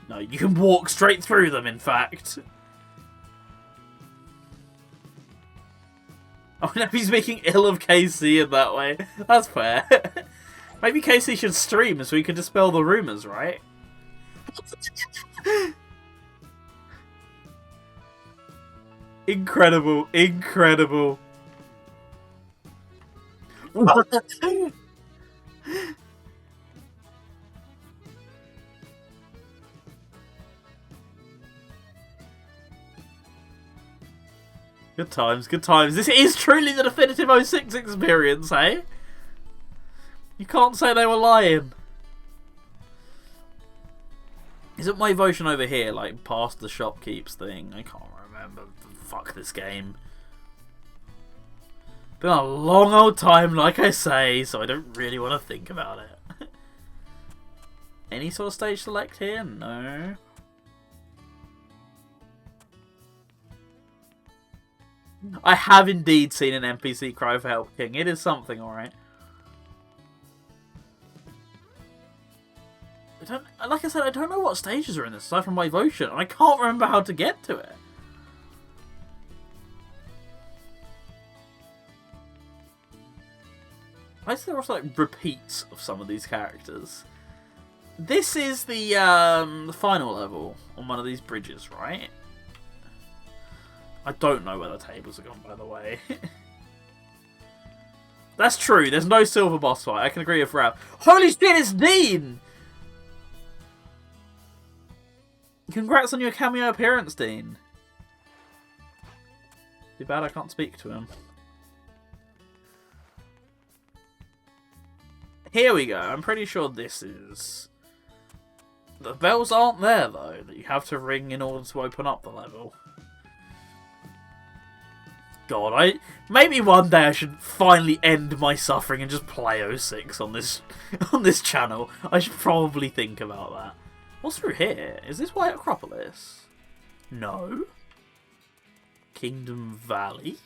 No, you can walk straight through them, in fact. Oh no, he's making ill of KC in that way. That's fair. Maybe KC should stream so we can dispel the rumours, right? Incredible, incredible. Good times, good times. This is truly the definitive 06 experience, hey? You can't say they were lying. Isn't Wave Ocean over here, like, past the shopkeep's thing? I can't remember. Fuck this game. Been a long old time, like I say, so I don't really want to think about it. Any sort of stage select here? No. I have indeed seen an NPC cry for help, King. It is something, alright. Like I said, I don't know what stages are in this, aside from Wave Ocean, and I can't remember how to get to it. Why is there also like repeats of some of these characters? This is the final level on one of these bridges, right? I don't know where the tables are gone, by the way. That's true, there's no silver boss fight. I can agree with Ralph. Holy shit, it's Dean! Congrats on your cameo appearance, Dean. Too bad I can't speak to him. Here we go. I'm pretty sure this is... The bells aren't there, though, that you have to ring in order to open up the level. God, maybe one day I should finally end my suffering and just play 06 on this channel. I should probably think about that. What's through here? Is this White Acropolis? No. Kingdom Valley?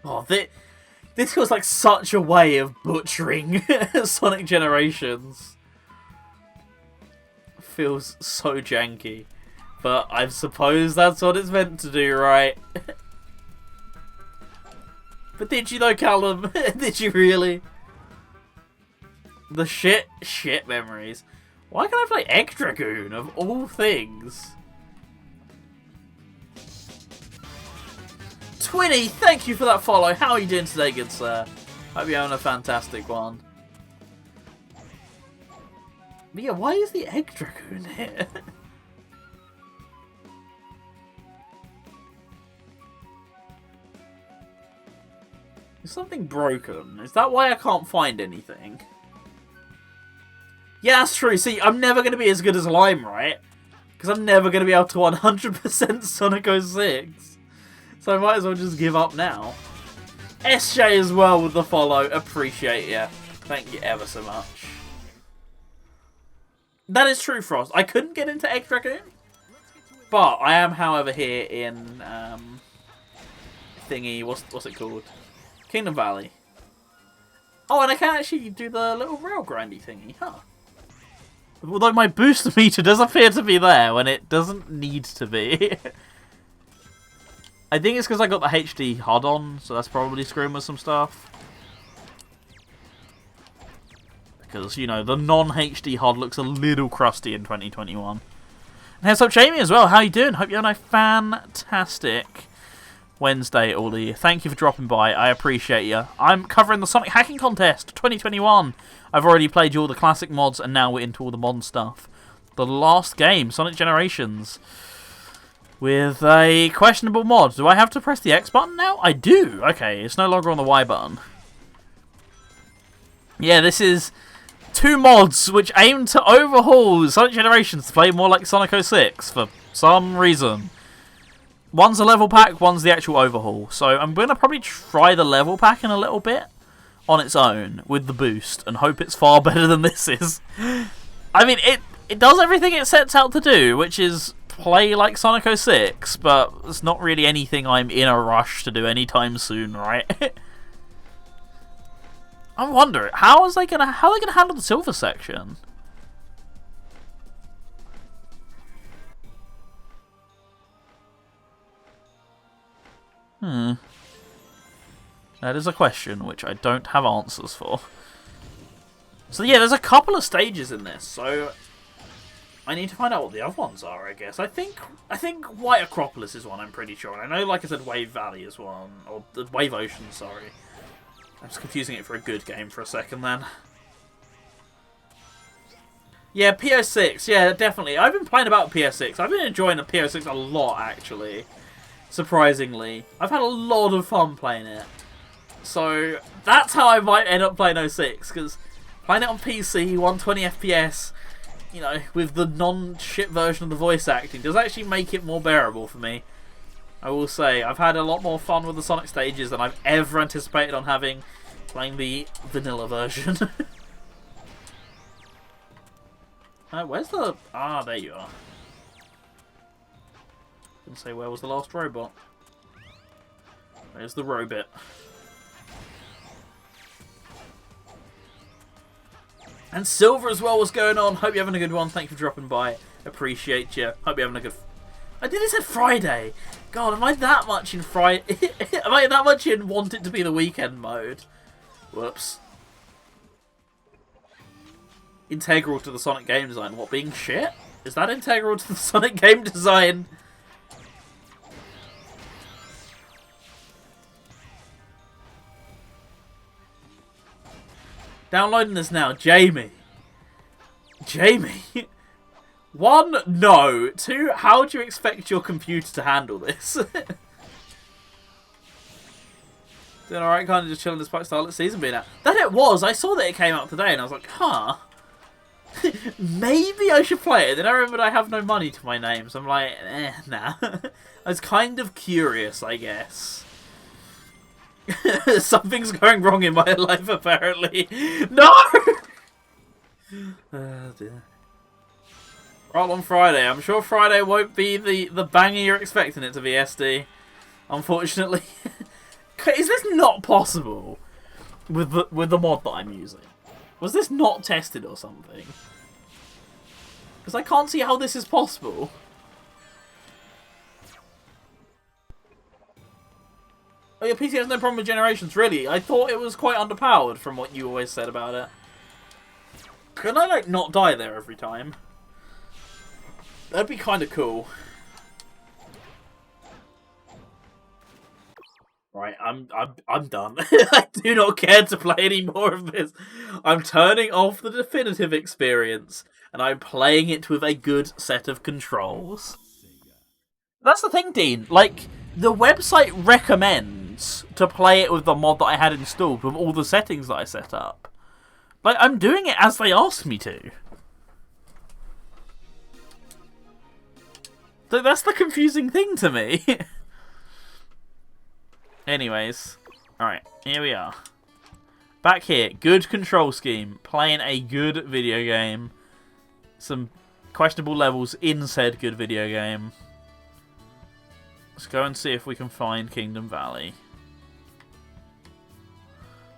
Oh, this feels like such a way of butchering Sonic Generations. Feels so janky. But I suppose that's what it's meant to do, right? But did you though, Callum? Did you really? The shit memories. Why can't I play Egg Dragoon, of all things? Twinny, thank you for that follow. How are you doing today, good sir? Hope you're having a fantastic one. But yeah, why is the Egg Dragoon here? Is something broken? Is that why I can't find anything? Yeah, that's true. See, I'm never going to be as good as Lime, right? Because I'm never going to be able to 100% Sonic 06. So I might as well just give up now. SJ as well with the follow. Appreciate you. Thank you ever so much. That is true, Frost. I couldn't get into Egg Dragoon. But I am, however, here in... thingy. What's it called? Kingdom Valley. Oh, and I can actually do the little rail grindy thingy, huh? Although my boost meter does appear to be there when it doesn't need to be. I think it's because I got the HD HUD on, so that's probably screwing with some stuff. Because, you know, the non-HD HUD looks a little crusty in 2021. And heads up, Jamie, as well. How you doing? Hope you're having a fantastic Wednesday, all of you. Thank you for dropping by. I appreciate you. I'm covering the Sonic Hacking Contest 2021. I've already played you all the classic mods, and now we're into all the modern stuff. The last game, Sonic Generations, with a questionable mod. Do I have to press the X button now? I do. Okay, it's no longer on the Y button. Yeah, this is 2 mods which aim to overhaul Sonic Generations to play more like Sonic 06 for some reason. One's a level pack, one's the actual overhaul. So I'm going to probably try the level pack in a little bit on its own with the boost and hope it's far better than this is. I mean, it does everything it sets out to do, which is play like Sonic 06, but it's not really anything I'm in a rush to do anytime soon, right? I'm wondering, how are they gonna handle the silver section? That is a question which I don't have answers for. So yeah, there's a couple of stages in this, so I need to find out what the other ones are, I guess. I think White Acropolis is one, I'm pretty sure. And I know, like I said, Wave Valley is one. Or Wave Ocean, sorry. I'm just confusing it for a good game for a second then. Yeah, PO6, yeah, definitely. I've been playing about PO6. I've been enjoying the PO6 a lot, actually. Surprisingly. I've had a lot of fun playing it. So, that's how I might end up playing 06, because playing it on PC, 120 FPS, you know, with the non-shit version of the voice acting, does actually make it more bearable for me. I will say, I've had a lot more fun with the Sonic stages than I've ever anticipated on having playing the vanilla version. Where's the... Ah, there you are. Didn't say where was the last robot. There's the robot. And Silver as well, what's going on? Hope you're having a good one. Thank you for dropping by. Appreciate you. Hope you're having a good... I did it said Friday. God, am I that much in Friday? Am I that much in want it to be the weekend mode? Whoops. Integral to the Sonic game design. What, being shit? Is that integral to the Sonic game design? Downloading this now. Jamie. Jamie. 1, no. 2, how do you expect your computer to handle this? Doing alright, kind of just chilling despite Starlit Season being out. Then it was. I saw that it came out today and I was like, huh. Maybe I should play it. Then I remembered I have no money to my name, so I'm like, nah. I was kind of curious, I guess. Something's going wrong in my life, apparently. No! Oh, dear. Right on Friday. I'm sure Friday won't be the banger you're expecting it to be, SD. Unfortunately. Is this not possible with the mod that I'm using? Was this not tested or something? Because I can't see how this is possible. Oh, your PC has no problem with Generations, really? I thought it was quite underpowered from what you always said about it. Can I, like, not die there every time? That'd be kind of cool. Right, I'm done. I do not care to play any more of this. I'm turning off the definitive experience, and I'm playing it with a good set of controls. That's the thing, Dean. Like, the website recommends to play it with the mod that I had installed with all the settings that I set up. Like, I'm doing it as they asked me to. So that's the confusing thing to me. Anyways. Alright, here we are. Back here. Good control scheme. Playing a good video game. Some questionable levels in said good video game. Let's go and see if we can find Kingdom Valley.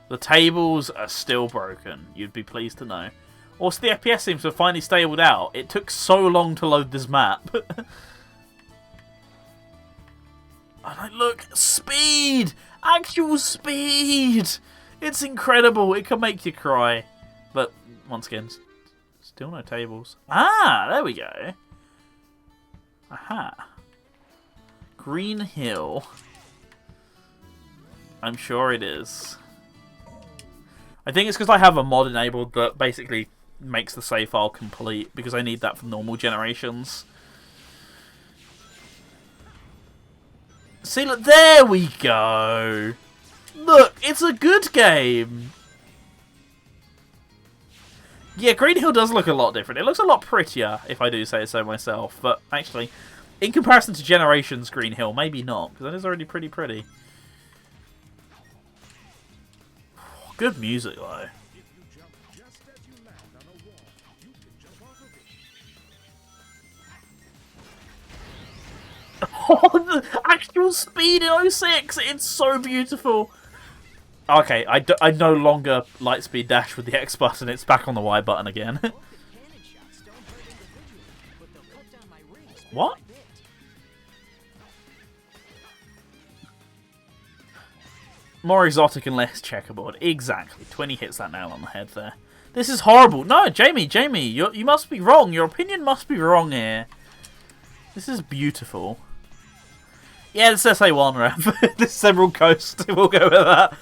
The tables are still broken. You'd be pleased to know. Also, the FPS seems to have finally stabled out. It took so long to load this map. And like, look, speed! Actual speed! It's incredible. It can make you cry. But, once again, still no tables. Ah, there we go. Aha. Green Hill. I'm sure it is. I think it's because I have a mod enabled that basically makes the save file complete, because I need that for normal generations. See, look, there we go! Look, it's a good game! Yeah, Green Hill does look a lot different. It looks a lot prettier, if I do say so myself. But actually, in comparison to Generations Green Hill, maybe not, because that is already pretty pretty. Good music, though. Oh, the actual speed in 06! It's so beautiful! Okay, I no longer lightspeed dash with the X button, it's back on the Y button again. What? More exotic and less checkerboard. Exactly. 20 hits that nail on the head there. This is horrible. No, Jamie, you must be wrong. Your opinion must be wrong here. This is beautiful. Yeah, it's SA1 rep. This Emerald Coast. We'll go with that.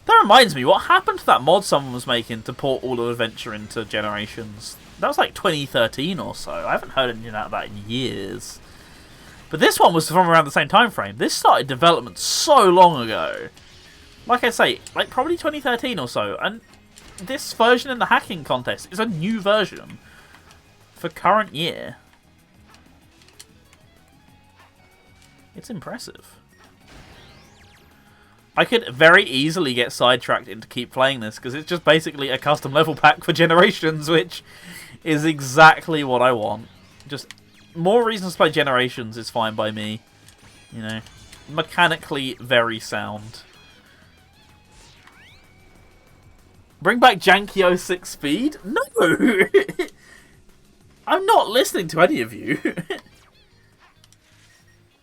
That reminds me, what happened to that mod someone was making to port all of Adventure into Generations? That was like 2013 or so. I haven't heard anything about that in years. But this one was from around the same time frame. This started development so long ago. Like I say, like probably 2013 or so. And this version in the hacking contest is a new version for current year. It's impressive. I could very easily get sidetracked into keep playing this, because it's just basically a custom level pack for Generations, which is exactly what I want. Just more reasons to play Generations is fine by me. You know, mechanically very sound. Bring back janky 06 speed? No! I'm not listening to any of you.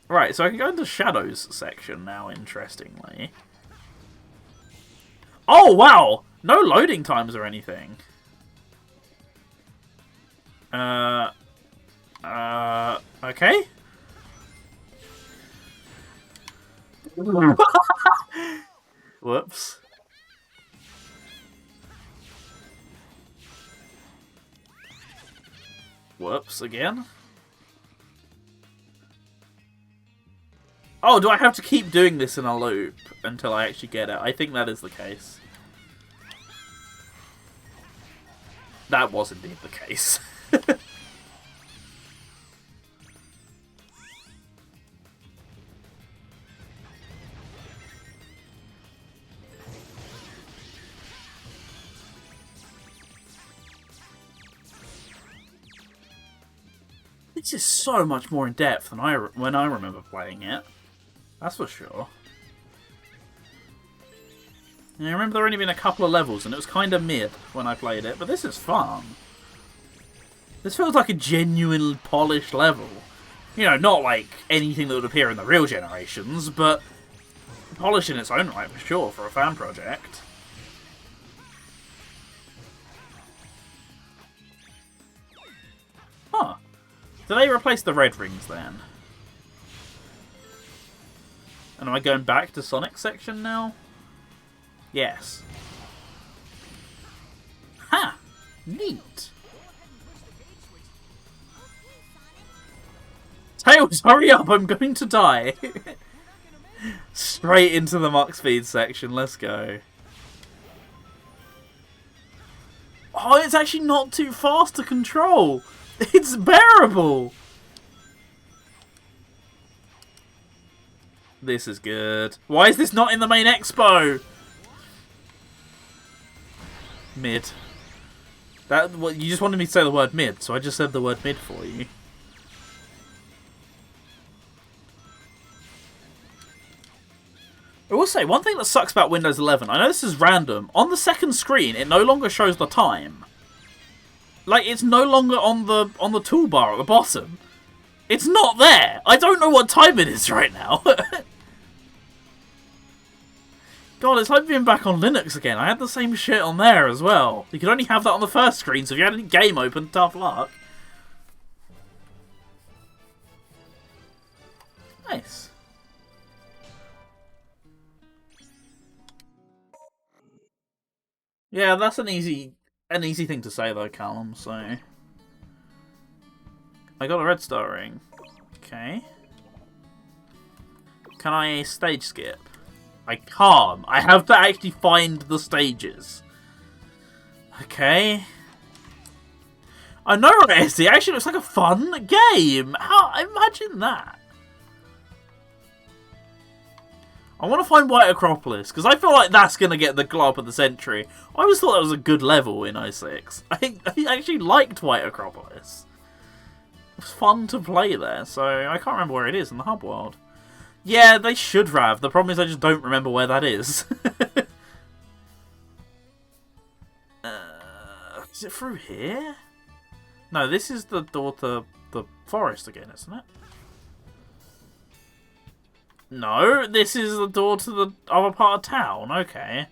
Right, so I can go into Shadows section now, interestingly. Oh, wow! No loading times or anything. Okay? Whoops. Whoops, again. Oh, do I have to keep doing this in a loop until I actually get it? I think that is the case. That was indeed the case. This is so much more in depth than when I remember playing it. That's for sure. Yeah, I remember there only been a couple of levels, and it was kind of mid when I played it, but this is fun. This feels like a genuinely polished level. You know, not like anything that would appear in the real Generations, but polished in its own right, for sure, for a fan project. Huh. Do they replace the red rings, then? And am I going back to Sonic section now? Yes. Ha! Neat! Tails, hurry up! I'm going to die! Straight into the Mach Speed section. Let's go. Oh, it's actually not too fast to control! It's bearable! This is good. Why is this not in the main expo? Mid. That what you just wanted me to say the word mid, so I just said the word mid for you. I will say, one thing that sucks about Windows 11, I know this is random, on the second screen it no longer shows the time. Like, it's no longer on the toolbar at the bottom. It's not there! I don't know what time it is right now. God, it's like being back on Linux again. I had the same shit on there as well. You could only have that on the first screen, so if you had any game open, tough luck. Nice. Yeah, that's an easy thing to say though, Callum. So I got a red star ring. Okay. Can I stage skip? I can't. I have to actually find the stages. Okay. I know, right? It actually looks like a fun game. How? Imagine that. I want to find White Acropolis, because I feel like that's going to get the glow up of the century. I always thought that was a good level in 06. I actually liked White Acropolis. It was fun to play there, so I can't remember where it is in the hub world. Yeah, they should have. The problem is I just don't remember where that is. Is it through here? No, this is the door to the forest again, isn't it? No, this is the door to the other part of town. Okay.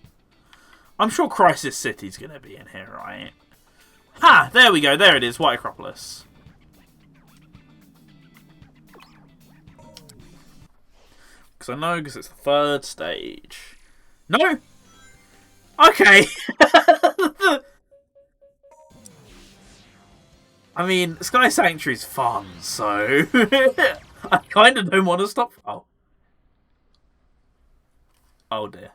I'm sure Crisis City's going to be in here, right? Ha! There we go. There it is. White Acropolis. Because I know, because it's the third stage. No! Okay! I mean, Sky Sanctuary's fun, so... I kind of don't want to stop... Oh. Oh dear.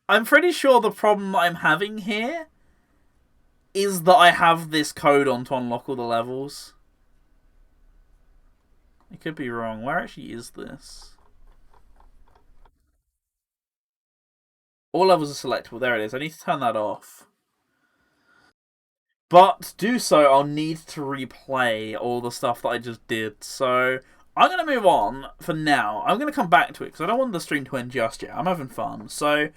I'm pretty sure the problem I'm having here is that I have this code on to unlock all the levels. I could be wrong. Where actually is this? All levels are selectable. There it is. I need to turn that off. But to do so, I'll need to replay all the stuff that I just did. So I'm going to move on for now. I'm going to come back to it because I don't want the stream to end just yet. I'm having fun. So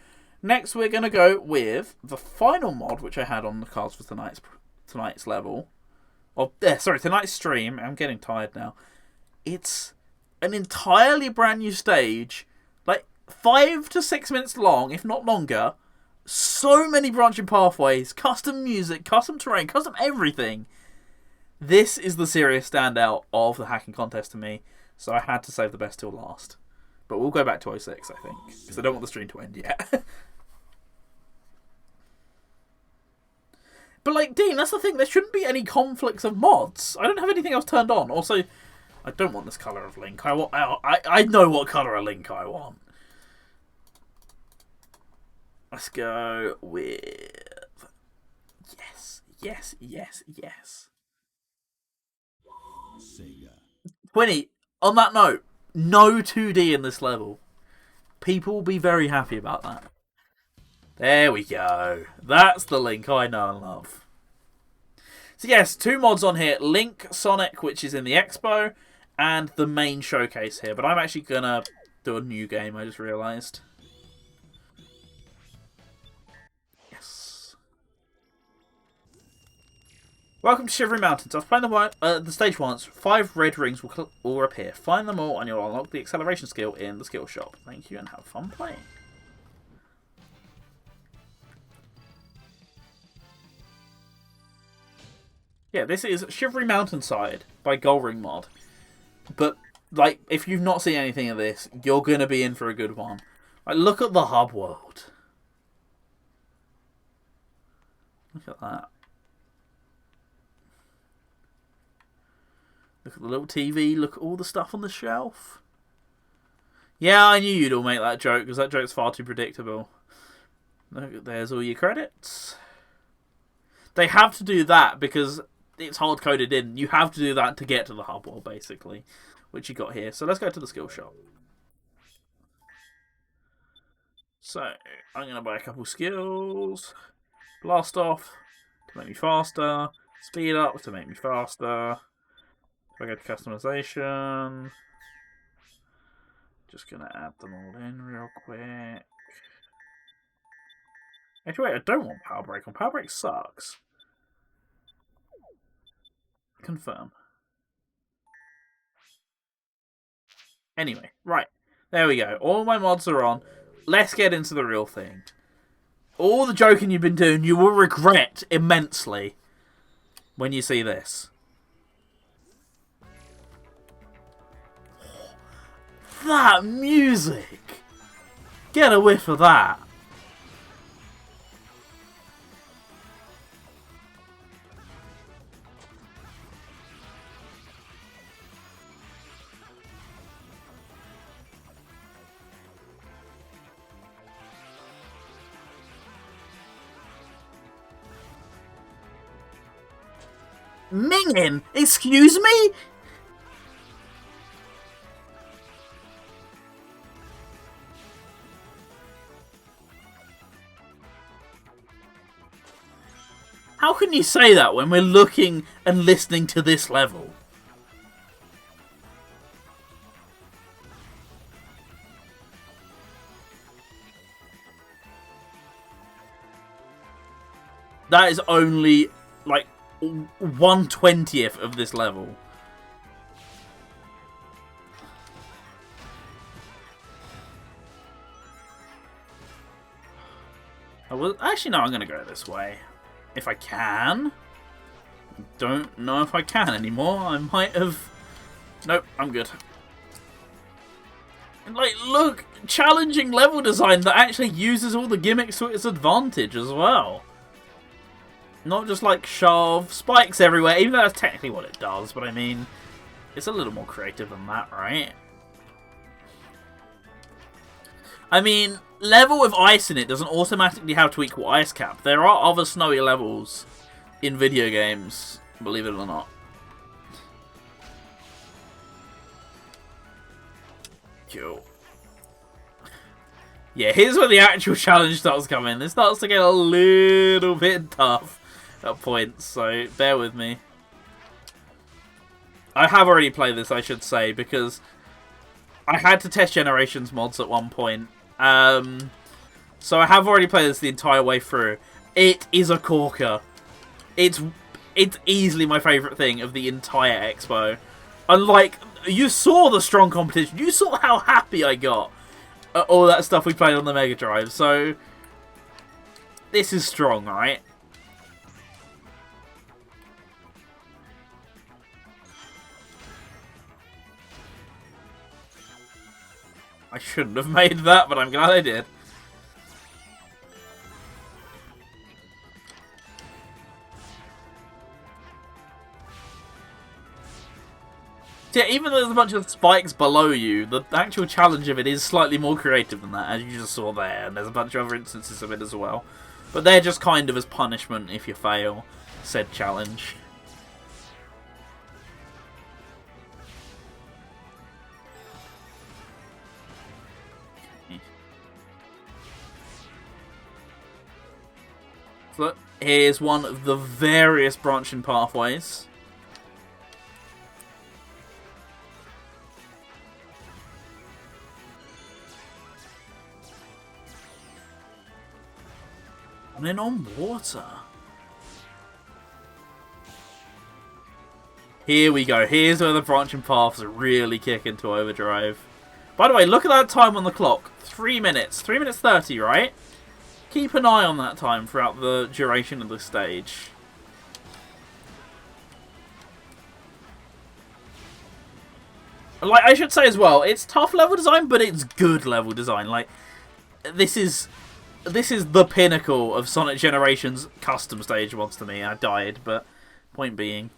next we're going to go with the final mod, which I had on the cards for tonight's level. Or, sorry, tonight's stream. I'm getting tired now. It's an entirely brand new stage. Like 5 to 6 minutes long, if not longer. So many branching pathways, custom music, custom terrain, custom everything. This is the serious standout of the hacking contest to me, so I had to save the best till last. But we'll go back to 06, I think, because I don't want the stream to end yet. But, like, Dean, that's the thing, there shouldn't be any conflicts of mods. I don't have anything else turned on. Also, I don't want this colour of Link. I know what colour of Link I want. Let's go with... Yes. Sega. 20, on that note, no 2D in this level. People will be very happy about that. There we go. That's the Link I know and love. So yes, 2 mods on here. Link Sonic, which is in the Expo, and the main showcase here. But I'm actually going to do a new game, I just realised. Welcome to Shivery Mountains. I've played the stage once. 5 red rings will appear. Find them all and you'll unlock the acceleration skill in the skill shop. Thank you and have fun playing. Yeah, this is Shivery Mountainside by Goldring Mod. But, like, if you've not seen anything of this, you're going to be in for a good one. Like, look at the hub world. Look at that. Look at the little TV, look at all the stuff on the shelf. Yeah, I knew you'd all make that joke, because that joke's far too predictable. Look, there's all your credits. They have to do that, because it's hard-coded in. You have to do that to get to the hub world, basically. Which you got here. So let's go to the skill shop. So, I'm going to buy a couple skills. Blast off to make me faster. Speed up to make me faster. If I go to customization, just going to add them all in real quick. Actually, wait, I don't want Power Break on. Power Break sucks. Confirm. Anyway, right. There we go. All my mods are on. Let's get into the real thing. All the joking you've been doing, you will regret immensely when you see this. That music! Get a whiff of that. Mingin? Excuse me? How can you say that when we're looking and listening to this level? That is only, like, 1/20th of this level. Actually, no, I'm going to go this way. If I can. Don't know if I can anymore. I might have... Nope, I'm good. And, like, look! Challenging level design that actually uses all the gimmicks to its advantage as well. Not just, like, shove spikes everywhere, even though that's technically what it does, but I mean... It's a little more creative than that, right? I mean, level with ice in it doesn't automatically have to equal ice cap. There are other snowy levels in video games, believe it or not. Cool. Yeah, here's where the actual challenge starts coming. This starts to get a little bit tough at points, so bear with me. I have already played this, I should say, because I had to test Generations mods at one point. So I have already played this the entire way through. It is a corker. It's easily my favourite thing of the entire expo. And like, you saw the strong competition. You saw how happy I got at all that stuff we played on the Mega Drive. So this is strong, right? I shouldn't have made that, but I'm glad I did. Yeah, even though there's a bunch of spikes below you, the actual challenge of it is slightly more creative than that, as you just saw there, and there's a bunch of other instances of it as well. But they're just kind of as punishment if you fail said challenge. So here's one of the various branching pathways. And then on water. Here we go. Here's where the branching paths really kick into overdrive. By the way, look at that time on the clock. 3 minutes. 3 minutes 30, right? Keep an eye on that time throughout the duration of the stage. Like, I should say as well, it's tough level design, but it's good level design. Like, this is the pinnacle of Sonic Generations custom stage once to me. I died, but point being.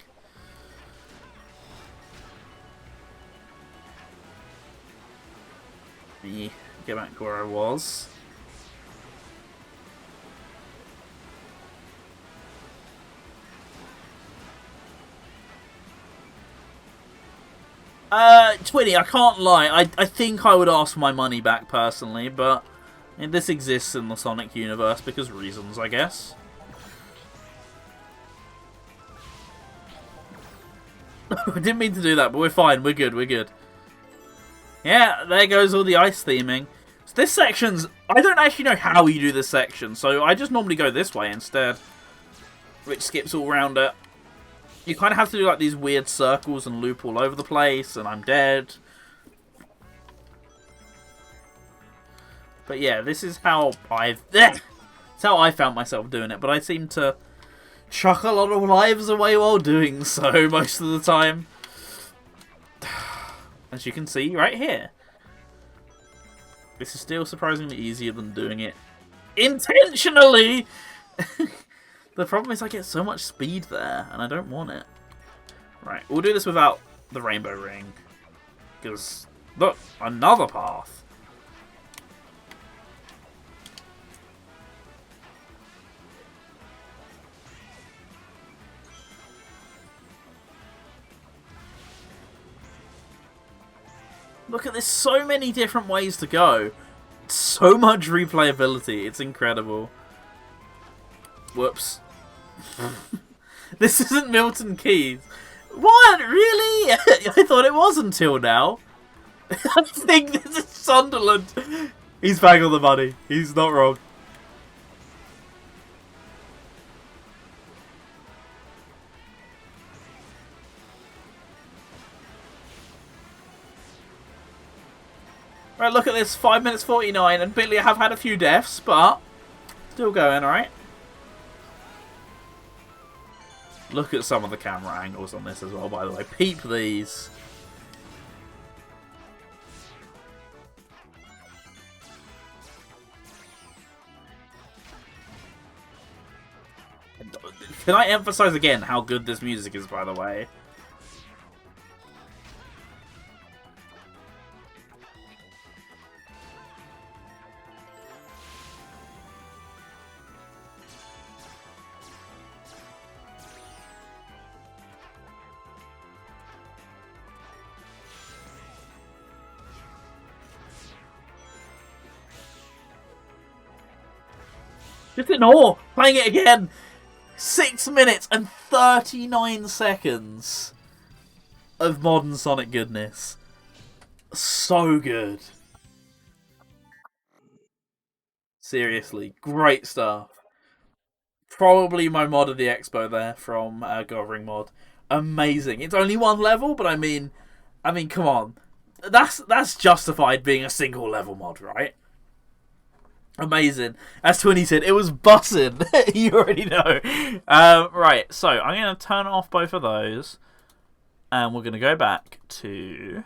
Me get back where I was. Twinny, I can't lie. I think I would ask for my money back personally, but this exists in the Sonic universe because reasons, I guess. I didn't mean to do that, but we're fine. We're good. We're good. Yeah, there goes all the ice theming. So this section's... I don't actually know how you do this section, so I just normally go this way instead, which skips all around it. You kind of have to do like these weird circles and loop all over the place, and I'm dead. But yeah, this is how it's how I found myself doing it, but I seem to chuck a lot of lives away while doing so most of the time. As you can see right here. This is still surprisingly easier than doing it intentionally! The problem is I get so much speed there, and I don't want it. Right, we'll do this without the rainbow ring. Because, look, another path. Look at this, so many different ways to go. So much replayability, it's incredible. Whoops. This isn't Milton Keynes. What? Really? I thought it was until now. I think this is Sunderland. He's back on the money. He's not wrong. Right, look at this. 5 minutes 49, and Billy have had a few deaths, but still going, alright? Look at some of the camera angles on this as well, by the way. Peep these. Can I emphasize again how good this music is, by the way? Just in awe, playing it again. 6 minutes and 39 seconds of modern Sonic goodness. So good. Seriously, great stuff. Probably my mod of the expo there from Govering Mod. Amazing. It's only one level, but I mean, come on. That's justified being a single level mod, right? Amazing. As Twinny said, it was bussin'. You already know. Right, so I'm going to turn off both of those. And we're going to go back to...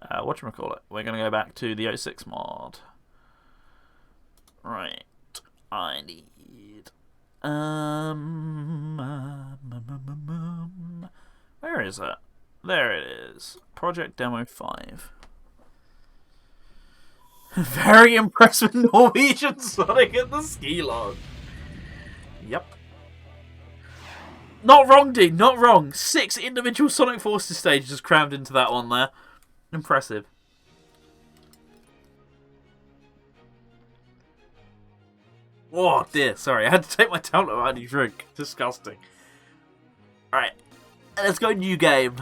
whatchamacallit? We're going to go back to the 06 mod. Right. I need... where is it? There it is. Project Demo 5. Very impressed with Norwegian Sonic at the ski log. Yep. Not wrong, Dean, not wrong. 6 individual Sonic Forces stages crammed into that one there. Impressive. Oh dear, sorry, I had to take my tablet out and drink. Disgusting. Alright, let's go new game.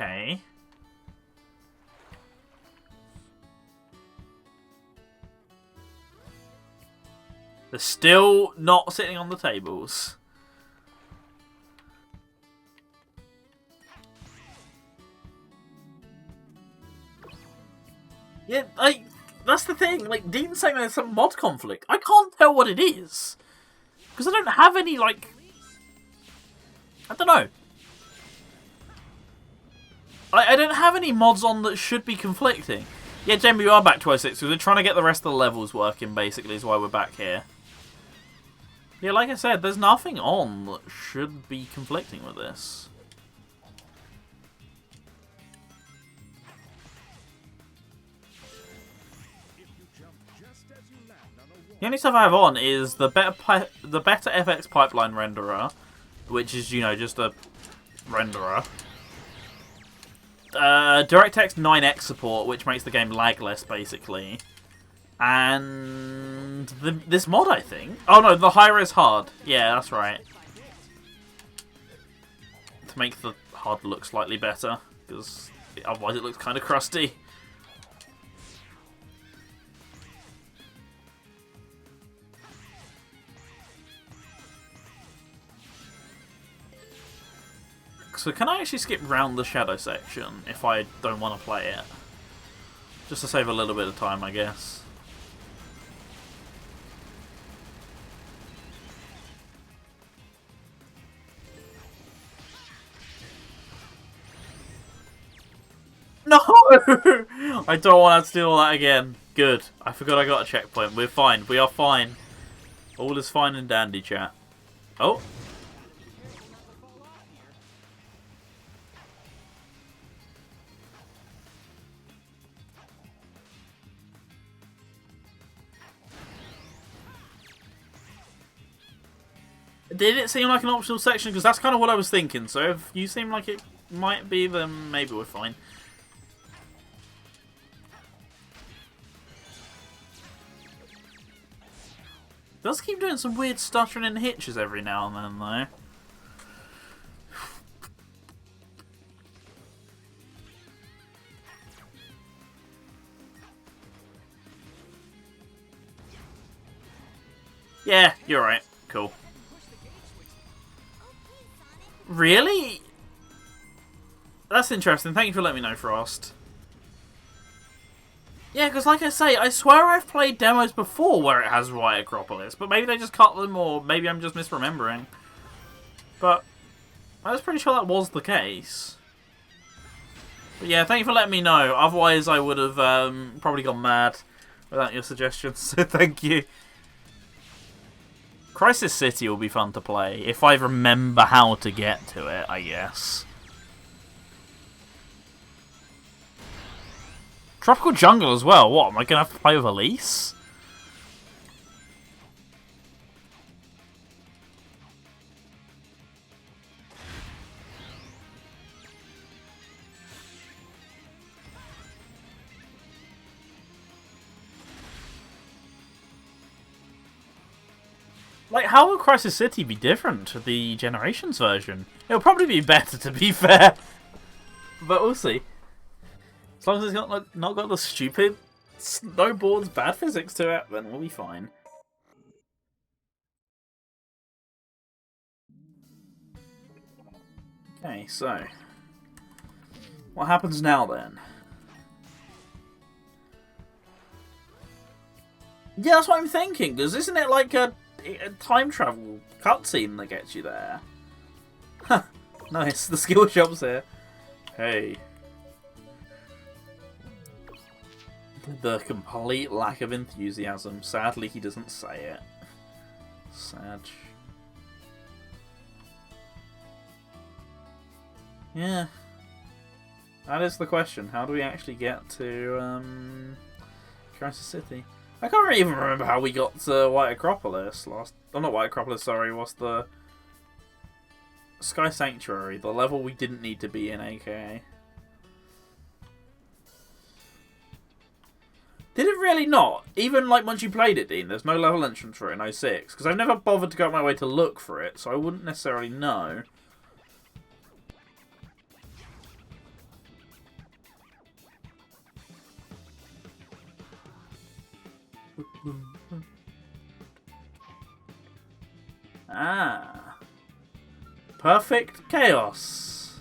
Okay. They're still not sitting on the tables. Yeah, like, that's the thing. Like, Dean's saying there's some mod conflict. I can't tell what it is. Because I don't have any, like... I don't know. I don't have any mods on that should be conflicting. Yeah, Jamie, we are back to 06, because we're trying to get the rest of the levels working, basically, is why we're back here. Yeah, like I said, there's nothing on that should be conflicting with this. The only stuff I have on is the better FX pipeline renderer, which is, you know, just a renderer. DirectX 9X support, which makes the game lagless, basically. And this mod, I think. Oh no, the high-res HUD. Yeah, that's right. To make the HUD look slightly better, because otherwise it looks kind of crusty. So can I actually skip round the shadow section if I don't want to play it? Just to save a little bit of time, I guess. I don't want to do all that again. Good. I forgot I got a checkpoint. We're fine. We are fine. All is fine and dandy, chat. Oh. Did it seem like an optional section? Because that's kind of what I was thinking. So if you seem like it might be, then maybe we're fine. It does keep doing some weird stuttering and hitches every now and then, though. Yeah, you're right. Cool. Really? That's interesting. Thank you for letting me know, Frost. Yeah, because like I say, I swear I've played demos before where it has White Acropolis, but maybe they just cut them, or maybe I'm just misremembering. But I was pretty sure that was the case. But yeah, thank you for letting me know. Otherwise, I would have probably gone mad without your suggestions, so thank you. Crisis City will be fun to play, if I remember how to get to it, I guess. Tropical Jungle as well. What, am I going to have to play with Elise? Like, how will Crisis City be different to the Generations version? It'll probably be better, to be fair. But we'll see. As long as it's not got the stupid snowboards bad physics to it, then we'll be fine. Okay, so what happens now then? Yeah, that's what I'm thinking. Because isn't it like a time travel cutscene that gets you there? Huh, nice. The skill shop's here. Hey. The complete lack of enthusiasm. Sadly, he doesn't say it. Sad. Yeah. That is the question. How do we actually get to Crisis City? I can't really even remember how we got to White Acropolis last... Oh, not White Acropolis, sorry. What's the... Sky Sanctuary. The level we didn't need to be in, aka. Did it really not? Even like once you played it, Dean, there's no level entrance for it in 06. Because I've never bothered to go out my way to look for it, so I wouldn't necessarily know. Ah. Perfect Chaos.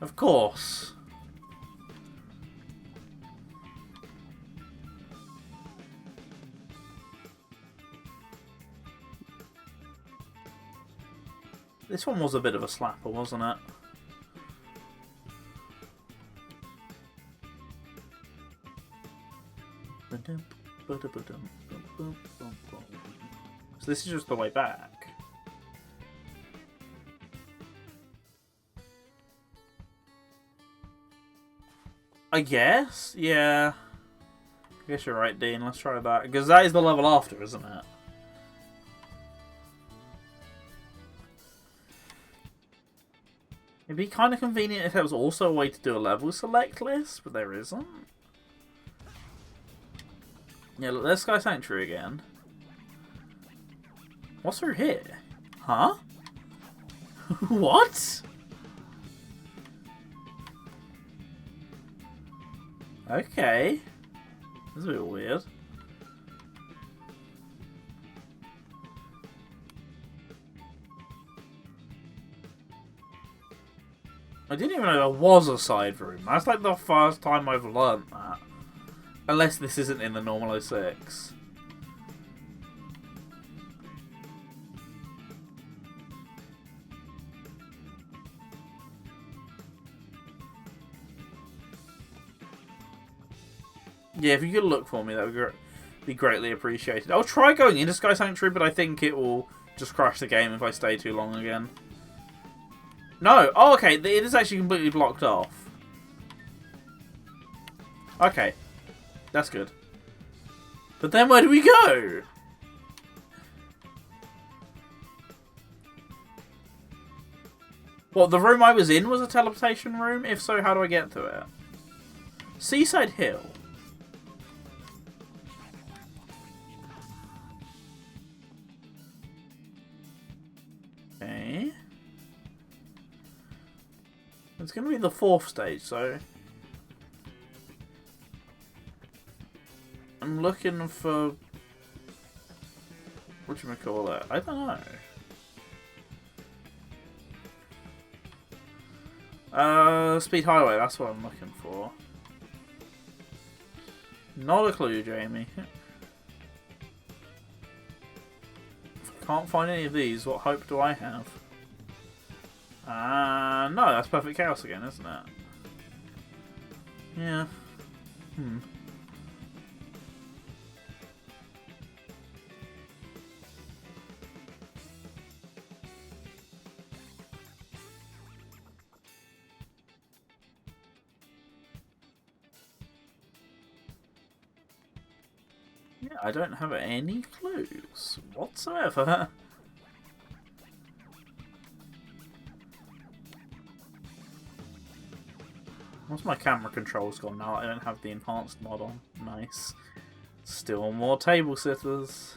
Of course. This one was a bit of a slapper, wasn't it? So this is just the way back. I guess? Yeah. I guess you're right, Dean. Let's try that. Because that is the level after, isn't it? It'd be kind of convenient if there was also a way to do a level select list, but there isn't. Yeah, look, there's Sky Sanctuary again. What's through here? Huh? What? Okay. This is a bit weird. I didn't even know there was a side room. That's like the first time I've learnt that. Unless this isn't in the normal 06. Yeah, if you could look for me, that would be greatly appreciated. I'll try going into Sky Sanctuary, but I think it will just crash the game if I stay too long again. No! Oh, okay, it is actually completely blocked off. Okay. That's good. But then where do we go? What, the room I was in was a teleportation room? If so, how do I get to it? Seaside Hill. Okay. It's going to be the 4th stage, so... I'm looking for... whatchamacallit? I don't know. Speed Highway, that's what I'm looking for. Not a clue, Jamie. If I can't find any of these, what hope do I have? No, that's Perfect Chaos again, isn't it? Yeah. Yeah, I don't have any clues whatsoever. Once my camera control's gone now, I don't have the enhanced mod on. Nice. Still more table sitters.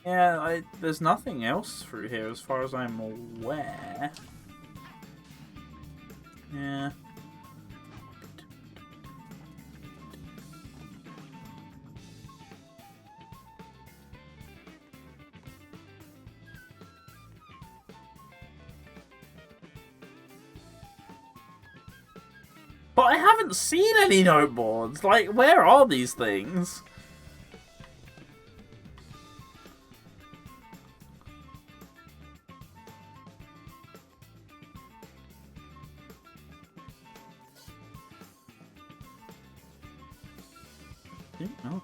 Yeah, there's nothing else through here as far as I'm aware. Yeah. But I haven't seen any note boards. Like, where are these things? Oh.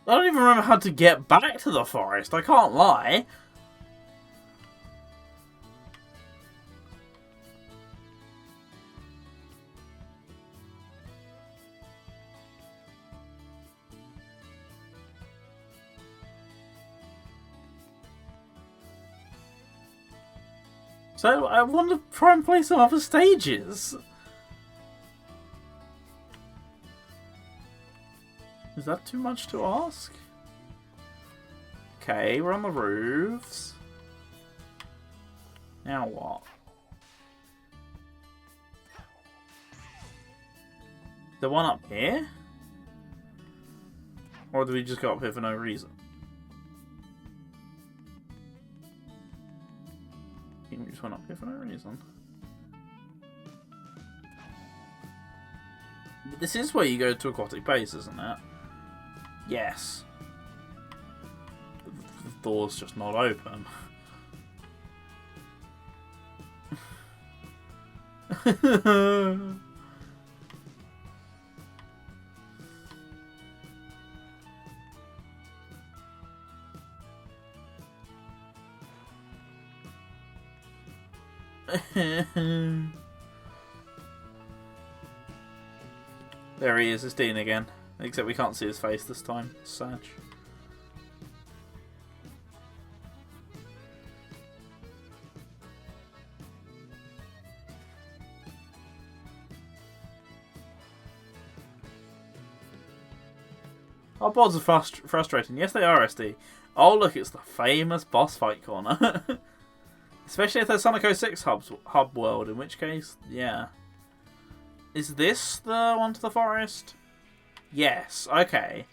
I don't even remember how to get back to the forest, I can't lie. So I want to try and play some other stages. Is that too much to ask? Okay, we're on the roofs. Now what? The one up here? Or do we just go up here for no reason? We just went up here for no reason. This is where you go to aquatic base, isn't it? Yes. The door's just not open. There he is, it's Dean again. Except we can't see his face this time. Sad. Our boards are frustrating. Yes, they are, SD. Oh, look, it's the famous boss fight corner. Especially if there's Sonic 06 hub world, in which case, yeah. Is this the one to the forest? Yes, okay.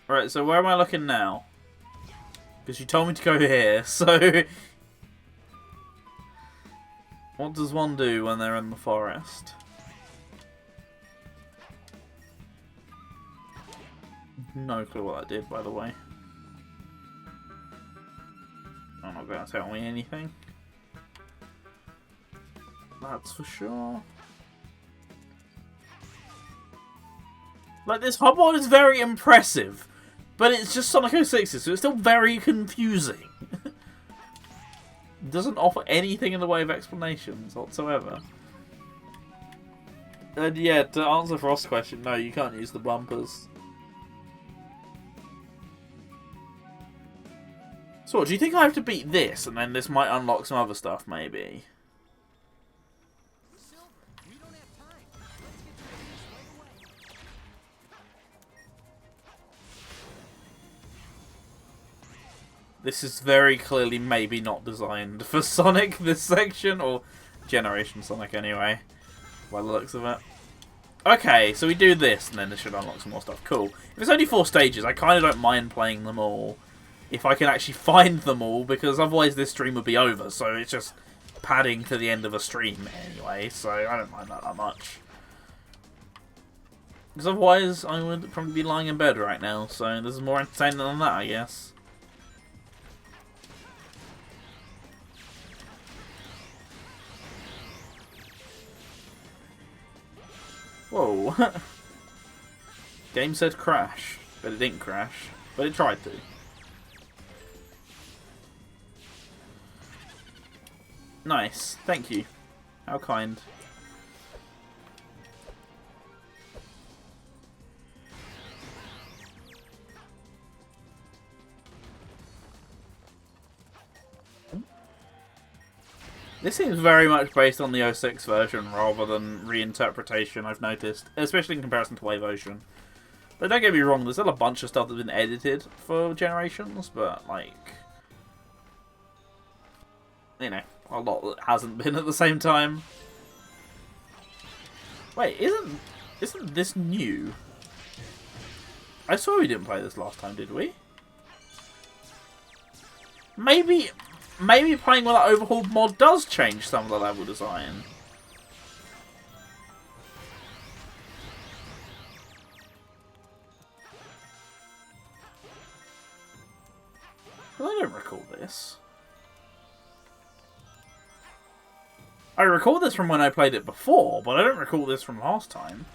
Right, so where am I looking now? Because you told me to go here, so... What does one do when they're in the forest? No clue what that did, by the way. I'm not going to tell me anything. That's for sure. Like, this hub mod is very impressive, but it's just Sonic 06, so it's still very confusing. It doesn't offer anything in the way of explanations whatsoever. And yeah, to answer Frost's question, no, you can't use the bumpers. So what, do you think I have to beat this, and then this might unlock some other stuff, maybe? This is very clearly maybe not designed for Sonic, this section, or Generation Sonic anyway, by the looks of it. Okay, so we do this, and then this should unlock some more stuff. Cool. If it's only 4 stages, I kind of don't mind playing them all, if I can actually find them all, because otherwise this stream would be over, so it's just padding to the end of a stream anyway, so I don't mind that much. Because otherwise I would probably be lying in bed right now, so this is more entertaining than that, I guess. Whoa. Game said crash, but it didn't crash, but it tried to. Nice, thank you. How kind. This seems very much based on the 06 version rather than reinterpretation, I've noticed. Especially in comparison to Wave Ocean. But don't get me wrong, there's still a bunch of stuff that's been edited for Generations, but, like... You know, a lot that hasn't been at the same time. Wait, isn't this new? I swear we didn't play this last time, did we? Maybe playing with that overhauled mod does change some of the level design. Well, I don't recall this. I recall this from when I played it before, but I don't recall this from last time.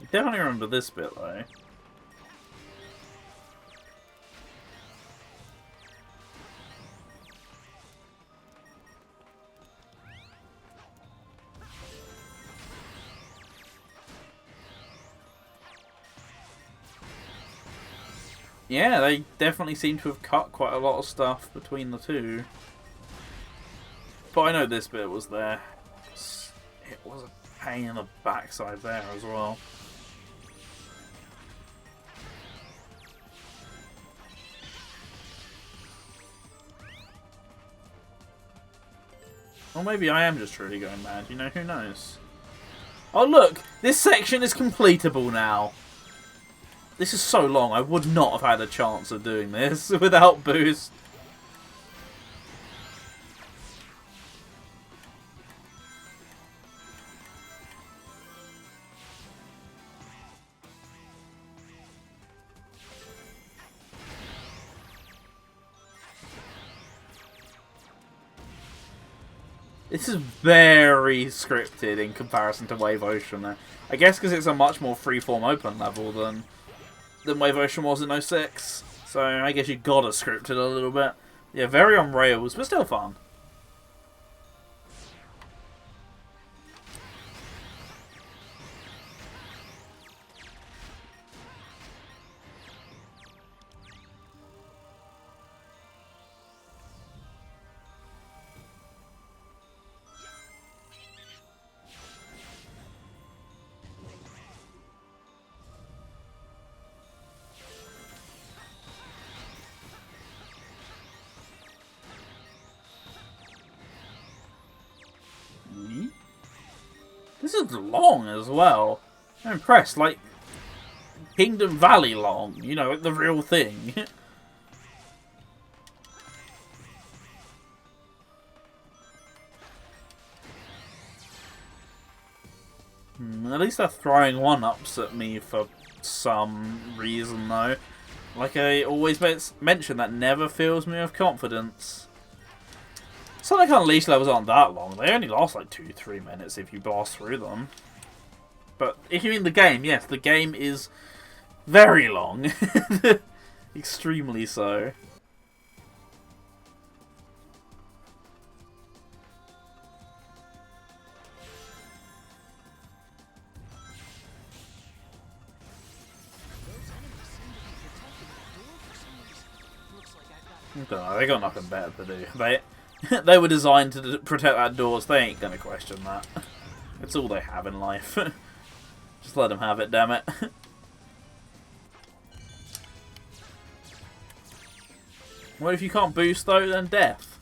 I definitely remember this bit, though. Yeah, they definitely seem to have cut quite a lot of stuff between the two. But I know this bit was there. It was a pain in the backside there as well. Or maybe I am just truly going mad, you know, who knows? Oh look! This section is completable now! This is so long, I would not have had a chance of doing this without boost. This is very scripted in comparison to Wave Ocean. I guess because it's a much more freeform open level than Wave Ocean was in 06. So I guess you gotta script it a little bit. Yeah, very on rails, but still fun. This is long as well. I'm impressed. Like, Kingdom Valley long. You know, like the real thing. At least they're throwing 1-ups at me for some reason, though. Like I always mention, that never fills me with confidence. Sonic Unleashed levels aren't that long. They only last like 2-3 minutes if you blast through them. But if you mean the game, yes, the game is very long. Extremely so. I don't know, they got nothing better to do. They were designed to protect that doors. They ain't gonna question that. It's all they have in life. Just let them have it, damn it. What if you can't boost though? Then death.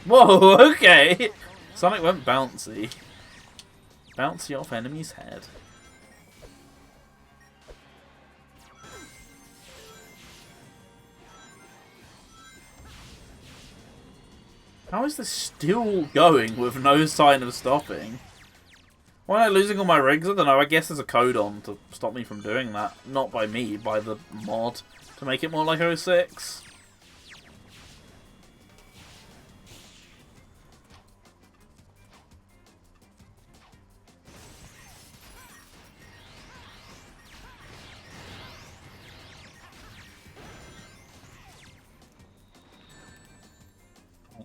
Whoa, okay. Sonic went bouncy. Bouncy off enemy's head. How is this still going with no sign of stopping? Why am I losing all my rigs? I don't know, I guess there's a code on to stop me from doing that. Not by me, by the mod. To make it more like 06.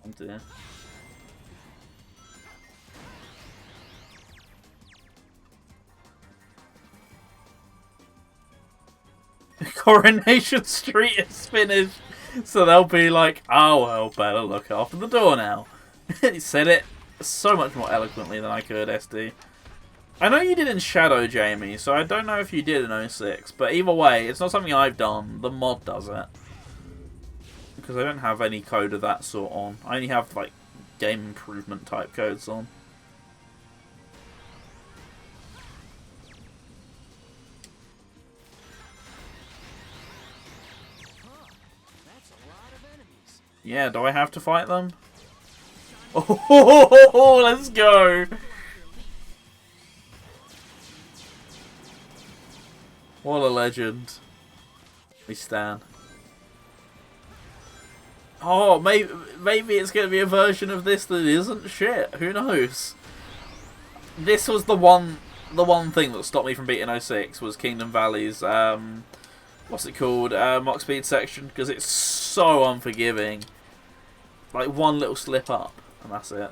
Oh dear. Coronation Street is finished, so they'll be like, oh well, better look after the door now. He said it so much more eloquently than I could, SD. I know you did in Shadow, Jamie, so I don't know if you did in 06, but either way, it's not something I've done. The mod does it. Because I don't have any code of that sort on. I only have, like, game improvement type codes on. Yeah, do I have to fight them? Oh, let's go! What a legend. We stand. Oh, maybe it's going to be a version of this that isn't shit. Who knows? This was the one thing that stopped me from beating 06 was Kingdom Valley's, what's it called? Mach Speed section, because it's so unforgiving. Like one little slip up, and that's it.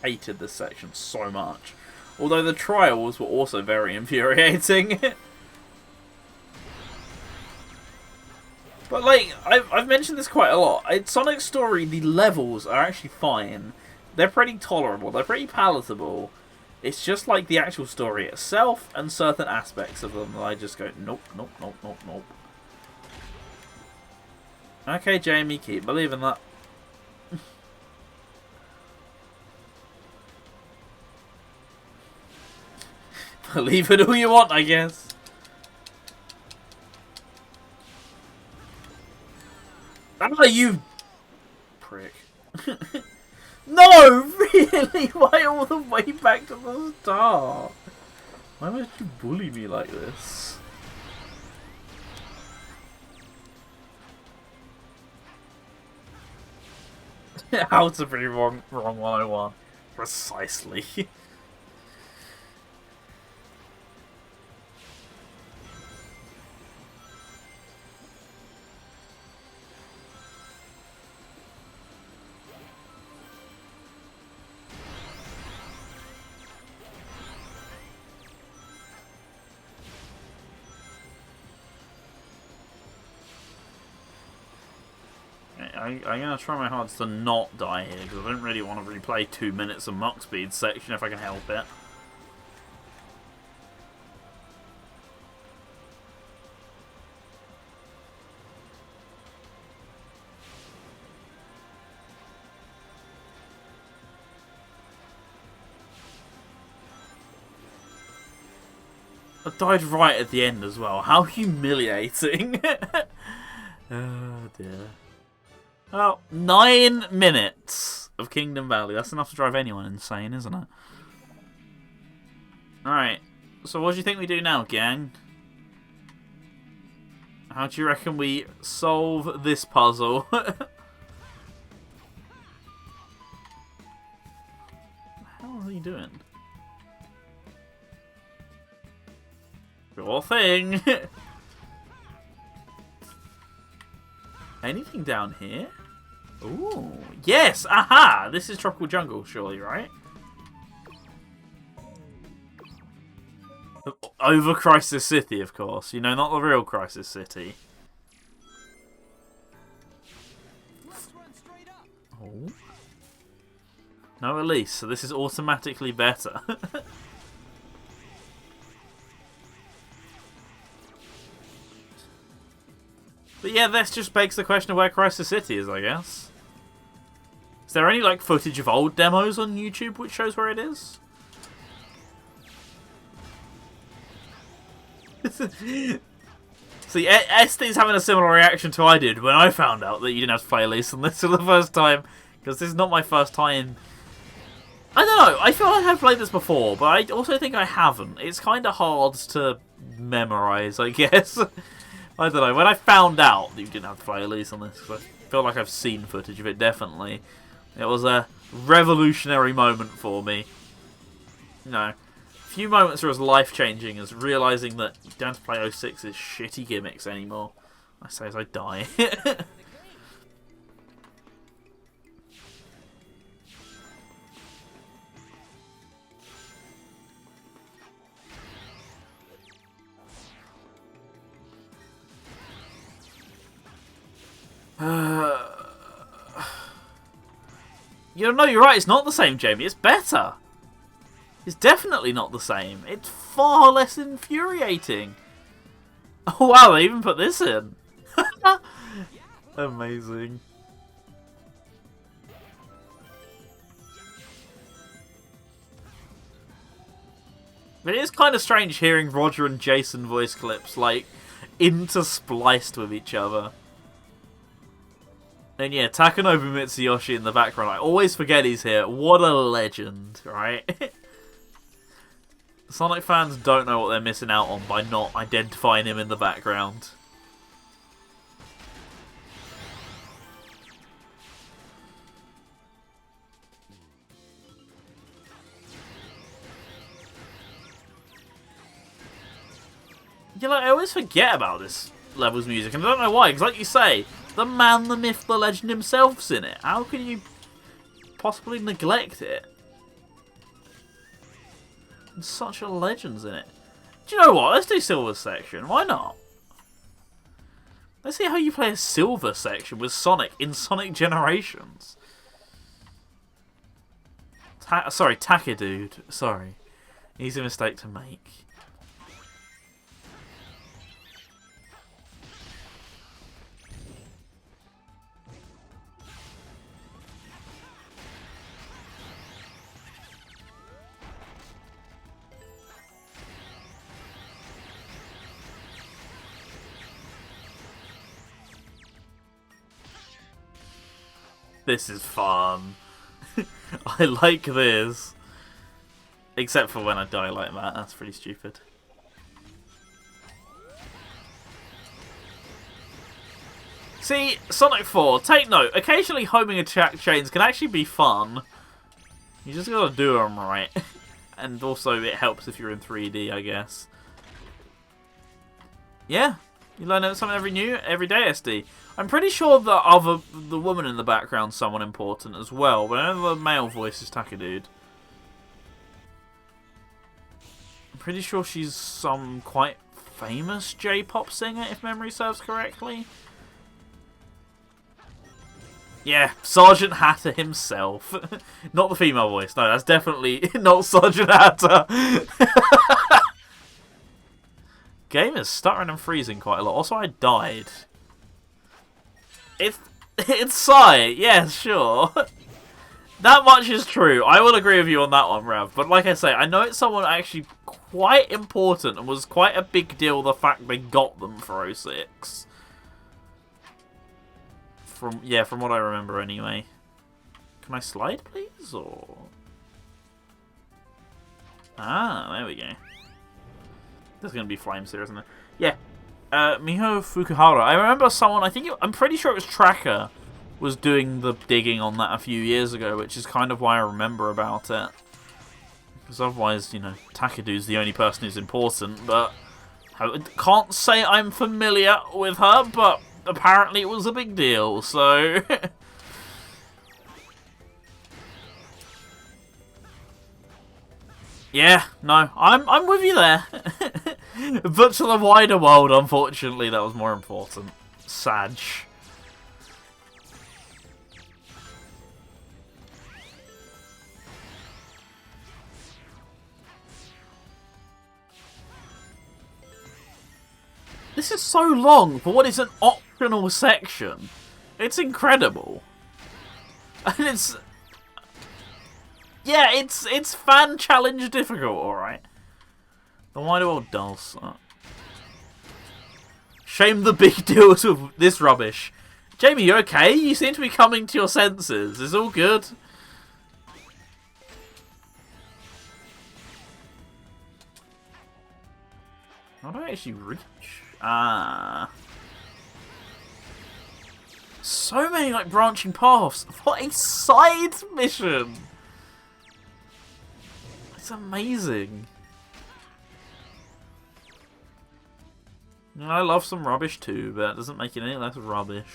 Hated this section so much. Although the trials were also very infuriating. But like, I've mentioned this quite a lot. In Sonic's story, the levels are actually fine. They're pretty tolerable, they're pretty palatable. It's just like the actual story itself and certain aspects of them that I just go, nope, nope, nope, nope, nope. Okay, Jamie, keep believing that. Believe it all you want, I guess. Ah, you prick. No, really? Why all the way back to the start? Why would you bully me like this? How to be wrong 101. Precisely. I'm going to try my hardest to not die here, because I don't really want to replay 2 minutes of Mach Speed section if I can help it. I died right at the end as well. How humiliating. Oh dear. Well, 9 minutes of Kingdom Valley. That's enough to drive anyone insane, isn't it? Alright. So what do you think we do now, gang? How do you reckon we solve this puzzle? What the hell are you doing? Sure thing. Anything down here? Ooh, yes! Aha! This is Tropical Jungle, surely, right? Over Crisis City, of course. You know, not the real Crisis City. Oh. No Elise, so this is automatically better. But yeah, this just begs the question of where Crisis City is, I guess. Is there any, like, footage of old demos on YouTube which shows where it is? See, SD's having a similar reaction to I did when I found out that you didn't have to play Elise on this for the first time. Because this is not my first time. I don't know, I feel like I've played this before, but I also think I haven't. It's kind of hard to memorize, I guess. I don't know, when I found out that you didn't have to play Elise on this, because I feel like I've seen footage of it, definitely. It was a revolutionary moment for me. You know, a few moments were as life-changing as realising that you don't have to play 06's shitty gimmicks anymore. I say as I die. You know, you're right, it's not the same, Jamie. It's better. It's definitely not the same. It's far less infuriating. Oh wow, they even put this in. Amazing. It is kind of strange hearing Roger and Jason voice clips, like, interspliced with each other. And yeah, Takanobu Mitsuyoshi in the background. I always forget he's here. What a legend, right? Sonic fans don't know what they're missing out on by not identifying him in the background. Yeah, like, I always forget about this level's music, and I don't know why, because like you say, the man, the myth, the legend himself's in it. How can you possibly neglect it? And such a legend's in it. Do you know what? Let's do Silver's section. Why not? Let's see how you play a Silver section with Sonic in Sonic Generations. Sorry, Takadude. Sorry. Easy mistake to make. This is fun. I like this. Except for when I die like that. That's pretty stupid. See, Sonic 4, take note. Occasionally homing attack chains can actually be fun. You just gotta do them right. And also it helps if you're in 3D, I guess. Yeah. You learn something every day, SD. I'm pretty sure the woman in the background's someone important as well, but I know the male voice is Takadude. I'm pretty sure she's some quite famous J-pop singer, if memory serves correctly. Yeah, Sergeant Hatter himself. Not the female voice, no, that's definitely not Sergeant Hatter. Game is stuttering and freezing quite a lot. Also, I died. It's Sai. Yeah, sure. That much is true. I will agree with you on that one, Rav. But like I say, I know it's someone actually quite important and was quite a big deal the fact they got them for '06. From what I remember anyway. Can I slide, please, or... Ah, there we go. There's going to be flames here, isn't there? Yeah. Miho Fukuhara. I remember someone, I'm pretty sure it was Tracker, was doing the digging on that a few years ago, which is kind of why I remember about it. Because otherwise, you know, Takadu's the only person who's important, but I can't say I'm familiar with her, but apparently it was a big deal, so... Yeah, no, I'm with you there. But to the wider world, unfortunately, that was more important. Sag. This is so long for what is an optional section. It's incredible. And it's... Yeah, it's fan challenge difficult, alright. Then why do all dolls? Shame the big deals with this rubbish. Jamie, you okay? You seem to be coming to your senses. Is all good? How do I actually reach? Ah. So many, like, branching paths. What a side mission! It's amazing. I love some rubbish too, but it doesn't make it any less rubbish.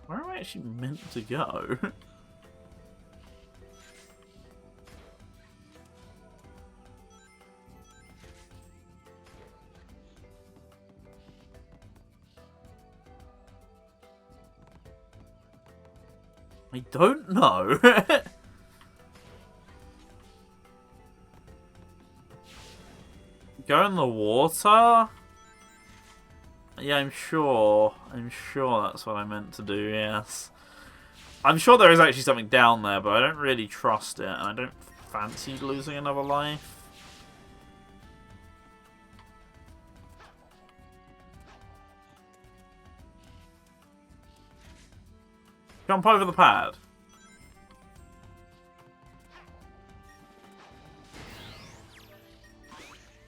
Where am I actually meant to go? I don't know. Go in the water? Yeah, I'm sure. I'm sure that's what I meant to do, yes. I'm sure there is actually something down there, but I don't really trust it, and I don't fancy losing another life. Jump over the pad.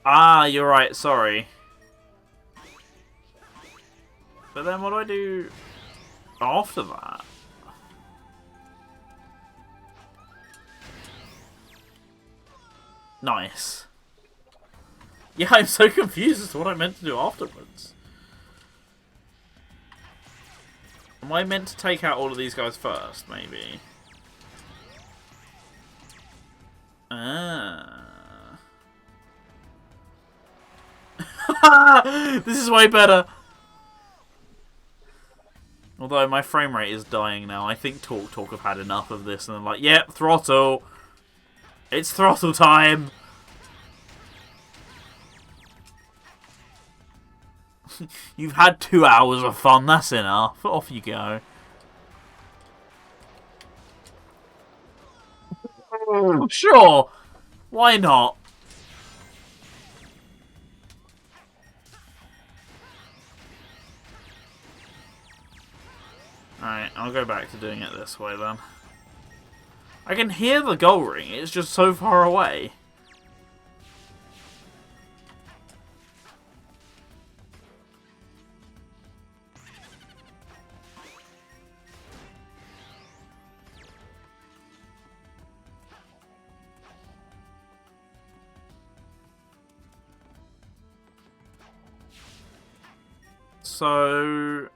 Ah, you're right, sorry. But then what do I do after that? Nice. Yeah, I'm so confused as to what I meant to do afterwards. Am I meant to take out all of these guys first, maybe? Ah. This is way better. Although my frame rate is dying now. I think Talk have had enough of this and they're like, yep, throttle. It's throttle time. You've had 2 hours of fun, that's enough. Off you go. Sure. Why not? Alright, I'll go back to doing it this way then. I can hear the goal ring, it's just so far away. So...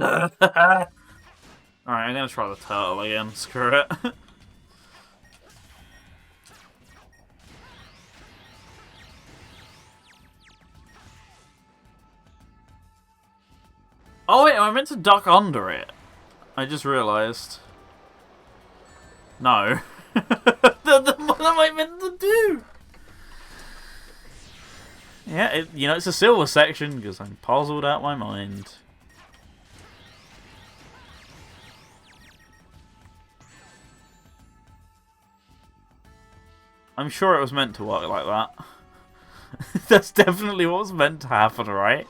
Alright, I'm gonna try the turtle again. Screw it. Oh wait, am I meant to duck under it? I just realised. No. What am I meant to do? Yeah, it's a silver section because I'm puzzled out my mind. I'm sure it was meant to work like that. That's definitely what was meant to happen, right?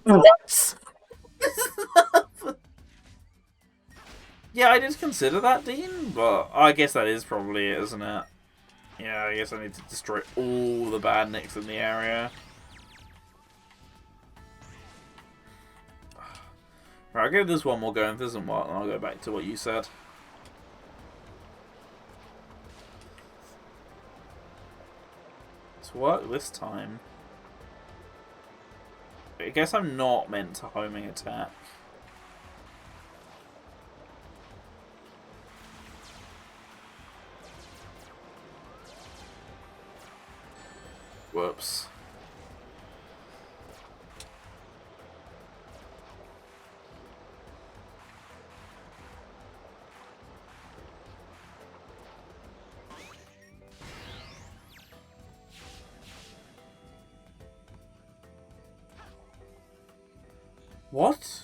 What? Yeah, I did consider that, Dean, but I guess that is probably it, isn't it? Yeah, I guess I need to destroy all the badniks in the area. Right, I'll give this one more go, and if this doesn't work, then I'll go back to what you said. It's worked this time. I guess I'm not meant to homing attack. Whoops. What?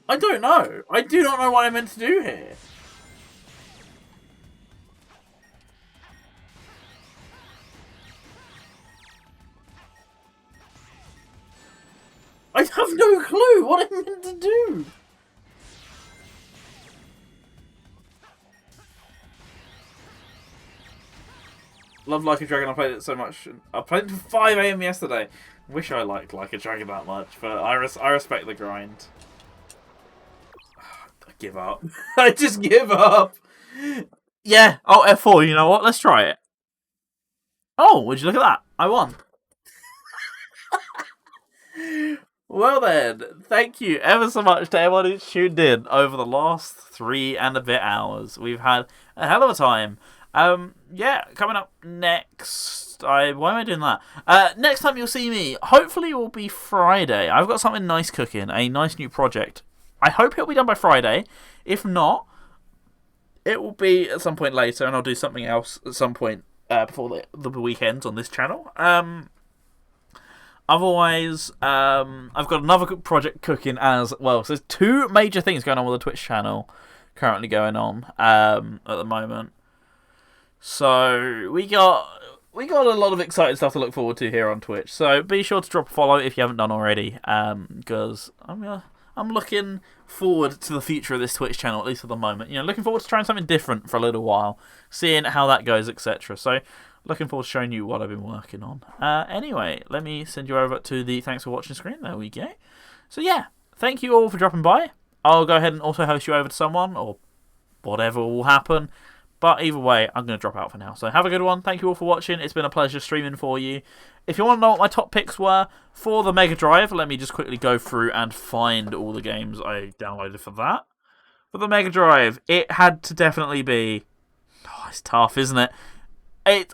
I don't know. I do not know what I'm meant to do here. I have no clue what I'm meant to do. Love Like a Dragon. I played it so much. I played it till 5 AM yesterday. Wish I liked Like a Dragon that much, but I respect the grind. I give up. I just give up. Yeah. Oh, F4. You know what? Let's try it. Oh, would you look at that? I won. Well then, thank you ever so much to everyone who's tuned in over the last 3 and a bit hours. We've had a hell of a time. Yeah, coming up next. Why am I doing that? Next time you'll see me, hopefully it will be Friday. I've got something nice cooking, a nice new project. I hope it'll be done by Friday. If not, it will be at some point later, and I'll do something else at some point before the weekend on this channel. Otherwise, I've got another project cooking as well. So there's 2 major things going on with the Twitch channel currently going on at the moment. So we got a lot of exciting stuff to look forward to here on Twitch. So be sure to drop a follow if you haven't done already, because I'm looking forward to the future of this Twitch channel, at least at the moment. Looking forward to trying something different for a little while, seeing how that goes, etc. So looking forward to showing you what I've been working on. Anyway, let me send you over to the thanks for watching screen. There we go. So yeah, thank you all for dropping by. I'll go ahead and also host you over to someone, or whatever will happen. But either way, I'm going to drop out for now. So have a good one. Thank you all for watching. It's been a pleasure streaming for you. If you want to know what my top picks were for the Mega Drive, let me just quickly go through and find all the games I downloaded for that. For the Mega Drive, it had to definitely be... Oh, it's tough, isn't it? It's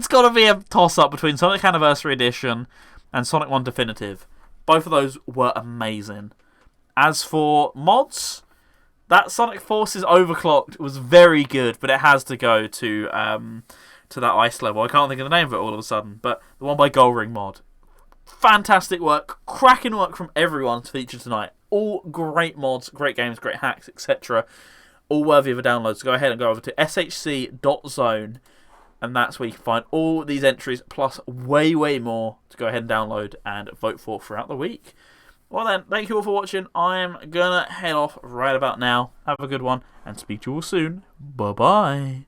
got to be a toss-up between Sonic Anniversary Edition and Sonic 1 Definitive. Both of those were amazing. As for mods... That Sonic Forces Overclocked was very good, but it has to go to that ice level. I can't think of the name of it all of a sudden, but the one by Goldring Mod. Fantastic work, cracking work from everyone to feature tonight. All great mods, great games, great hacks, etc. All worthy of a download. So go ahead and go over to shc.zone, and that's where you can find all these entries, plus way, way more to go ahead and download and vote for throughout the week. Well then, thank you all for watching. I'm gonna head off right about now. Have a good one, and speak to you all soon. Bye-bye.